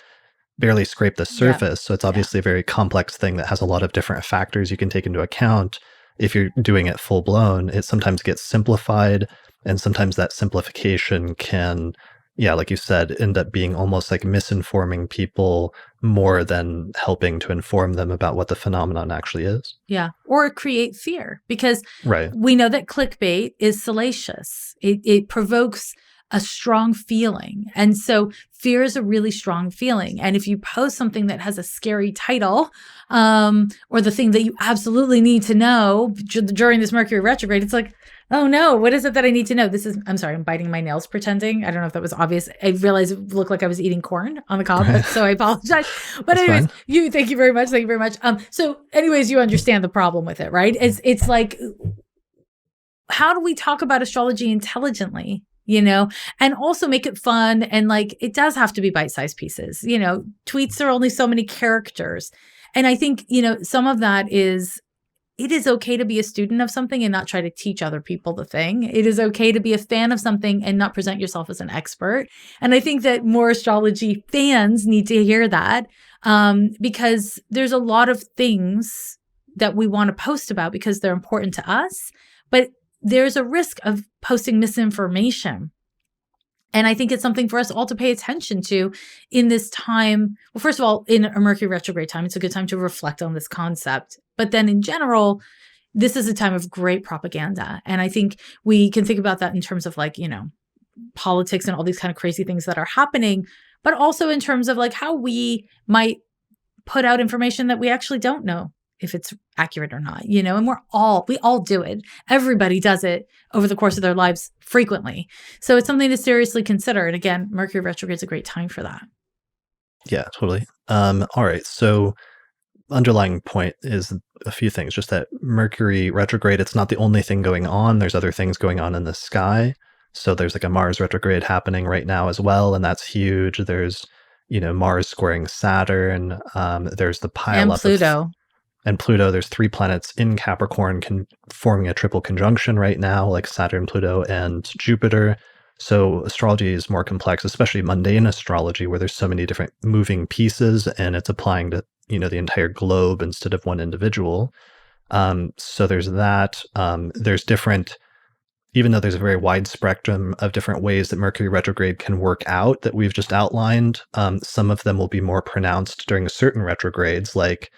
barely scrape the Yeah. surface. So it's Yeah. obviously a very complex thing that has a lot of different factors you can take into account. If you're doing it full blown, it sometimes gets simplified, and sometimes that simplification can, yeah, like you said, end up being almost like misinforming people more than helping to inform them about what the phenomenon actually is. Yeah. Or create fear, because Right. we know that clickbait is salacious. It provokes a strong feeling. And so fear is a really strong feeling. And if you post something that has a scary title, or the thing that you absolutely need to know during this Mercury retrograde, it's like, oh no, what is it that I need to know? I'm sorry, I'm biting my nails pretending. I don't know if that was obvious. I realized it looked like I was eating corn on the cob, Right. so I apologize. But That's anyways, fine. thank you very much. Thank you very much. So anyways, you understand the problem with it, right? It's like, how do we talk about astrology intelligently? And also make it fun. And like, it does have to be bite-sized pieces. Tweets are only so many characters. And I think, some of that is, it is okay to be a student of something and not try to teach other people the thing. It is okay to be a fan of something and not present yourself as an expert. And I think that more astrology fans need to hear that, because there's a lot of things that we want to post about because they're important to us, but there's a risk of posting misinformation. And I think it's something for us all to pay attention to in this time. Well, first of all, in a Mercury retrograde time, it's a good time to reflect on this concept. But then in general, this is a time of great propaganda. And I think we can think about that in terms of like, politics and all these kind of crazy things that are happening, but also in terms of like how we might put out information that we actually don't know if it's accurate or not, and we all do it. Everybody does it over the course of their lives frequently. So it's something to seriously consider. And again, Mercury retrograde is a great time for that. Yeah, totally. All right. So underlying point is a few things. Just that Mercury retrograde, it's not the only thing going on. There's other things going on in the sky. So there's like a Mars retrograde happening right now as well, and that's huge. There's, Mars squaring Saturn. There's the And pileup Pluto. and Pluto. There's 3 planets in Capricorn forming a triple conjunction right now, like Saturn, Pluto, and Jupiter. So astrology is more complex, especially mundane astrology, where there's so many different moving pieces, and it's applying to the entire globe instead of one individual. So there's that. There's different, even though there's a very wide spectrum of different ways that Mercury retrograde can work out that we've just outlined. Some of them will be more pronounced during certain retrogrades, like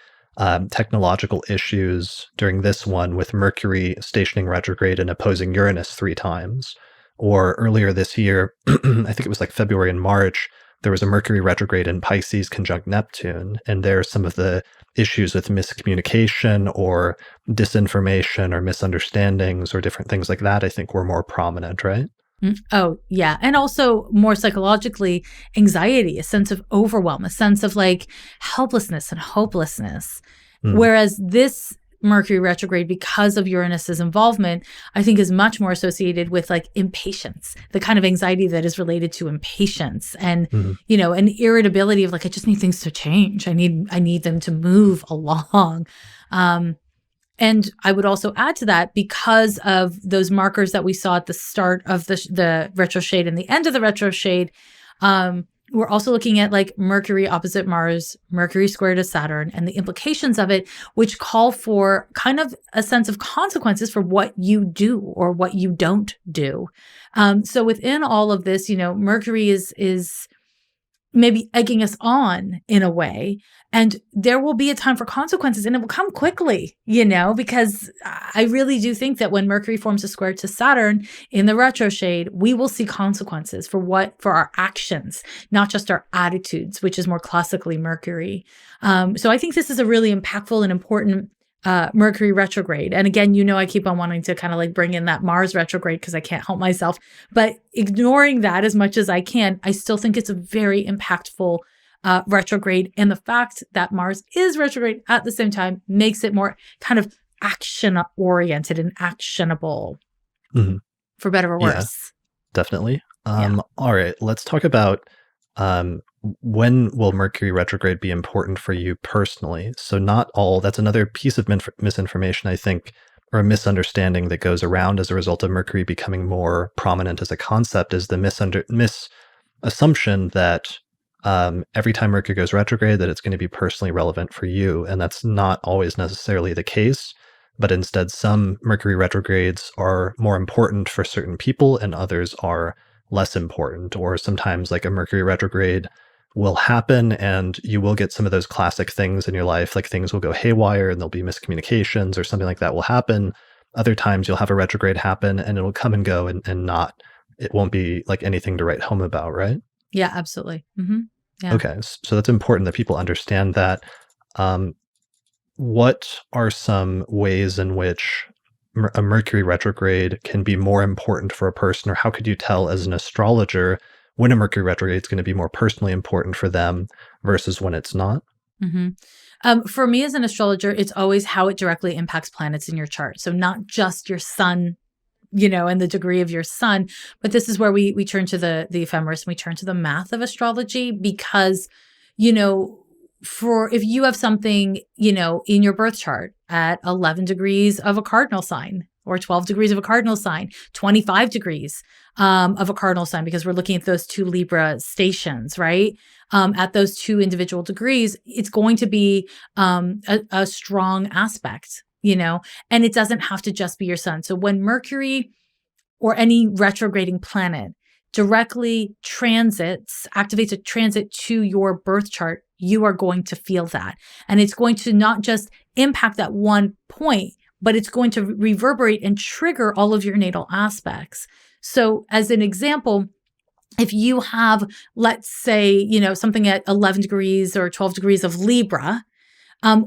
technological issues during this one with Mercury stationing retrograde and opposing Uranus 3 times. Or earlier this year, I think it was like February and March, there was a Mercury retrograde in Pisces conjunct Neptune. And there are some of the issues with miscommunication or disinformation or misunderstandings or different things like that, I think were more prominent, right? Oh, yeah. And also more psychologically, anxiety, a sense of overwhelm, a sense of like helplessness and hopelessness. Whereas this Mercury retrograde, because of Uranus's involvement, I think is much more associated with like impatience, the kind of anxiety that is related to impatience and, an irritability of like, I just need things to change. I need them to move along. And I would also add to that, because of those markers that we saw at the start of the retrograde and the end of the retrograde, we're also looking at like Mercury opposite Mars, Mercury square to Saturn, and the implications of it, which call for kind of a sense of consequences for what you do or what you don't do. So within all of this, Mercury is maybe egging us on in a way. And there will be a time for consequences, and it will come quickly, because I really do think that when Mercury forms a square to Saturn in the retrograde, we will see consequences for our actions, not just our attitudes, which is more classically Mercury. So I think this is a really impactful and important Mercury retrograde. And again, I keep on wanting to kind of like bring in that Mars retrograde because I can't help myself. But ignoring that as much as I can, I still think it's a very impactful retrograde. And the fact that Mars is retrograde at the same time makes it more kind of action-oriented and actionable, for better or worse. Yeah, definitely. All right, let's talk about when will Mercury retrograde be important for you personally? So that's another piece of misinformation, I think, or a misunderstanding that goes around as a result of Mercury becoming more prominent as a concept, is the misassumption that every time Mercury goes retrograde, that it's going to be personally relevant for you. And that's not always necessarily the case, but instead, some Mercury retrogrades are more important for certain people and others are less important. Or sometimes, like a Mercury retrograde will happen and you will get some of those classic things in your life, like things will go haywire and there'll be miscommunications or something like that will happen. Other times you'll have a retrograde happen and it'll come and go and not, it won't be like anything to write home about, right? Yeah, absolutely. Yeah. Okay, so that's important that people understand that. Um, what are some ways in which a Mercury retrograde can be more important for a person, or how could you tell as an astrologer when a Mercury retrograde is going to be more personally important for them versus when it's not? hmm For me as an astrologer, it's always how it directly impacts planets in your chart. So not just your sun, and the degree of your sun, but this is where we turn to the ephemeris and we turn to the math of astrology because, for if you have something, in your birth chart at 11 degrees of a cardinal sign or 12 degrees of a cardinal sign, 25 degrees of a cardinal sign, because we're looking at those two Libra stations, right? At those two individual degrees, it's going to be a strong aspect, and it doesn't have to just be your sun. So when Mercury or any retrograding planet directly activates a transit to your birth chart, you are going to feel that. And it's going to not just impact that one point, but it's going to reverberate and trigger all of your natal aspects. So as an example, if you have, let's say, something at 11 degrees or 12 degrees of Libra,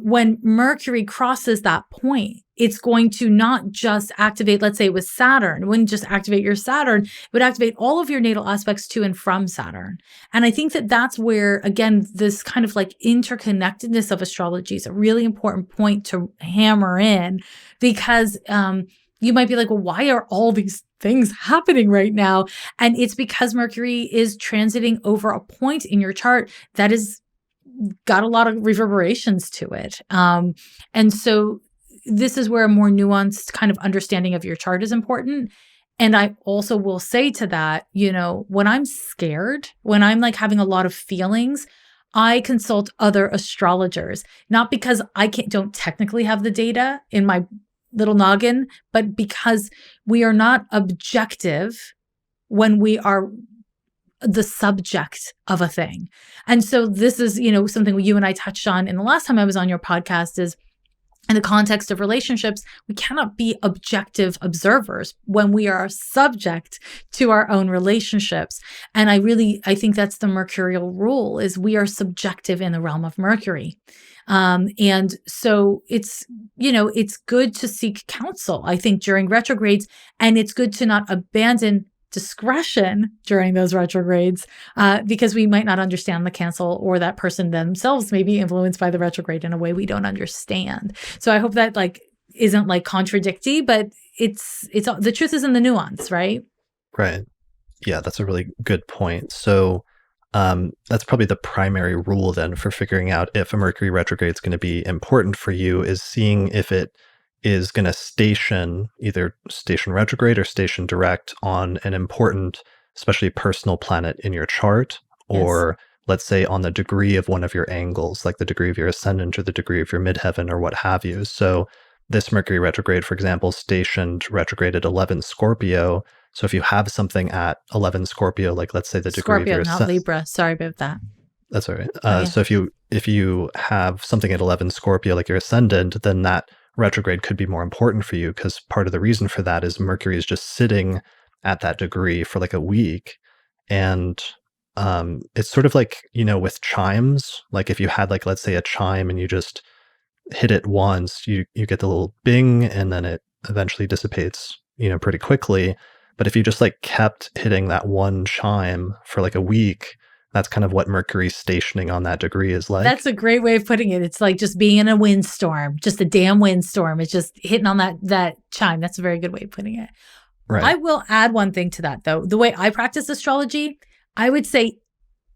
when Mercury crosses that point, it's going to not just activate, let's say it was Saturn, it wouldn't just activate your Saturn, it would activate all of your natal aspects to and from Saturn. And I think that that's where, again, this kind of like interconnectedness of astrology is a really important point to hammer in, because you might be like, well, why are all these things happening right now? And it's because Mercury is transiting over a point in your chart that is got a lot of reverberations to it. And so this is where a more nuanced kind of understanding of your chart is important. And I also will say to that, when I'm scared, when I'm like having a lot of feelings, I consult other astrologers, not because I don't technically have the data in my little noggin, but because we are not objective when we are the subject of a thing. And so this is, something you and I touched on in the last time I was on your podcast is in the context of relationships, we cannot be objective observers when we are subject to our own relationships. And I think that's the mercurial rule is we are subjective in the realm of Mercury. And so it's good to seek counsel, I think, during retrogrades, and it's good to not abandon discretion during those retrogrades because we might not understand the cancel, or that person themselves may be influenced by the retrograde in a way we don't understand. So I hope that isn't contradictory, but it's the truth is in the nuance, right? Right. Yeah, that's a really good point. So that's probably the primary rule then for figuring out if a Mercury retrograde is going to be important for you, is seeing if it is going to either station retrograde or station direct on an important, especially personal planet in your chart, or let's say on the degree of one of your angles, like the degree of your ascendant or the degree of your midheaven or what have you. So this Mercury retrograde, for example, stationed retrograde at 11 Scorpio. So if you have something at 11 Scorpio, like let's say the degree Scorpio, of your not Libra. Sorry about that. That's all right. So if you have something at 11 Scorpio, like your ascendant, then that retrograde could be more important for you, because part of the reason for that is Mercury is just sitting at that degree for like a week. And it's sort of like, with chimes, like if you had let's say a chime and you just hit it once, you get the little bing and then it eventually dissipates, pretty quickly. But if you just kept hitting that one chime for a week, that's kind of what Mercury stationing on that degree is like. That's a great way of putting it. It's like just being in a windstorm, just a damn windstorm. It's just hitting on that chime. That's a very good way of putting it. Right. I will add one thing to that, though. The way I practice astrology, I would say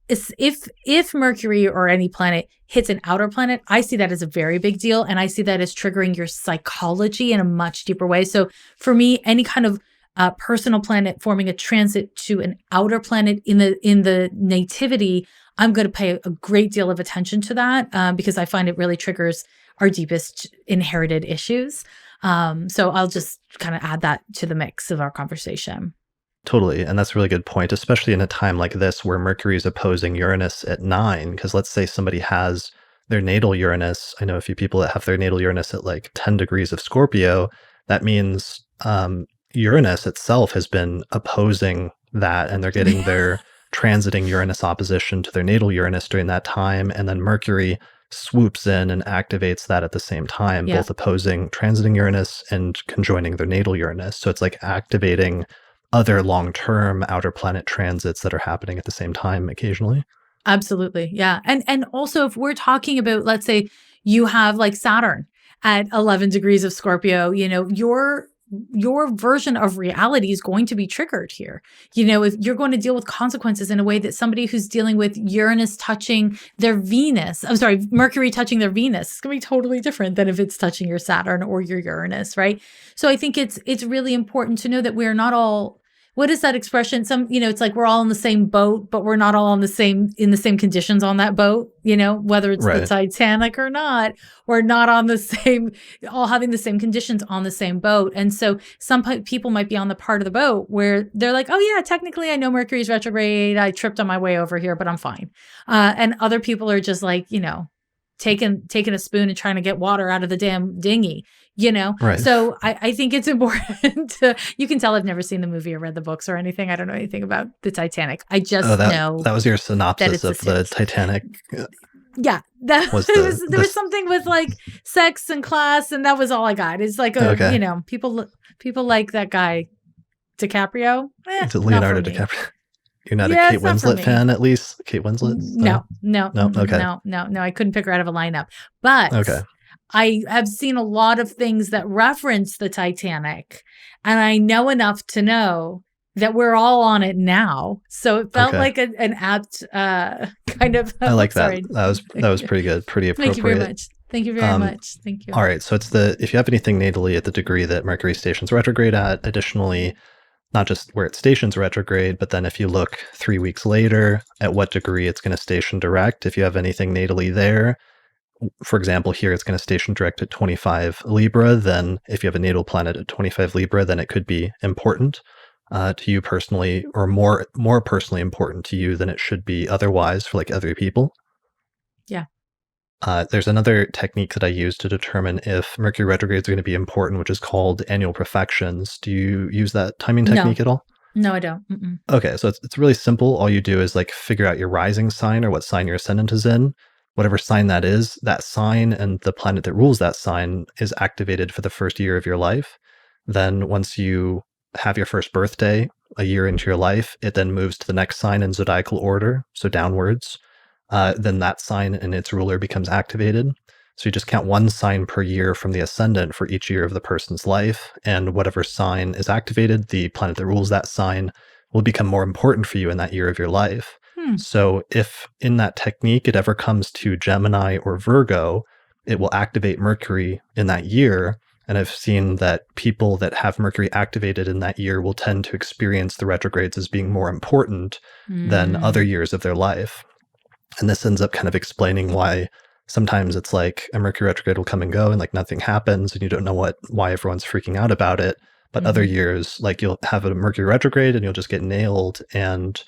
if Mercury or any planet hits an outer planet, I see that as a very big deal. And I see that as triggering your psychology in a much deeper way. So for me, any kind of personal planet forming a transit to an outer planet in the nativity, I'm going to pay a great deal of attention to that because I find it really triggers our deepest inherited issues. So I'll just kind of add that to the mix of our conversation. Totally. And that's a really good point, especially in a time like this where Mercury is opposing Uranus at 9. Because let's say somebody has their natal Uranus. I know a few people that have their natal Uranus at like 10 degrees of Scorpio. That means Uranus itself has been opposing that, and they're getting their transiting Uranus opposition to their natal Uranus during that time. And then Mercury swoops in and activates that at the same time, both opposing transiting Uranus and conjoining their natal Uranus. So it's like activating other long-term outer planet transits that are happening at the same time occasionally. Absolutely. Yeah. And also if we're talking about, let's say you have like Saturn at 11 degrees of Scorpio, your version of reality is going to be triggered here. If you're going to deal with consequences in a way that somebody who's dealing with Uranus touching their Venus, Mercury touching their Venus, it's going to be totally different than if it's touching your Saturn or your Uranus, right? So I think it's really important to know that we're not all, what is that expression? It's like we're all in the same boat, but we're not all in the same conditions on that boat, whether it's the Titanic or not, we're not on the same, all having the same conditions on the same boat. And so some people might be on the part of the boat where they're like, oh yeah, technically I know Mercury's retrograde. I tripped on my way over here, but I'm fine. And other people are just like, taking a spoon and trying to get water out of the damn dinghy. Right. So I think it's important to, you can tell I've never seen the movie or read the books or anything. I don't know anything about the Titanic. I just know that was your synopsis of the Titanic. Yeah, there was something with like sex and class, and that was all I got. It's like people like that guy DiCaprio. It's Leonardo DiCaprio. You're not a Kate Winslet fan, at least? Kate Winslet? No. Okay. No. I couldn't pick her out of a lineup. But I have seen a lot of things that reference the Titanic, and I know enough to know that we're all on it now. So it felt like an apt kind of. I like that. That was pretty good, pretty appropriate. Thank you very much. Thank you. All right. So if you have anything natally at the degree that Mercury stations retrograde at, additionally, not just where it stations retrograde, but then if you look 3 weeks later at what degree it's going to station direct, if you have anything natally there, for example, here it's going to station direct at 25 Libra, then if you have a natal planet at 25 Libra, then it could be important to you personally, or more personally important to you than it should be otherwise for like other people. Yeah. There's another technique that I use to determine if Mercury retrogrades are going to be important, which is called annual profections. Do you use that timing technique at all? No, I don't. Mm-mm. Okay, so it's really simple. All you do is like figure out your rising sign or what sign your ascendant is in. Whatever sign that is, that sign and the planet that rules that sign is activated for the first year of your life. Then once you have your first birthday, a year into your life, it then moves to the next sign in zodiacal order, so downwards. Then that sign and its ruler becomes activated. So you just count one sign per year from the ascendant for each year of the person's life. And whatever sign is activated, the planet that rules that sign will become more important for you in that year of your life. So if in that technique it ever comes to Gemini or Virgo, it will activate Mercury in that year. And I've seen that people that have Mercury activated in that year will tend to experience the retrogrades as being more important than other years of their life. And this ends up kind of explaining why sometimes it's like a Mercury retrograde will come and go and like nothing happens and you don't know why everyone's freaking out about it. But other years, like you'll have a Mercury retrograde and you'll just get nailed, and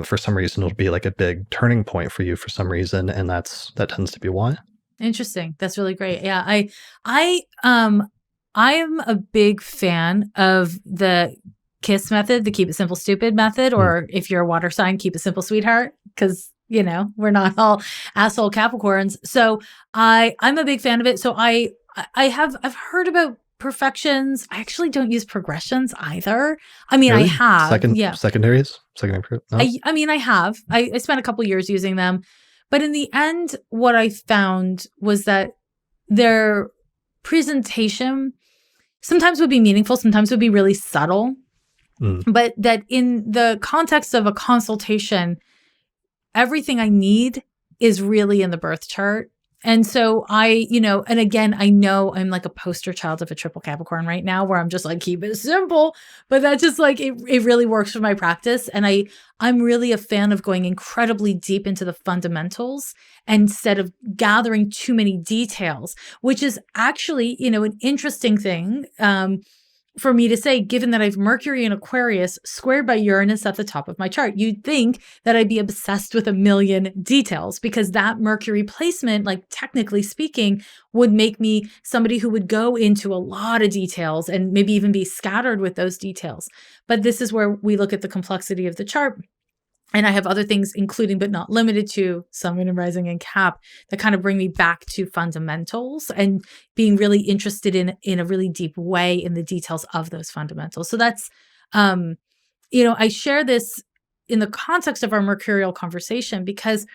for some reason it'll be like a big turning point for you for some reason, and that tends to be why. Interesting. That's really great. Yeah, I am a big fan of the KISS method, the keep it simple stupid method, or if you're a water sign, keep it simple sweetheart, because we're not all asshole Capricorns. So I'm a big fan of it. So I've heard about perfections. I actually don't use progressions either. I mean, really? I have. Secondaries? Secondary? No? I have. I spent a couple years using them. But in the end, what I found was that their presentation sometimes would be meaningful, sometimes would be really subtle. But that in the context of a consultation, everything I need is really in the birth chart. And so I, and again, I know I'm like a poster child of a triple Capricorn right now where I'm just like, keep it simple, but that's just like, it really works for my practice. And I'm really a fan of going incredibly deep into the fundamentals instead of gathering too many details, which is actually, an interesting thing. For me to say, given that I have Mercury in Aquarius squared by Uranus at the top of my chart, you'd think that I'd be obsessed with a million details because that Mercury placement, like technically speaking, would make me somebody who would go into a lot of details and maybe even be scattered with those details. But this is where we look at the complexity of the chart. And I have other things, including but not limited to Sun, Moon, and Rising and Cap, that kind of bring me back to fundamentals and being really interested in a really deep way in the details of those fundamentals. So that's, I share this in the context of our mercurial conversation because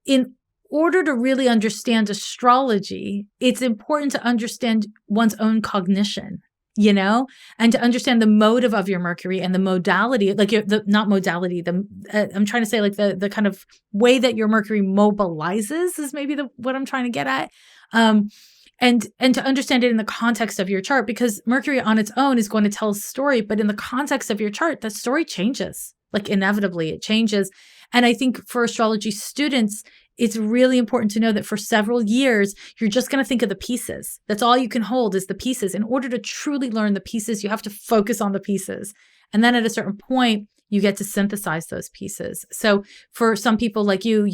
in order to really understand astrology, it's important to understand one's own cognition. And to understand the motive of your Mercury and the modality, like not modality, I'm trying to say like the kind of way that your Mercury mobilizes is maybe what I'm trying to get at. And to understand it in the context of your chart, because Mercury on its own is going to tell a story, but in the context of your chart, that story changes, like inevitably it changes. And I think for astrology students, it's really important to know that for several years, you're just going to think of the pieces. That's all you can hold is the pieces. In order to truly learn the pieces, you have to focus on the pieces. And then at a certain point, you get to synthesize those pieces. So for some people like you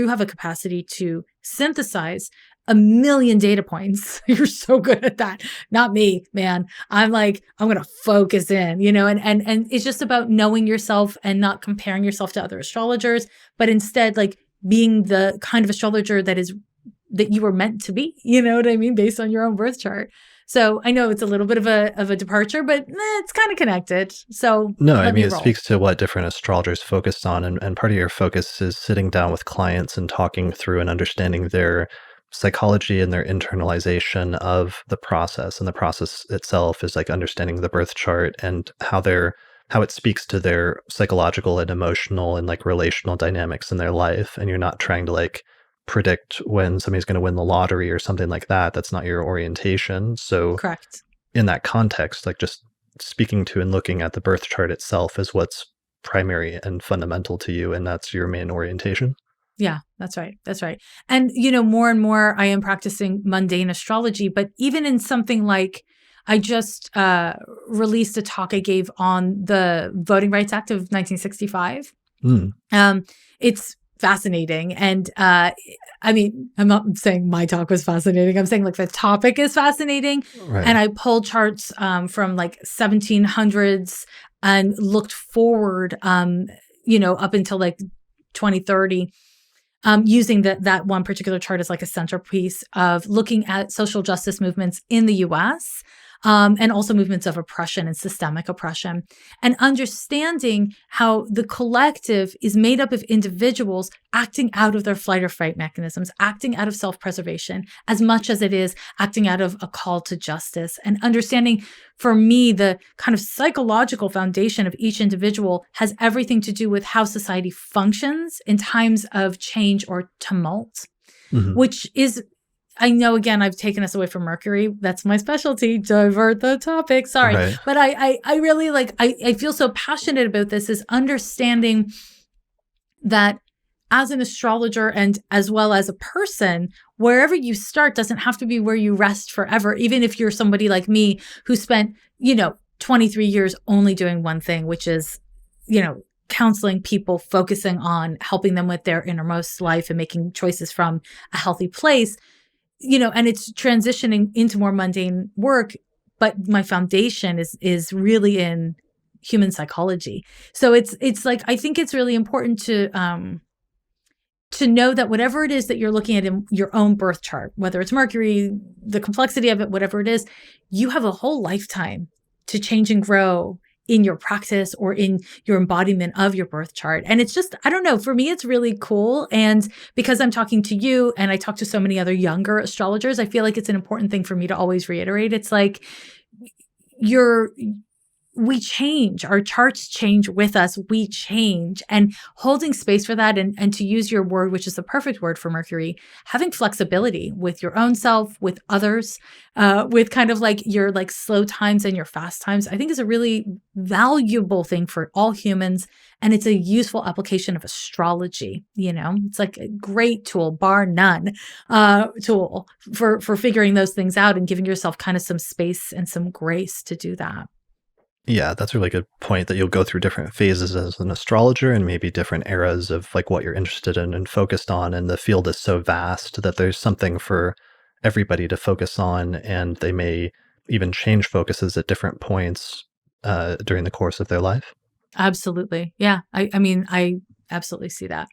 have a capacity to synthesize a million data points. You're so good at that. Not me, man. I'm going to focus in, and it's just about knowing yourself and not comparing yourself to other astrologers, but instead like being the kind of astrologer that you were meant to be, you know what I mean? Based on your own birth chart. So I know it's a little bit of a departure, but it's kind of connected. So no, I mean, it speaks to what different astrologers focused on. And part of your focus is sitting down with clients and talking through and understanding their psychology and their internalization of the process. And the process itself is like understanding the birth chart and how it speaks to their psychological and emotional and like relational dynamics in their life. And you're not trying to like predict when somebody's going to win the lottery or something like that. That's not your orientation. So correct. In that context, like just speaking to and looking at the birth chart itself is what's primary and fundamental to you. And that's your main orientation. Yeah, that's right. That's right. And, more and more I am practicing mundane astrology, but even in something like I just released a talk I gave on the Voting Rights Act of 1965. It's fascinating. And I'm not saying my talk was fascinating. I'm saying like the topic is fascinating. Right. And I pulled charts from like 1700s and looked forward, up until like 2030. Using that one particular chart as like a centerpiece of looking at social justice movements in the US, and also movements of oppression and systemic oppression, and understanding how the collective is made up of individuals acting out of their flight or fight mechanisms, acting out of self-preservation, as much as it is acting out of a call to justice. And understanding, for me, the kind of psychological foundation of each individual has everything to do with how society functions in times of change or tumult, which is, I know, again, I've taken us away from Mercury. That's my specialty. Divert the topic. Sorry. Right. But I really I feel so passionate about this, is understanding that as an astrologer and as well as a person, wherever you start doesn't have to be where you rest forever. Even if you're somebody like me who spent, 23 years only doing one thing, which is, counseling people, focusing on helping them with their innermost life and making choices from a healthy place. And it's transitioning into more mundane work, but my foundation is really in human psychology. So it's like, I think it's really important to know that whatever it is that you're looking at in your own birth chart, whether it's Mercury, the complexity of it, whatever it is, you have a whole lifetime to change and grow in your practice or in your embodiment of your birth chart. And it's just, I don't know, for me, it's really cool. And because I'm talking to you and I talk to so many other younger astrologers, I feel like it's an important thing for me to always reiterate. It's like we change. Our charts change with us. We change. And holding space for that, and to use your word, which is the perfect word for Mercury, having flexibility with your own self, with others, with kind of like your like slow times and your fast times, I think is a really valuable thing for all humans. And it's a useful application of astrology. It's like a great tool, bar none, tool for figuring those things out and giving yourself kind of some space and some grace to do that. Yeah, that's a really good point, that you'll go through different phases as an astrologer and maybe different eras of like what you're interested in and focused on. And the field is so vast that there's something for everybody to focus on, and they may even change focuses at different points during the course of their life. Absolutely. Yeah. I mean, I absolutely see that.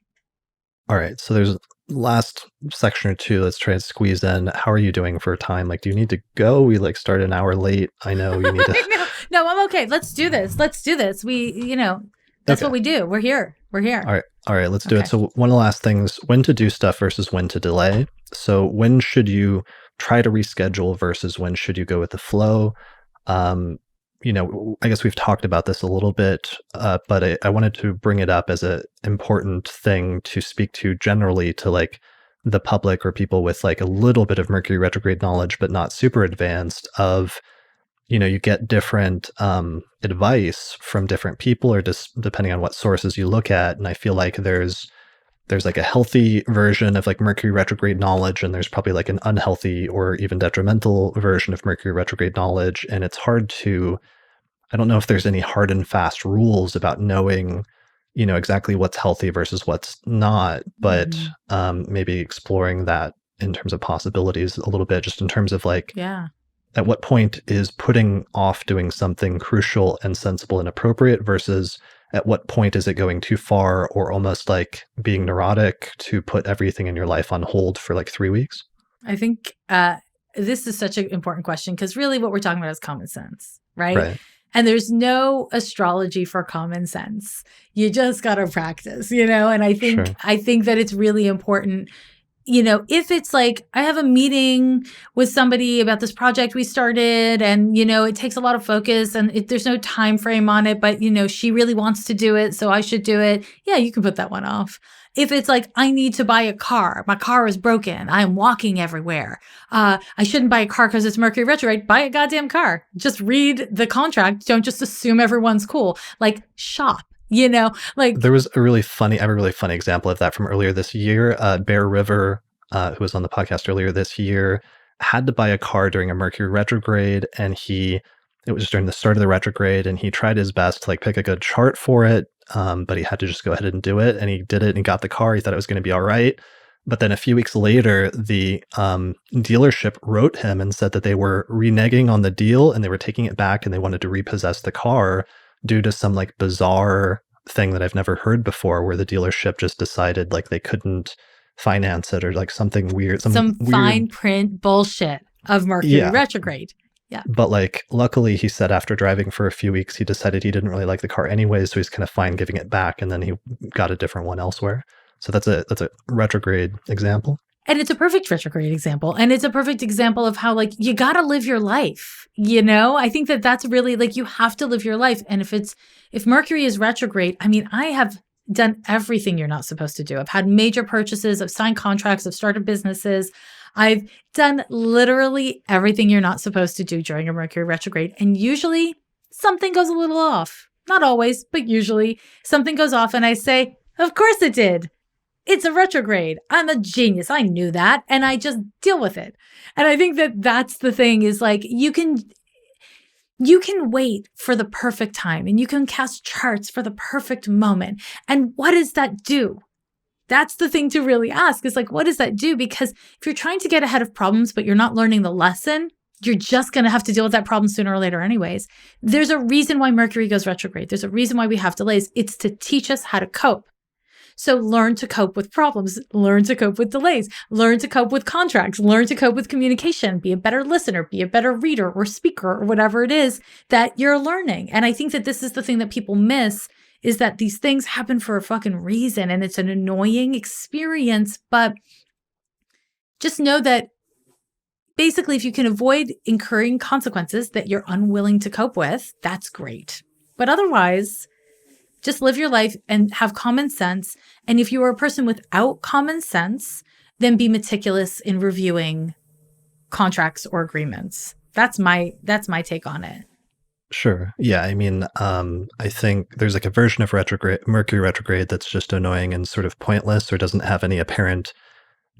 All right. So there's last section or two. Let's try and squeeze in. How are you doing for time? Like, do you need to go? We like started an hour late. I know you need to. No, I'm okay. Let's do this. That's Okay. what we do. We're here. All right. Let's do it. So one of the last things: when to do stuff versus when to delay. So when should you try to reschedule versus when should you go with the flow? I guess we've talked about this a little bit, but I wanted to bring it up as an important thing to speak to generally to like the public or people with like a little bit of Mercury retrograde knowledge, but not super advanced of, you get different advice from different people or just depending on what sources you look at. And I feel like there's like a healthy version of like Mercury retrograde knowledge, and there's probably like an unhealthy or even detrimental version of Mercury retrograde knowledge. And it's I don't know if there's any hard and fast rules about knowing, exactly what's healthy versus what's not, but maybe exploring that in terms of possibilities a little bit, just in terms of like, at what point is putting off doing something crucial and sensible and appropriate versus at what point is it going too far or almost like being neurotic to put everything in your life on hold for like 3 weeks? I think this is such an important question because really what we're talking about is common sense, right? Right. And there's no astrology for common sense. You just got to practice, and I think that it's really important. If it's like, I have a meeting with somebody about this project we started and, it takes a lot of focus and there's no time frame on it, but, she really wants to do it, so I should do it. Yeah, you can put that one off. If it's like, I need to buy a car, my car is broken, I'm walking everywhere. I shouldn't buy a car because it's Mercury retrograde. Buy a goddamn car. Just read the contract. Don't just assume everyone's cool. Like, shop. Like there was I have a really funny example of that from earlier this year. Bear River, who was on the podcast earlier this year, had to buy a car during a Mercury retrograde, and it was during the start of the retrograde, and he tried his best to like pick a good chart for it, but he had to just go ahead and do it, and he did it, and he got the car. He thought it was going to be all right. But then a few weeks later, the dealership wrote him and said that they were reneging on the deal, and they were taking it back, and they wanted to repossess the car due to some like bizarre thing that I've never heard before, where the dealership just decided like they couldn't finance it or like something weird. Some fine print bullshit of Mercury retrograde. Yeah. But like, luckily he said after driving for a few weeks, he decided he didn't really like the car anyway. So he's kind of fine giving it back. And then he got a different one elsewhere. So that's a retrograde example. And it's a perfect retrograde example. And it's a perfect example of how, like, you got to live your life. I think that that's really like, you have to live your life. And if Mercury is retrograde, I mean, I have done everything you're not supposed to do. I've had major purchases, I've signed contracts, I've started businesses. I've done literally everything you're not supposed to do during a Mercury retrograde. And usually something goes a little off. Not always, but usually something goes off. And I say, of course it did. It's a retrograde. I'm a genius. I knew that. And I just deal with it. And I think that that's the thing is like, you can wait for the perfect time and you can cast charts for the perfect moment. And what does that do? That's the thing to really ask is like, what does that do? Because if you're trying to get ahead of problems, but you're not learning the lesson, you're just going to have to deal with that problem sooner or later anyways. There's a reason why Mercury goes retrograde. There's a reason why we have delays. It's to teach us how to cope. So learn to cope with problems, learn to cope with delays, learn to cope with contracts, learn to cope with communication, be a better listener, be a better reader or speaker or whatever it is that you're learning. And I think that this is the thing that people miss is that these things happen for a fucking reason and it's an annoying experience, but just know that basically, if you can avoid incurring consequences that you're unwilling to cope with, that's great. But otherwise, just live your life and have common sense. And if you are a person without common sense, then be meticulous in reviewing contracts or agreements. That's my take on it. Sure. Yeah. I mean, I think there's like a version of Mercury retrograde that's just annoying and sort of pointless or doesn't have any apparent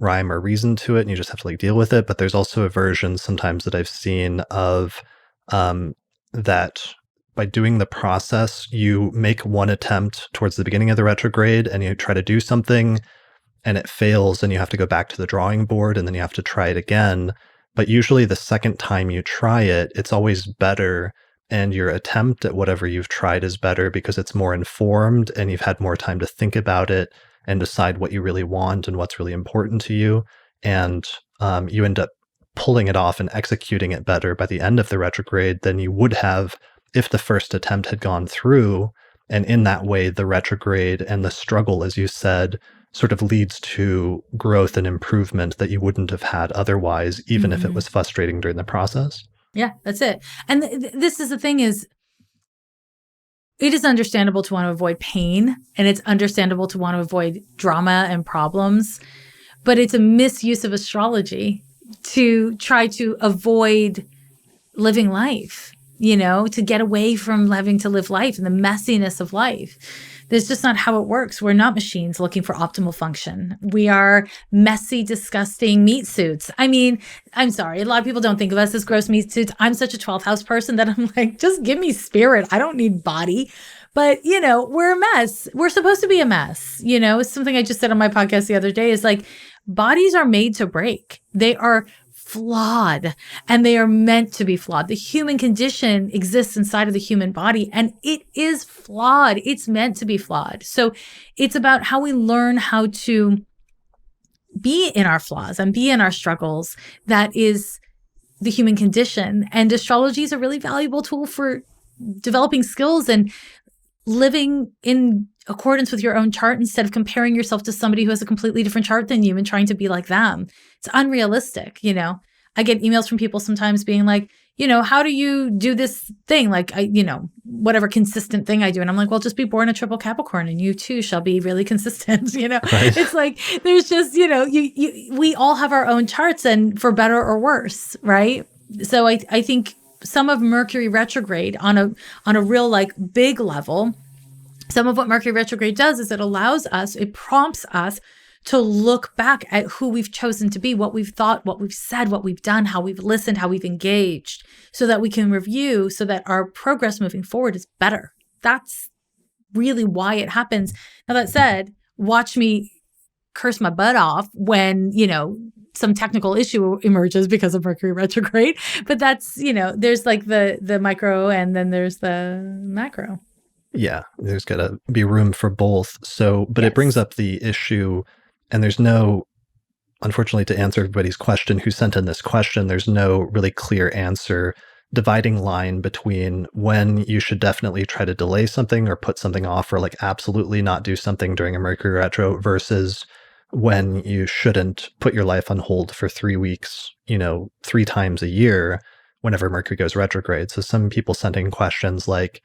rhyme or reason to it, and you just have to like deal with it. But there's also a version sometimes that I've seen of that by doing the process, you make one attempt towards the beginning of the retrograde and you try to do something and it fails and you have to go back to the drawing board and then you have to try it again. But usually the second time you try it, it's always better. And your attempt at whatever you've tried is better because it's more informed and you've had more time to think about it and decide what you really want and what's really important to you. And you end up pulling it off and executing it better by the end of the retrograde than you would have if the first attempt had gone through. And in that way, the retrograde and the struggle, as you said, sort of leads to growth and improvement that you wouldn't have had otherwise, even if it was frustrating during the process. Yeah, that's it. And this is the thing is, it is understandable to want to avoid pain and it's understandable to want to avoid drama and problems, but it's a misuse of astrology to try to avoid living life, to get away from having to live life and the messiness of life. That's just not how it works. We're not machines looking for optimal function. We are messy, disgusting meat suits. I mean, I'm sorry. A lot of people don't think of us as gross meat suits. I'm such a 12th house person that I'm like, just give me spirit. I don't need body. But, we're a mess. We're supposed to be a mess. It's something I just said on my podcast the other day is like, bodies are made to break. They are flawed and they are meant to be flawed. The human condition exists inside of the human body and it is flawed. It's meant to be flawed. So it's about how we learn how to be in our flaws and be in our struggles. That is the human condition. And astrology is a really valuable tool for developing skills and living in accordance with your own chart instead of comparing yourself to somebody who has a completely different chart than you and trying to be like them. It's unrealistic, I get emails from people sometimes being like, how do you do this thing? Like, whatever consistent thing I do. And I'm like, well, just be born a triple Capricorn and you too shall be really consistent. Right. It's like, there's just, we all have our own charts and for better or worse. Right. So I think some of Mercury retrograde on a real like big level, some of what Mercury retrograde does is it prompts us to look back at who we've chosen to be, what we've thought, what we've said, what we've done, how we've listened, how we've engaged, so that we can review so that our progress moving forward is better. That's really why it happens. Now, that said, watch me curse my butt off when, some technical issue emerges because of Mercury retrograde. But that's, there's like the micro and then there's the macro. Yeah, there's got to be room for both. So, but Yes. It brings up the issue, and there's no, unfortunately, to answer everybody's question who sent in this question, there's no really clear answer, dividing line between when you should definitely try to delay something or put something off or like absolutely not do something during a Mercury retro versus when you shouldn't put your life on hold for 3 weeks, 3 times a year whenever Mercury goes retrograde. So some people sent in questions like,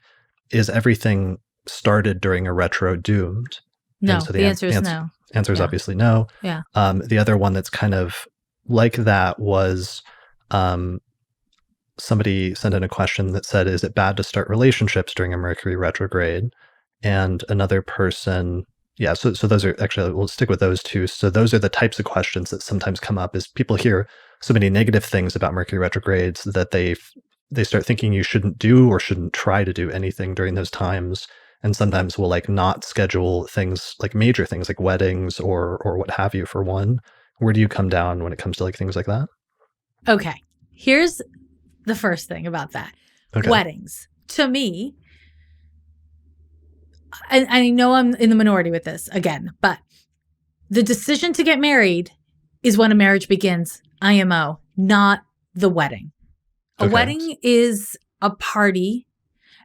is everything started during a retro doomed? No, so the answer is no. Answer is obviously no. Yeah. The other one that's kind of like that was somebody sent in a question that said, is it bad to start relationships during a Mercury retrograde? And another person, yeah, so those are actually, we'll stick with those two. So those are the types of questions that sometimes come up is people hear so many negative things about Mercury retrogrades that they start thinking you shouldn't do or shouldn't try to do anything during those times. And sometimes we'll like not schedule things like major things like weddings or what have you for one. Where do you come down when it comes to like things like that? Okay. Here's the first thing about that. Okay. Weddings. To me, I know I'm in the minority with this again, but the decision to get married is when a marriage begins, IMO, not the wedding. A wedding is a party.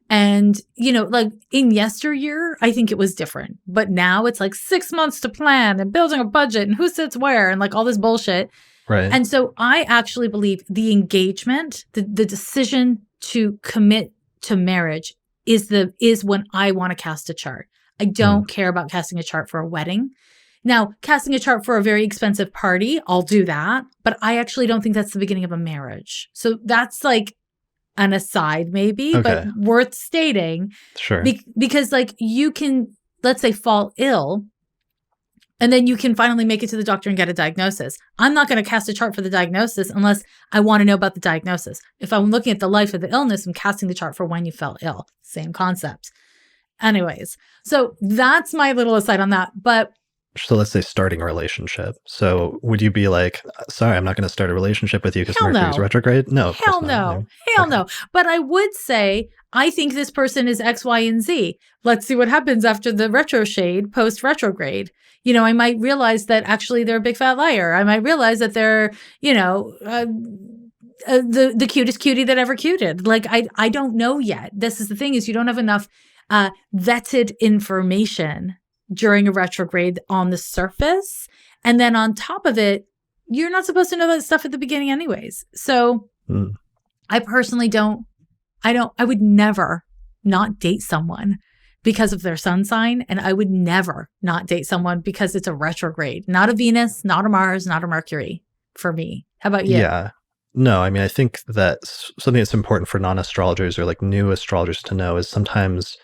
And, like in yesteryear, I think it was different. But now it's like 6 months to plan and building a budget and who sits where and like all this bullshit. Right. And so I actually believe the engagement, the decision to commit to marriage is when I want to cast a chart. I Mm. don't care about casting a chart for a wedding. Now, casting a chart for a very expensive party, I'll do that, but I actually don't think that's the beginning of a marriage. So that's like an aside maybe, but Okay. worth stating Sure. because like you can, let's say, fall ill and then you can finally make it to the doctor and get a diagnosis. I'm not going to cast a chart for the diagnosis unless I want to know about the diagnosis. If I'm looking at the life of the illness, I'm casting the chart for when you fell ill. Same concept. Anyways, so that's my little aside on that. But So let's say starting a relationship. So would you be like, sorry, I'm not going to start a relationship with you because hell Mercury's no. retrograde? No, of course Hell not. no. Yeah. Hell Okay. no. But I would say, I think this person is X, Y, and Z. Let's see what happens after the retro shade post retrograde. You know, I might realize that actually they're a big fat liar. I might realize that they're, you know, the cutest cutie that ever cuted. Like, I don't know yet. This is the thing is you don't have enough vetted information during a retrograde on the surface. And then on top of it, you're not supposed to know that stuff at the beginning anyways. So I personally I would never not date someone because of their sun sign. And I would never not date someone because it's a retrograde, not a Venus, not a Mars, not a Mercury for me. How about you? Yeah. No, I mean, I think that something that's important for non-astrologers or like new astrologers to know is sometimes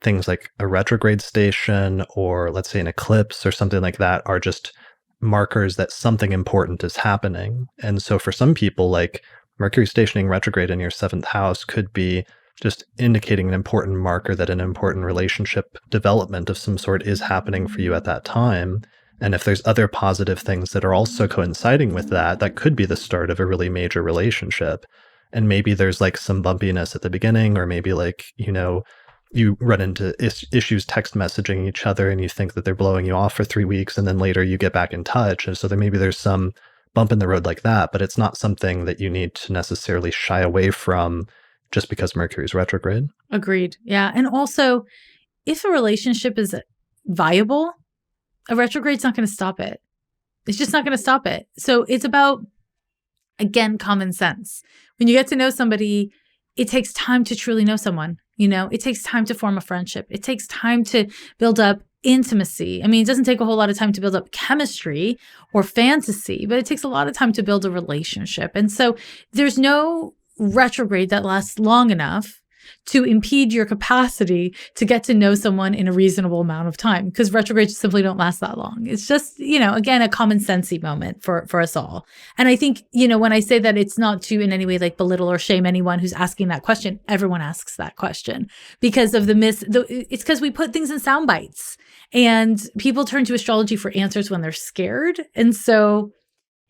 things like a retrograde station or let's say an eclipse or something like that are just markers that something important is happening. And so for some people, like Mercury stationing retrograde in your seventh house could be just indicating an important marker that an important relationship development of some sort is happening for you at that time. And if there's other positive things that are also coinciding with that, that could be the start of a really major relationship. And maybe there's like some bumpiness at the beginning, or maybe like, you know, you run into issues text messaging each other and you think that they're blowing you off for 3 weeks and then later you get back in touch. And so there maybe there's some bump in the road like that, but it's not something that you need to necessarily shy away from just because Mercury is retrograde. Agreed. Yeah. And also, if a relationship is viable, a retrograde's not going to stop it. It's just not going to stop it. So it's about, again, common sense. When you get to know somebody, it takes time to truly know someone. You know, it takes time to form a friendship. It takes time to build up intimacy. I mean, it doesn't take a whole lot of time to build up chemistry or fantasy, but it takes a lot of time to build a relationship. And so there's no retrograde that lasts long enough to impede your capacity to get to know someone in a reasonable amount of time, because retrogrades simply don't last that long. It's just, you know, again, a common sensey moment for us all. And I think, you know, when I say that, it's not to in any way like belittle or shame anyone who's asking that question. Everyone asks that question because of it's because we put things in sound bites and people turn to astrology for answers when they're scared. And so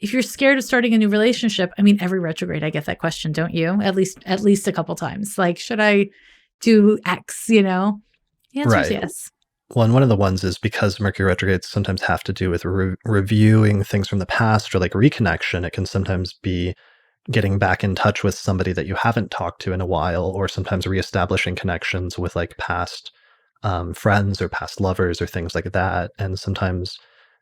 if you're scared of starting a new relationship, I mean, every retrograde, I get that question, don't you? At least a couple times. Like, should I do X, you know? The answer is Right. yes. Well, and one of the ones is because Mercury retrogrades sometimes have to do with reviewing things from the past or like reconnection. It can sometimes be getting back in touch with somebody that you haven't talked to in a while, or sometimes reestablishing connections with like past friends or past lovers or things like that. And sometimes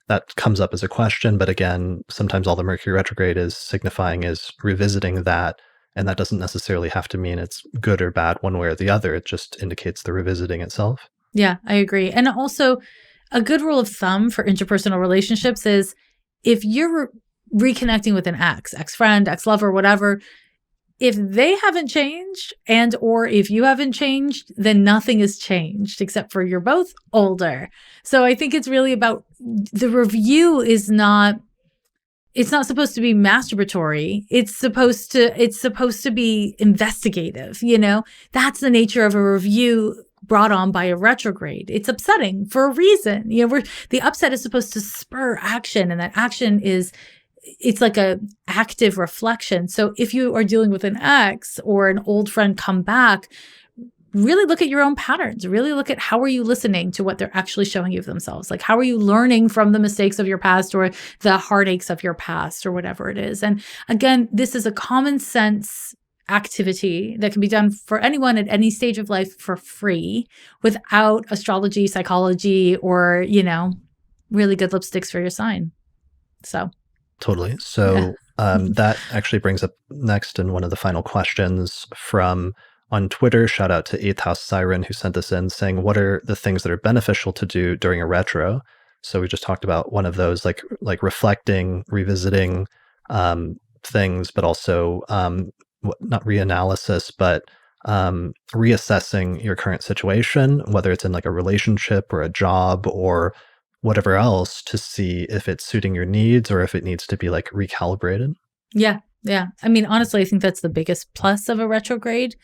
that comes up as a question. But again, sometimes all the Mercury retrograde is signifying is revisiting that. And that doesn't necessarily have to mean it's good or bad one way or the other. It just indicates the revisiting itself. Yeah, I agree. And also, a good rule of thumb for interpersonal relationships is if you're reconnecting with an ex-friend, ex-lover, whatever, if they haven't changed and or if you haven't changed, then nothing has changed except for you're both older. So I think it's really about the review it's not supposed to be masturbatory. It's supposed to be investigative, you know? That's the nature of a review brought on by a retrograde. It's upsetting for a reason. You know, the upset is supposed to spur action, and that action it's like a active reflection. So if you are dealing with an ex or an old friend come back, really look at your own patterns. Really look at how are you listening to what they're actually showing you of themselves? Like, how are you learning from the mistakes of your past or the heartaches of your past or whatever it is? And again, this is a common sense activity that can be done for anyone at any stage of life for free without astrology, psychology, or, you know, really good lipsticks for your sign. So Totally. Yeah. So that actually brings up next in one of the final questions from on Twitter. Shout out to Eighth House Siren who sent this in saying, what are the things that are beneficial to do during a retro? So we just talked about one of those, like reflecting, revisiting things, but also not reanalysis, but reassessing your current situation, whether it's in like a relationship or a job or whatever else, to see if it's suiting your needs or if it needs to be like recalibrated. Yeah. Yeah. I mean, honestly, I think that's the biggest plus of a retrograde.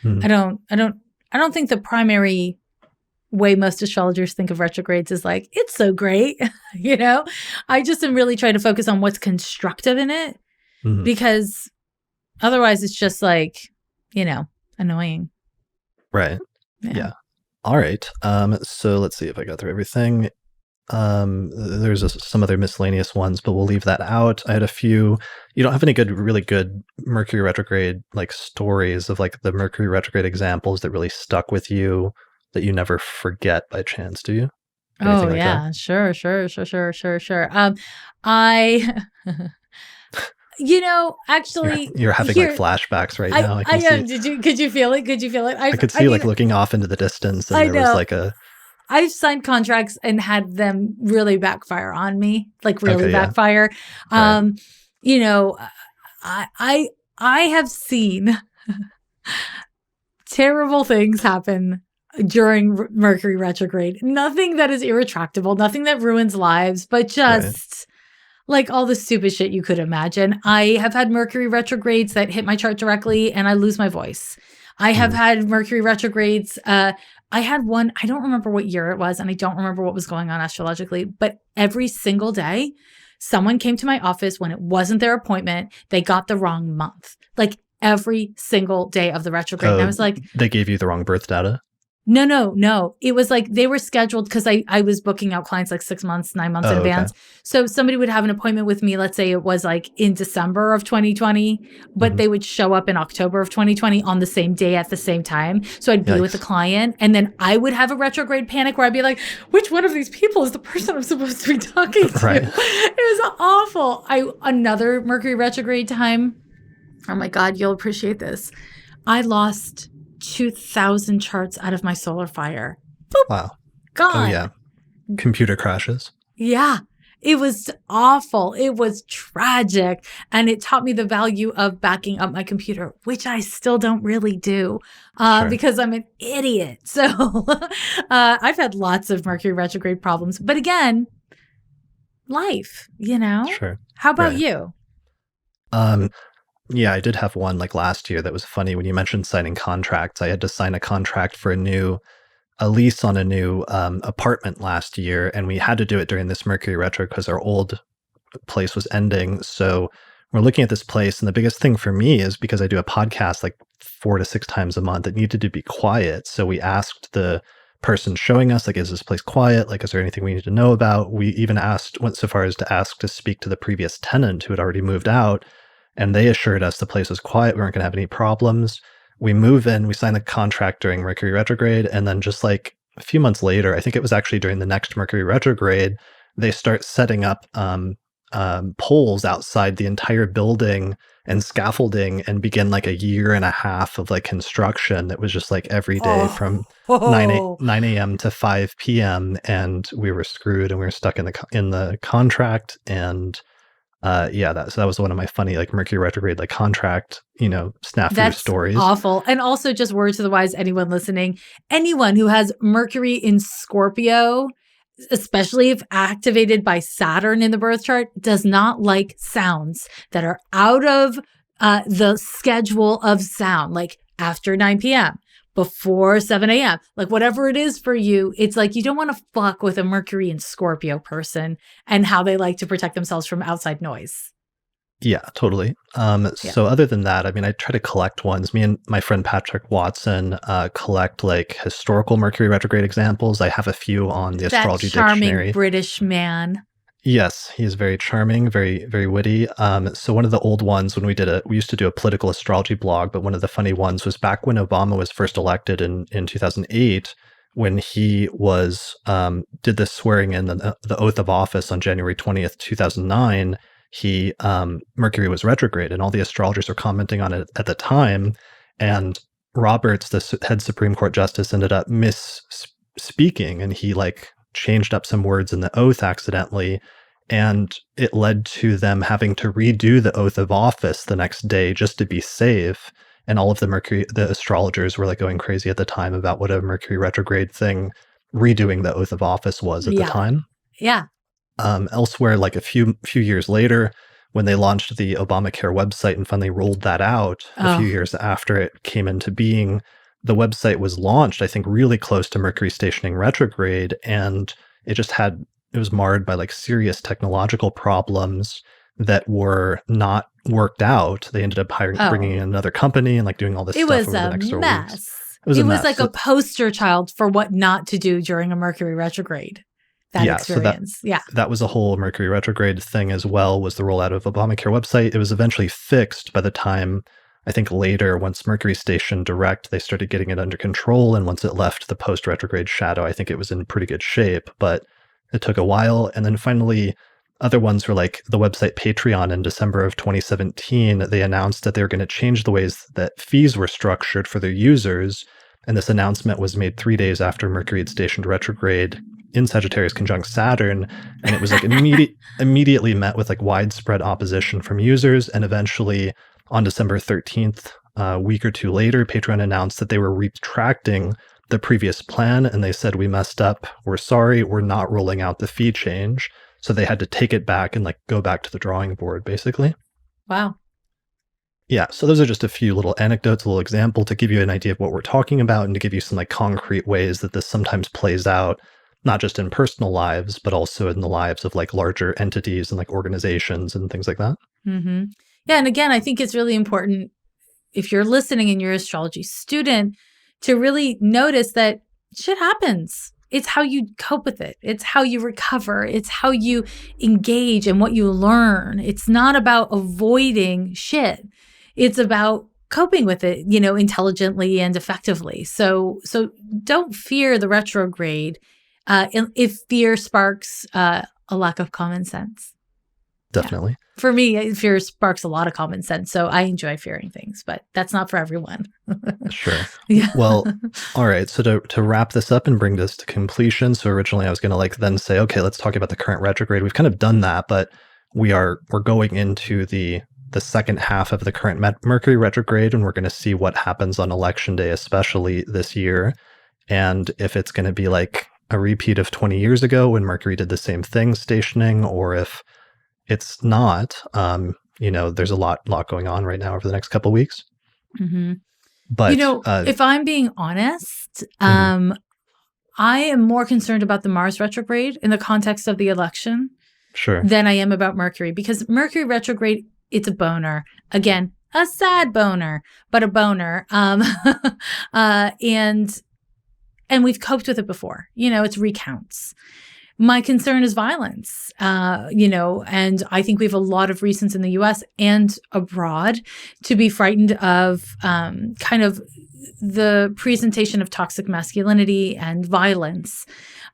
Mhm. I don't think the primary way most astrologers think of retrogrades is like, it's so great. You know, I just am really trying to focus on what's constructive in it, Mhm. because otherwise it's just like, annoying. Right. Yeah. All right. So let's see if I got through everything. There's some other miscellaneous ones, but we'll leave that out. I had a few. You don't have any really good Mercury retrograde like stories of like the Mercury retrograde examples that really stuck with you that you never forget by chance, do you? Oh Anything like that? yeah, sure. I, actually You're having like here, flashbacks right now. I I can see. am. Could you feel it? Could you feel it? I could I see mean, like looking off into the distance, and I there was know. like a. I've signed contracts and had them really backfire on me, like really Okay, yeah, backfire. right. You know, I have seen terrible things happen during Mercury retrograde. Nothing that is irretractable, nothing that ruins lives, but Right. just like all the stupid shit you could imagine. I have had Mercury retrogrades that hit my chart directly and I lose my voice. I have Mhm. had Mercury retrogrades. I had one, I don't remember what year it was, and I don't remember what was going on astrologically, but every single day, someone came to my office when it wasn't their appointment. They got the wrong month, like every single day of the retrograde. And I Oh, was like, they gave you the wrong birth data? no. It was like they were scheduled because I was booking out clients like 6 months, 9 months in Oh, okay. advance. So somebody would have an appointment with me. Let's say it was like in December of 2020, but Mhm. they would show up in October of 2020 on the same day at the same time. So I'd be with the Yikes. client, and then I would have a retrograde panic where I'd be like, which one of these people is the person I'm supposed to be talking to? Right. It was awful. Another Mercury retrograde time. Oh my God, you'll appreciate this. I lost 2,000 charts out of my solar fire. Boop, Wow. Oh, gone. yeah. Computer crashes. Yeah. It was awful. It was tragic. And it taught me the value of backing up my computer, which I still don't really do Sure. because I'm an idiot. So I've had lots of Mercury retrograde problems. But again, life, Sure. How about Right. you? Yeah, I did have one like last year that was funny when you mentioned signing contracts. I had to sign a contract for a lease on a new apartment last year, and we had to do it during this Mercury retro because our old place was ending. So we're looking at this place, and the biggest thing for me is because I do a podcast like 4 to 6 times a month, it needed to be quiet. So we asked the person showing us, like, is this place quiet? Like, is there anything we need to know about? We even went so far as to ask to speak to the previous tenant who had already moved out. And they assured us the place was quiet. We weren't going to have any problems. We move in, we sign the contract during Mercury retrograde. And then just like a few months later, I think it was actually during the next Mercury retrograde, they start setting up poles outside the entire building and scaffolding and begin like a year and a half of like construction that was just like every day from 9 a.m. to 5 p.m. And we were screwed and we were stuck in the contract. And so that was one of my funny like Mercury retrograde like contract, snafu That's stories. awful. And also, just word to the wise, anyone listening, anyone who has Mercury in Scorpio, especially if activated by Saturn in the birth chart, does not like sounds that are out of the schedule of sound, like after 9 p.m., before 7 a.m., like whatever it is for you. It's like you don't want to fuck with a Mercury in Scorpio person and how they like to protect themselves from outside noise. Yeah, totally. So other than that, I mean, I try to collect ones. Me and my friend Patrick Watson collect like historical Mercury retrograde examples. I have a few on the Astrology That charming Dictionary. British man. Yes, he is very charming, very, very witty. So one of the old ones when we used to do a political astrology blog, but one of the funny ones was back when Obama was first elected in 2008, when he did the swearing in the oath of office on January 20th, 2009. Mercury was retrograde, and all the astrologers were commenting on it at the time. And Roberts, the head Supreme Court justice, ended up misspeaking, and he like changed up some words in the oath accidentally. And it led to them having to redo the oath of office the next day just to be safe. And all of the astrologers were like going crazy at the time about what a Mercury retrograde thing redoing the oath of office was at the time. Yeah. Elsewhere, like a few years later, when they launched the Obamacare website and finally rolled that out a few years after it came into being, the website was launched, I think, really close to Mercury stationing retrograde, and it was marred by like serious technological problems that were not worked out. They ended up bringing in another company and like doing all this stuff over the next several weeks. It was a mess. Like a poster child for what not to do during a Mercury retrograde. That experience. That was a whole Mercury retrograde thing as well, was the rollout of Obamacare website. It was eventually fixed by the time, I think later, once Mercury stationed direct, they started getting it under control. And once it left the post-retrograde shadow, I think it was in pretty good shape, but it took a while. And then finally, other ones were like the website Patreon in December of 2017. They announced that they were going to change the ways that fees were structured for their users. And this announcement was made 3 days after Mercury had stationed retrograde in Sagittarius conjunct Saturn. And it was like immediately met with like widespread opposition from users. And eventually on December 13th, a week or two later, Patreon announced that they were retracting the previous plan. And they said, we messed up. We're sorry. We're not rolling out the fee change. So they had to take it back and like go back to the drawing board, basically. Wow. Yeah. So those are just a few little anecdotes, a little example to give you an idea of what we're talking about and to give you some like concrete ways that this sometimes plays out, not just in personal lives, but also in the lives of like larger entities and like organizations and things like that. Mm-hmm. Yeah. And again, I think it's really important if you're listening and you're an astrology student to really notice that shit happens. It's how you cope with it. It's how you recover. It's how you engage and what you learn. It's not about avoiding shit. It's about coping with it, intelligently and effectively. So don't fear the retrograde if fear sparks a lack of common sense. Definitely. Yeah. For me, fear sparks a lot of common sense. So I enjoy fearing things, but that's not for everyone. Sure. Yeah. Well, all right. So to wrap this up and bring this to completion. So originally I was going to like then say, okay, let's talk about the current retrograde. We've kind of done that, but we're going into the second half of the current Mercury retrograde, and we're going to see what happens on election day, especially this year. And if it's going to be like a repeat of 20 years ago when Mercury did the same thing stationing, or if it's not, there's a lot going on right now over the next couple of weeks. Mm-hmm. But if I'm being honest, I am more concerned about the Mars retrograde in the context of the election than I am about Mercury, because Mercury retrograde, it's a boner. Again, a sad boner, but a boner. And we've coped with it before. It's recounts. My concern is violence, and I think we have a lot of reasons in the U.S. and abroad to be frightened of kind of the presentation of toxic masculinity and violence.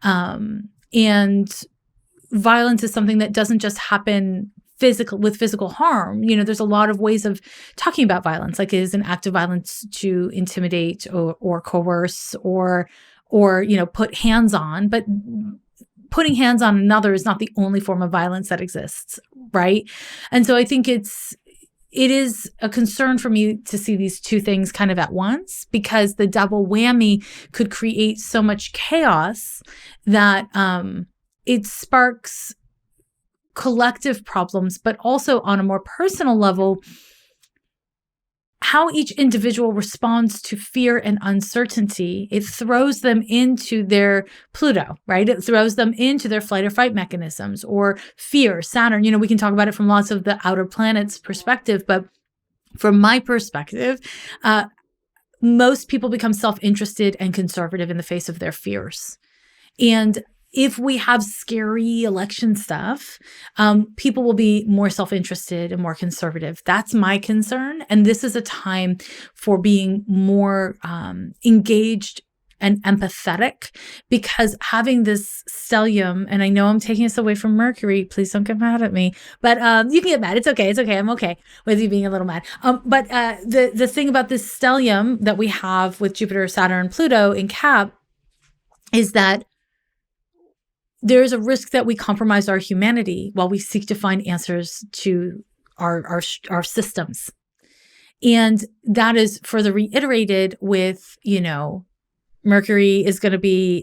And violence is something that doesn't just happen with physical harm. There's a lot of ways of talking about violence, like it is an act of violence to intimidate or coerce or put hands on, but putting hands on another is not the only form of violence that exists, right? And so I think it is a concern for me to see these two things kind of at once, because the double whammy could create so much chaos that it sparks collective problems, but also on a more personal level, how each individual responds to fear and uncertainty. It throws them into their Pluto, right? It throws them into their flight or fight mechanisms, or fear, Saturn. We can talk about it from lots of the outer planets' perspective, but from my perspective, most people become self-interested and conservative in the face of their fears. And if we have scary election stuff, people will be more self-interested and more conservative. That's my concern. And this is a time for being more engaged and empathetic, because having this stellium, and I know I'm taking us away from Mercury, please don't get mad at me, but you can get mad. It's okay. I'm okay with you being a little mad. But the thing about this stellium that we have with Jupiter, Saturn, Pluto in Cap is that there is a risk that we compromise our humanity while we seek to find answers to our systems. And that is further reiterated with, Mercury is going to be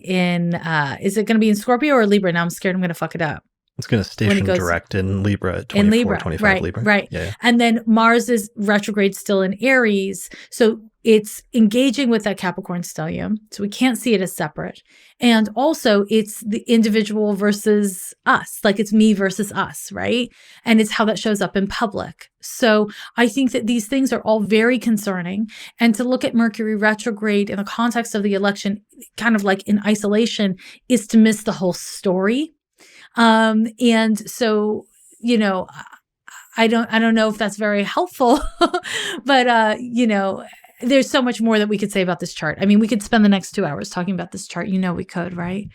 is it going to be in Scorpio or Libra? Now I'm scared I'm going to fuck it up. It's going to station direct in Libra at 24, in Libra, 25 right, Libra. Right. Yeah. And then Mars is retrograde still in Aries. So it's engaging with that Capricorn stellium. So we can't see it as separate. And also it's the individual versus us, like it's me versus us, right? And it's how that shows up in public. So I think that these things are all very concerning. And to look at Mercury retrograde in the context of the election, kind of like in isolation, is to miss the whole story. And so, I don't know if that's very helpful, but, there's so much more that we could say about this chart. I mean, we could spend the next 2 hours talking about this chart. We could, right?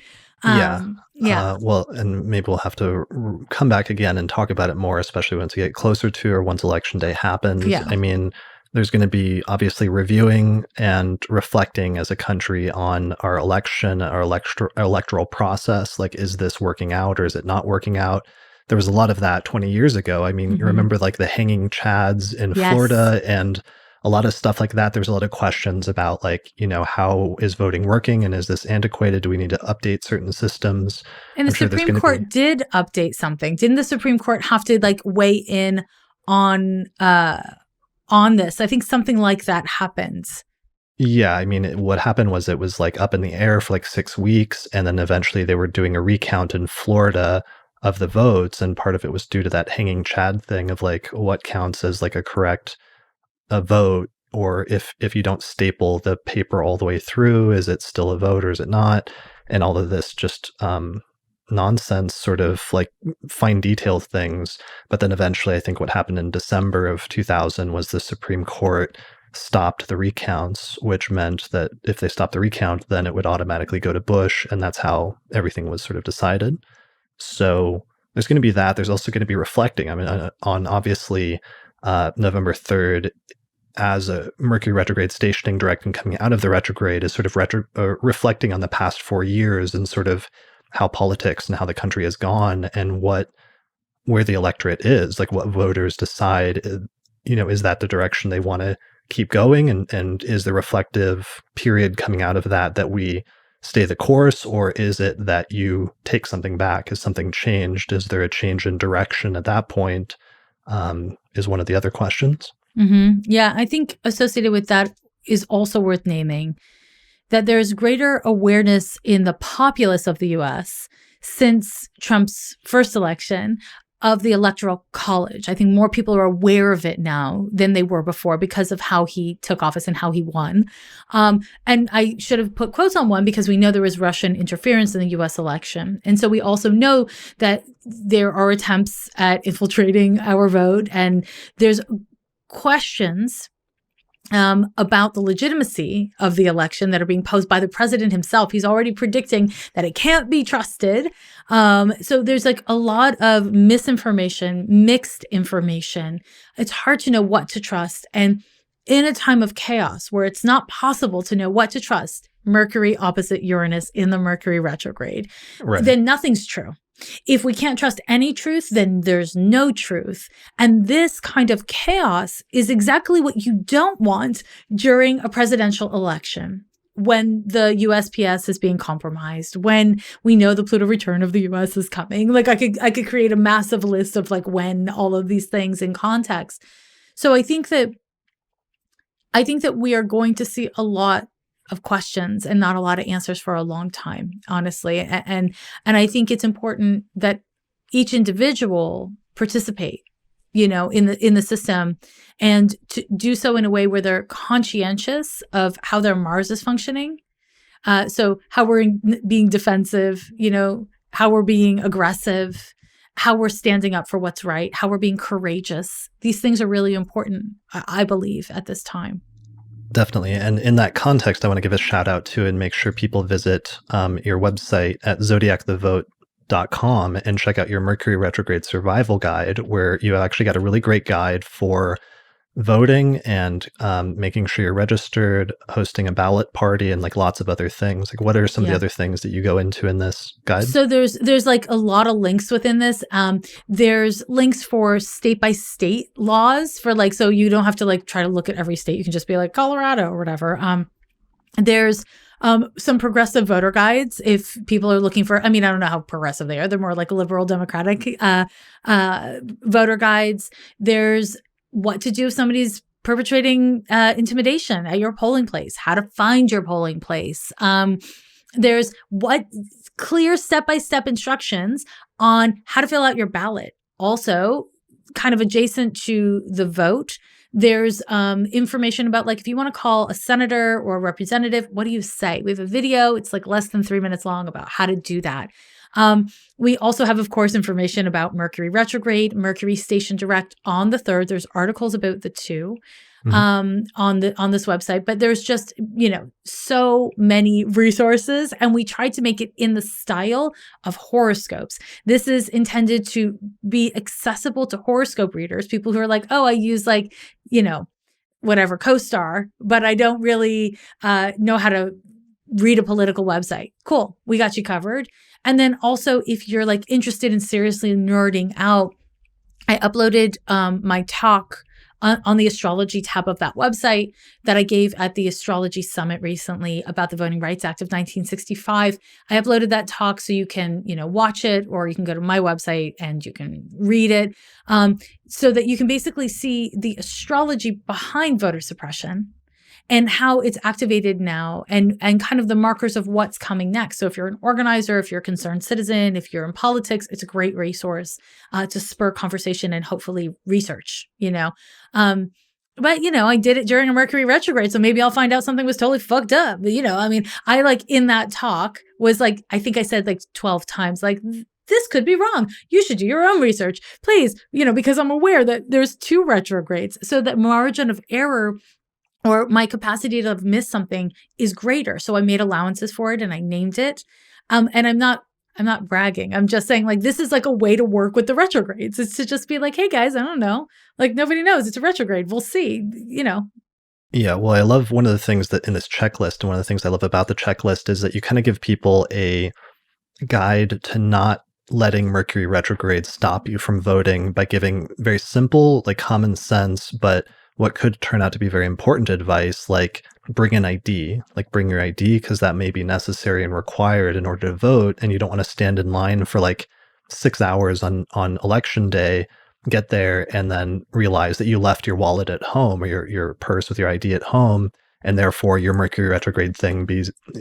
Yeah. Yeah. Well, and maybe we'll have to come back again and talk about it more, especially once we get closer to or once election day happens. Yeah. I mean, there's going to be obviously reviewing and reflecting as a country on our election, our electoral process. Like, is this working out or is it not working out? There was a lot of that 20 years ago. I mean, you remember like the hanging chads in Florida and a lot of stuff like that. There's a lot of questions about like, how is voting working and is this antiquated? Do we need to update certain systems? And the Supreme Court did update something. Didn't the Supreme Court have to like weigh in on this? I think something like that happens. Yeah, I mean, what happened was it was like up in the air for like 6 weeks, and then eventually they were doing a recount in Florida of the votes, and part of it was due to that hanging chad thing of like what counts as like a correct vote, or if you don't staple the paper all the way through, is it still a vote or is it not? And all of this just nonsense, sort of like fine detail things. But then eventually, I think what happened in December of 2000 was the Supreme Court stopped the recounts, which meant that if they stopped the recount, then it would automatically go to Bush, and that's how everything was sort of decided. So there's going to be that. There's also going to be reflecting. I mean, on obviously November 3rd, as a Mercury retrograde stationing direct and coming out of the retrograde, is sort of reflecting on the past 4 years and sort of how politics and how the country has gone and where the electorate is, like what voters decide, is that the direction they want to keep going? And is the reflective period coming out of that we stay the course, or is it that you take something back? Is something changed? Is there a change in direction at that point? Is one of the other questions. Mm-hmm. Yeah, I think associated with that is also worth naming that there's greater awareness in the populace of the U.S. since Trump's first election of the Electoral College. I think more people are aware of it now than they were before because of how he took office and how he won. And I should have put quotes on one because we know there was Russian interference in the U.S. election. And so we also know that there are attempts at infiltrating our vote, and there's questions about the legitimacy of the election that are being posed by the president himself. He's already predicting that it can't be trusted. So there's like a lot of misinformation, mixed information. It's hard to know what to trust. And in a time of chaos where it's not possible to know what to trust, Mercury opposite Uranus in the Mercury retrograde, then nothing's true. If we can't trust any truth, then there's no truth. And this kind of chaos is exactly what you don't want during a presidential election, when the USPS is being compromised, when we know the Pluto return of the US is coming. Like I could create a massive list of like when all of these things in context. So I think that we are going to see a lot of questions and not a lot of answers for a long time, honestly. And I think it's important that each individual participate, in the system, and to do so in a way where they're conscientious of how their Mars is functioning. So how we're being defensive, how we're being aggressive, how we're standing up for what's right, how we're being courageous. These things are really important, I believe, at this time. Definitely. And in that context, I want to give a shout out to and make sure people visit your website at zodiacthevote.com and check out your Mercury Retrograde Survival Guide, where you actually got a really great guide for voting and making sure you're registered, hosting a ballot party, and like lots of other things. Like, what are some of the Yeah. other things that you go into in this guide? So there's like a lot of links within this. There's links for state by state laws for like, so you don't have to like try to look at every state. You can just be like Colorado or whatever. There's some progressive voter guides if people are looking for, I mean, I don't know how progressive they are. They're more like liberal democratic voter guides. There's what to do if somebody's perpetrating intimidation at your polling place, how to find your polling place. There's what clear step-by-step instructions on how to fill out your ballot. Also, kind of adjacent to the vote, there's information about like if you want to call a senator or a representative, what do you say? We have a video. It's like less than 3 minutes long about how to do that. We also have, of course, information about Mercury retrograde, Mercury station direct on the 3rd. There's articles about the two on this website, but there's just, so many resources, and we tried to make it in the style of horoscopes. This is intended to be accessible to horoscope readers, people who are like, oh, I use like, whatever CoStar, but I don't really know how to read a political website. Cool. We got you covered. And then also, if you're like interested in seriously nerding out, I uploaded my talk on the astrology tab of that website that I gave at the Astrology Summit recently about the Voting Rights Act of 1965. I uploaded that talk so you can, watch it, or you can go to my website and you can read it, so that you can basically see the astrology behind voter suppression and how it's activated now, and kind of the markers of what's coming next. So if you're an organizer, if you're a concerned citizen, if you're in politics, it's a great resource to spur conversation and hopefully research, But, I did it during a Mercury retrograde, so maybe I'll find out something was totally fucked up. But, I like in that talk was like, I think I said like 12 times, like, this could be wrong. You should do your own research, please, because I'm aware that there's 2 retrogrades. So that margin of error or my capacity to miss something is greater. So I made allowances for it and I named it. And I'm not bragging. I'm just saying like, this is like a way to work with the retrogrades. It's to just be like, hey guys, I don't know. Like nobody knows it's a retrograde. We'll see, Yeah, well, I love one of the things that in this checklist, and one of the things I love about the checklist is that you kind of give people a guide to not letting Mercury retrograde stop you from voting by giving very simple, like common sense, but what could turn out to be very important advice, like bring an ID, like bring your ID, because that may be necessary and required in order to vote. And you don't want to stand in line for like 6 hours on election day, get there, and then realize that you left your wallet at home or your purse with your ID at home. And therefore your Mercury retrograde thing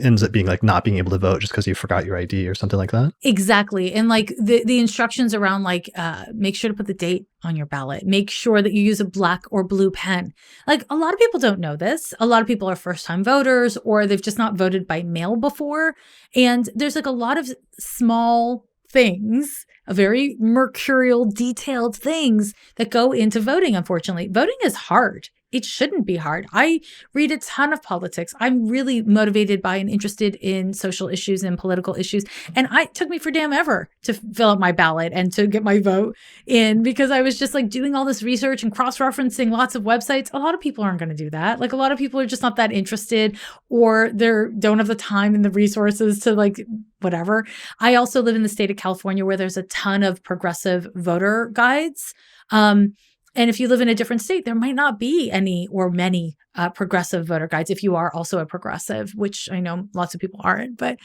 ends up being like not being able to vote just because you forgot your ID or something like that. Exactly. And like the instructions around like, make sure to put the date on your ballot. Make sure that you use a black or blue pen. Like a lot of people don't know this. A lot of people are first time voters, or they've just not voted by mail before. And there's like a lot of small things, very mercurial, detailed things that go into voting. Unfortunately, voting is hard. It shouldn't be hard. I read a ton of politics. I'm really motivated by and interested in social issues and political issues. And it took me for damn ever to fill out my ballot and to get my vote in, because I was just like doing all this research and cross-referencing lots of websites. A lot of people aren't going to do that. Like a lot of people are just not that interested, or they don't have the time and the resources to like whatever. I also live in the state of California where there's a ton of progressive voter guides. And if you live in a different state, there might not be any or many progressive voter guides if you are also a progressive, which I know lots of people aren't. But,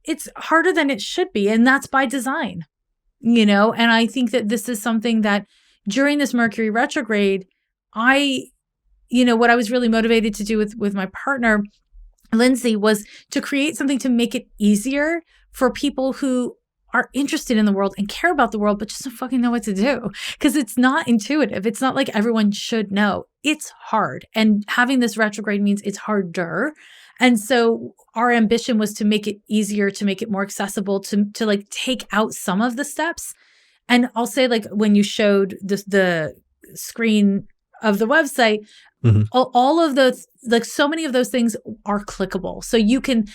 it's harder than it should be. And that's by design, and I think that this is something that during this Mercury retrograde, what I was really motivated to do with my partner, Lindsay, was to create something to make it easier for people who are interested in the world and care about the world, but just don't fucking know what to do, because it's not intuitive. It's not like everyone should know. It's hard. And having this retrograde means it's harder. And so our ambition was to make it easier, to make it more accessible, to like take out some of the steps. And I'll say, like, when you showed the screen of the website, Mhm. all of those, like so many of those things are clickable. So you can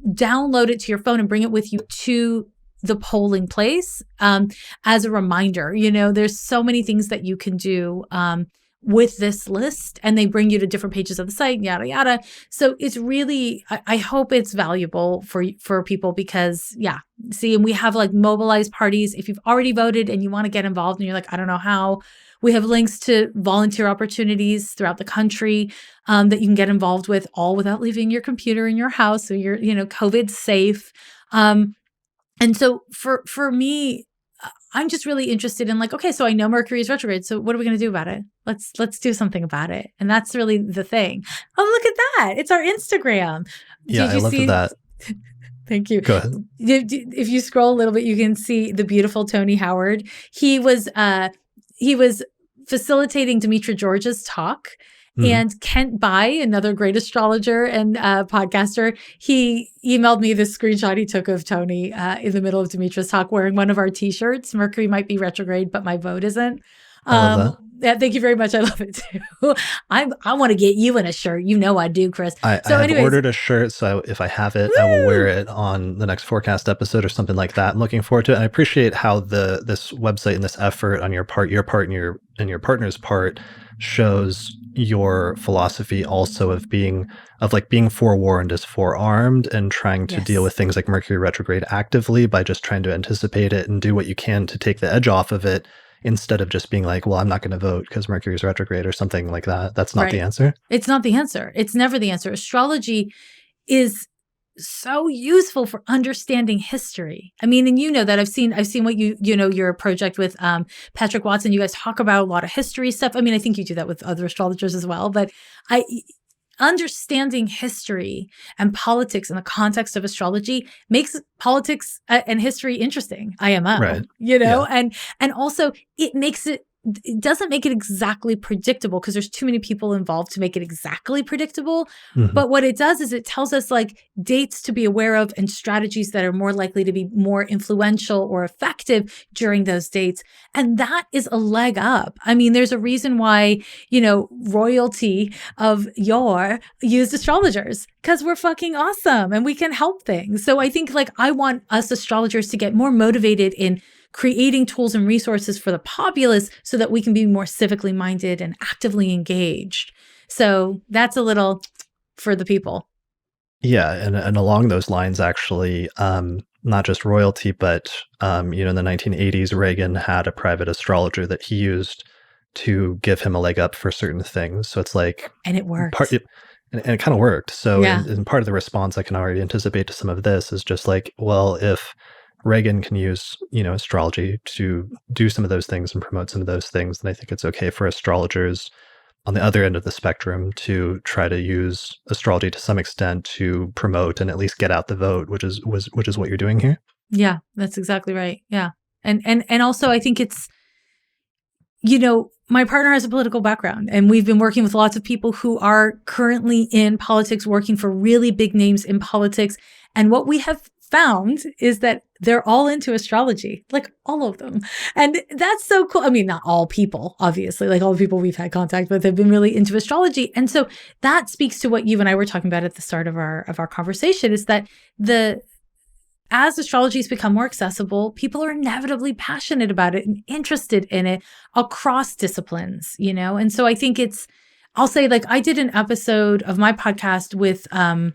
download it to your phone and bring it with you to the polling place as a reminder. There's so many things that you can do with this list, and they bring you to different pages of the site, yada, yada. So it's really, I hope it's valuable for people because, see, and we have like mobilized parties. If you've already voted and you want to get involved and you're like, I don't know how, we have links to volunteer opportunities throughout the country that you can get involved with, all without leaving your computer in your house. So you're, COVID safe. And so for me, I'm just really interested in like, okay, so I know Mercury is retrograde. So what are we going to do about it? Let's do something about it. And that's really the thing. Oh, look at that. It's our Instagram. Yeah, Did you I love see that. Thank you. Go ahead. If you scroll a little bit, you can see the beautiful Tony Howard. He was facilitating Demetra George's talk. And Kent Bai, another great astrologer and podcaster, he emailed me this screenshot he took of Tony in the middle of Demetra's talk wearing one of our t-shirts. Mercury might be retrograde, but my vote isn't. I love that. Yeah, thank you very much. I love it too. I want to get you in a shirt. I do, Chris. I have ordered a shirt, so if I have it, I will wear it on the next forecast episode or something like that. I'm looking forward to it. And I appreciate how this website and this effort on your part, and your partner's part shows your philosophy also of being forewarned is forearmed, and trying to deal with things like Mercury retrograde actively by just trying to anticipate it and do what you can to take the edge off of it, instead of just being like, well, I'm not going to vote because Mercury is retrograde or something like that. That's not the answer. It's not the answer. It's never the answer. Astrology is so useful for understanding history. I mean, and that I've seen what your project with Patrick Watson. You guys talk about a lot of history stuff. I mean, I think you do that with other astrologers as well, but understanding history and politics in the context of astrology makes politics and history interesting. IMO, right. And also it doesn't make it exactly predictable because there's too many people involved to make it exactly predictable. But what it does is it tells us like dates to be aware of and strategies that are more likely to be more influential or effective during those dates. And that is a leg up. I mean, there's a reason why, royalty of yore used astrologers, because we're fucking awesome and we can help things. So I think like I want us astrologers to get more motivated in creating tools and resources for the populace so that we can be more civically minded and actively engaged. So that's a little for the people. Yeah. And along those lines, actually, not just royalty, but, in the 1980s, Reagan had a private astrologer that he used to give him a leg up for certain things. So it's like... And it worked. And it kind of worked. So in part of the response, I can already anticipate to some of this is just like, well, if Reagan can use, astrology to do some of those things and promote some of those things, then I think it's okay for astrologers on the other end of the spectrum to try to use astrology to some extent to promote and at least get out the vote, which is what you're doing here. Yeah, that's exactly right. Yeah. And also I think it's, my partner has a political background, and we've been working with lots of people who are currently in politics, working for really big names in politics. And what we have found is that they're all into astrology, like all of them. And that's so cool. I mean, not all people, obviously, like all the people we've had contact with have been really into astrology. And so that speaks to what you and I were talking about at the start of our conversation, is that as astrology has become more accessible, people are inevitably passionate about it and interested in it across disciplines, And so I think I'll say, like, I did an episode of my podcast with an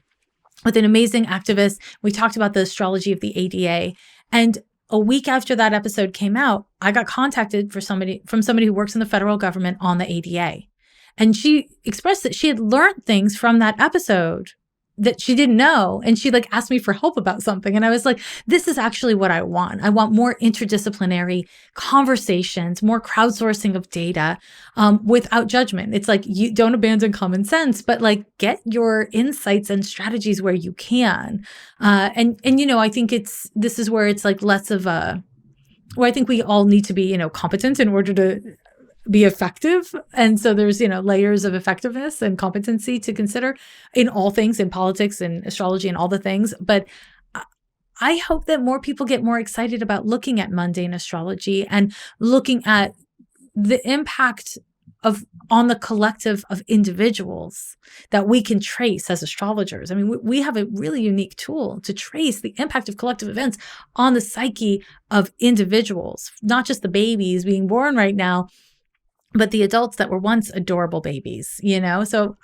amazing activist. We talked about the astrology of the ADA. And a week after that episode came out, I got contacted from somebody who works in the federal government on the ADA. And she expressed that she had learned things from that episode that she didn't know. And she asked me for help about something. And I was like, this is actually what I want. I want more interdisciplinary conversations, more crowdsourcing of data without judgment. It's like, you don't abandon common sense, but get your insights and strategies where you can. And I think this is where it's less of where I think we all need to be, competent in order to be effective. And so there's, layers of effectiveness and competency to consider in all things, in politics and astrology and all the things. But I hope that more people get more excited about looking at mundane astrology and looking at the impact on the collective of individuals that we can trace as astrologers. I mean, we have a really unique tool to trace the impact of collective events on the psyche of individuals, not just the babies being born right now, but the adults that were once adorable babies, So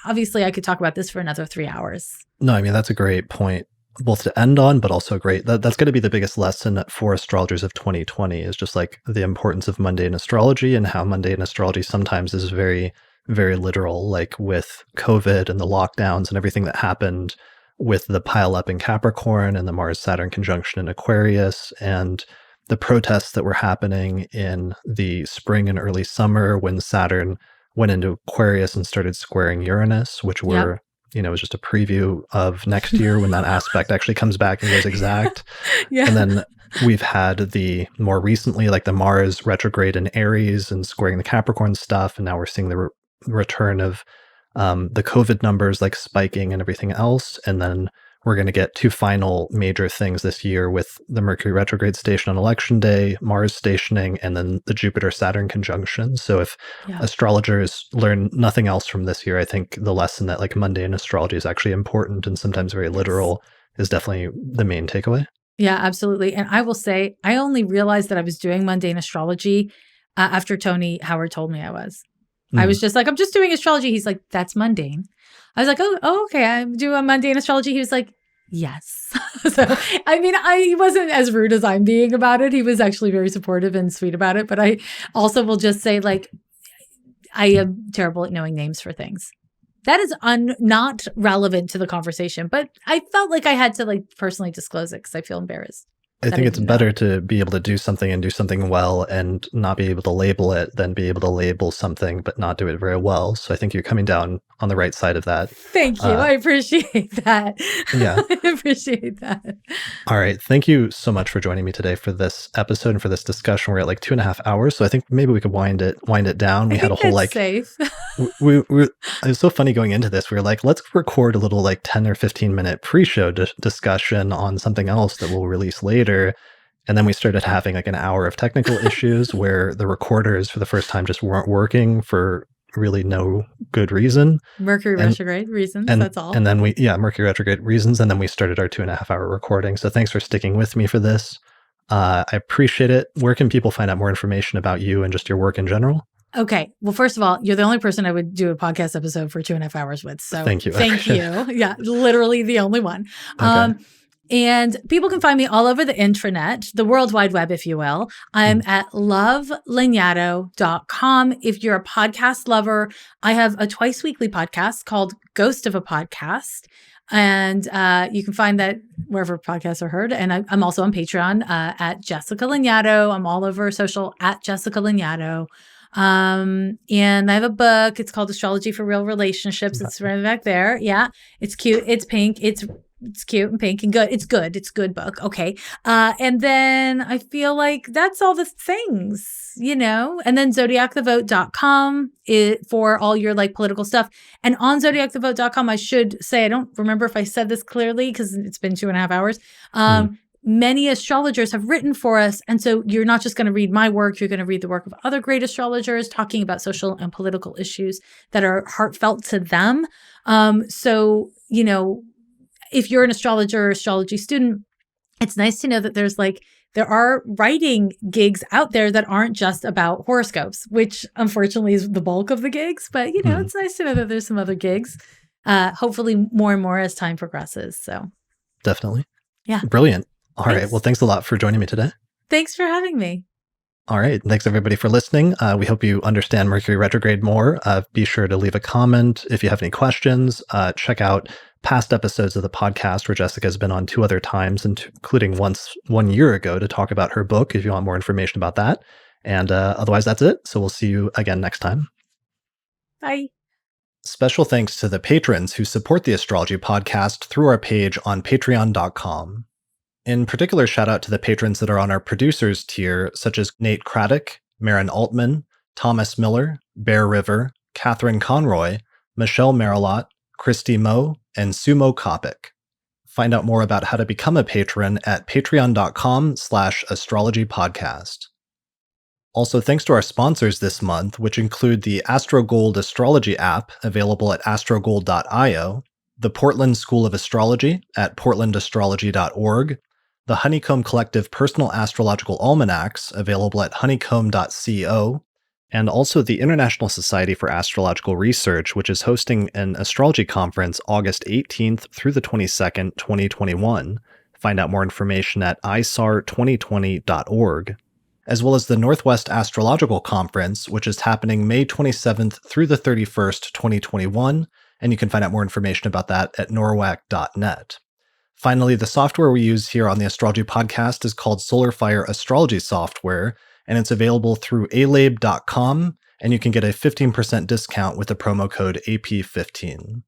obviously I could talk about this for another 3 hours. No, I mean, that's a great point, both to end on, but also great. That's going to be the biggest lesson for astrologers of 2020 is just like the importance of mundane astrology and how mundane astrology sometimes is very, very literal, like with COVID and the lockdowns and everything that happened with the pile up in Capricorn and the Mars-Saturn conjunction in Aquarius and the protests that were happening in the spring and early summer when Saturn went into Aquarius and started squaring Uranus, which were, was just a preview of next year when that aspect actually comes back and goes exact. Yeah. And then we've had the more recently, like the Mars retrograde in Aries and squaring the Capricorn stuff. And now we're seeing the return of the COVID numbers like spiking and everything else. And then we're going to get 2 final major things this year with the Mercury retrograde station on election day, Mars stationing, and then the Jupiter-Saturn conjunction. So if astrologers learn nothing else from this year, I think the lesson that like mundane astrology is actually important and sometimes very literal is definitely the main takeaway. Yeah, absolutely. And I will say, I only realized that I was doing mundane astrology after Tony Howard told me I was. I was just like, I'm just doing astrology. He's like, that's mundane. I was like, oh, okay. I'm doing mundane astrology. He was like, yes. So, I mean, he wasn't as rude as I'm being about it. He was actually very supportive and sweet about it. But I also will just say, like, I am terrible at knowing names for things. That is not relevant to the conversation. But I felt like I had to like personally disclose it because I feel embarrassed. I think it's better to be able to do something and do something well and not be able to label it than be able to label something but not do it very well. So I think you're coming down on the right side of that. Thank you. I appreciate that. Yeah. I appreciate that. All right. Thank you so much for joining me today for this episode and for this discussion. We're at like 2.5 hours. So I think maybe we could wind it down. We had a whole like safe. it was so funny going into this. We were like, let's record a little like 10 or 15 minute pre-show discussion on something else that we'll release later. And then we started having like an hour of technical issues where the recorders for the first time just weren't working for really no good reason. Mercury retrograde reasons, that's all. And then Mercury retrograde reasons. And then we started our 2.5 hour recording. So thanks for sticking with me for this. I appreciate it. Where can people find out more information about you and just your work in general? Okay. Well, first of all, you're the only person I would do a podcast episode for 2.5 hours with. So thank you. Thank you. Yeah, literally the only one. Okay. And people can find me all over the intranet, the World Wide Web, if you will. I'm at lovelanyadoo.com. If you're a podcast lover, I have a twice weekly podcast called Ghost of a Podcast. And you can find that wherever podcasts are heard. And I'm also on Patreon at Jessica Lanyadoo. I'm all over social at Jessica Lanyadoo. And I have a book. It's called Astrology for Real Relationships. It's right back there. Yeah. It's cute. It's pink. It's cute and pink and good. It's good. It's a good book. Okay. And then I feel like that's all the things, and then zodiacthevote.com for all your like political stuff. And on zodiacthevote.com, I should say, I don't remember if I said this clearly because it's been 2.5 hours. Many astrologers have written for us. And so you're not just going to read my work, you're going to read the work of other great astrologers talking about social and political issues that are heartfelt to them. If you're an astrologer or astrology student, it's nice to know that there are writing gigs out there that aren't just about horoscopes, which unfortunately is the bulk of the gigs. But, it's nice to know that there's some other gigs, hopefully more and more as time progresses. So definitely. Yeah. Brilliant. All right. Well, thanks a lot for joining me today. Thanks for having me. All right. Thanks, everybody, for listening. We hope you understand Mercury retrograde more. Be sure to leave a comment. If you have any questions, check out past episodes of the podcast where Jessica has been on 2 other times, including once 1 year ago to talk about her book if you want more information about that. And otherwise, that's it. So we'll see you again next time. Bye. Special thanks to the patrons who support the Astrology podcast through our page on patreon.com. In particular, shout out to the patrons that are on our producers tier, such as Nate Craddock, Marin Altman, Thomas Miller, Bear River, Catherine Conroy, Michelle Marilot, Christy Moe, and Sumo Kopic. Find out more about how to become a patron at patreon.com/astrologypodcast. Also, thanks to our sponsors this month, which include the AstroGold Astrology app available at astrogold.io, the Portland School of Astrology at portlandastrology.org, the Honeycomb Collective Personal Astrological Almanacs available at honeycomb.co, and also the International Society for Astrological Research, which is hosting an astrology conference August 18th through the 22nd, 2021. Find out more information at isar2020.org. As well as the Northwest Astrological Conference, which is happening May 27th through the 31st, 2021, and you can find out more information about that at norwac.net. Finally, the software we use here on the Astrology Podcast is called SolarFire Astrology Software, and it's available through alabe.com, and you can get a 15% discount with the promo code AP15.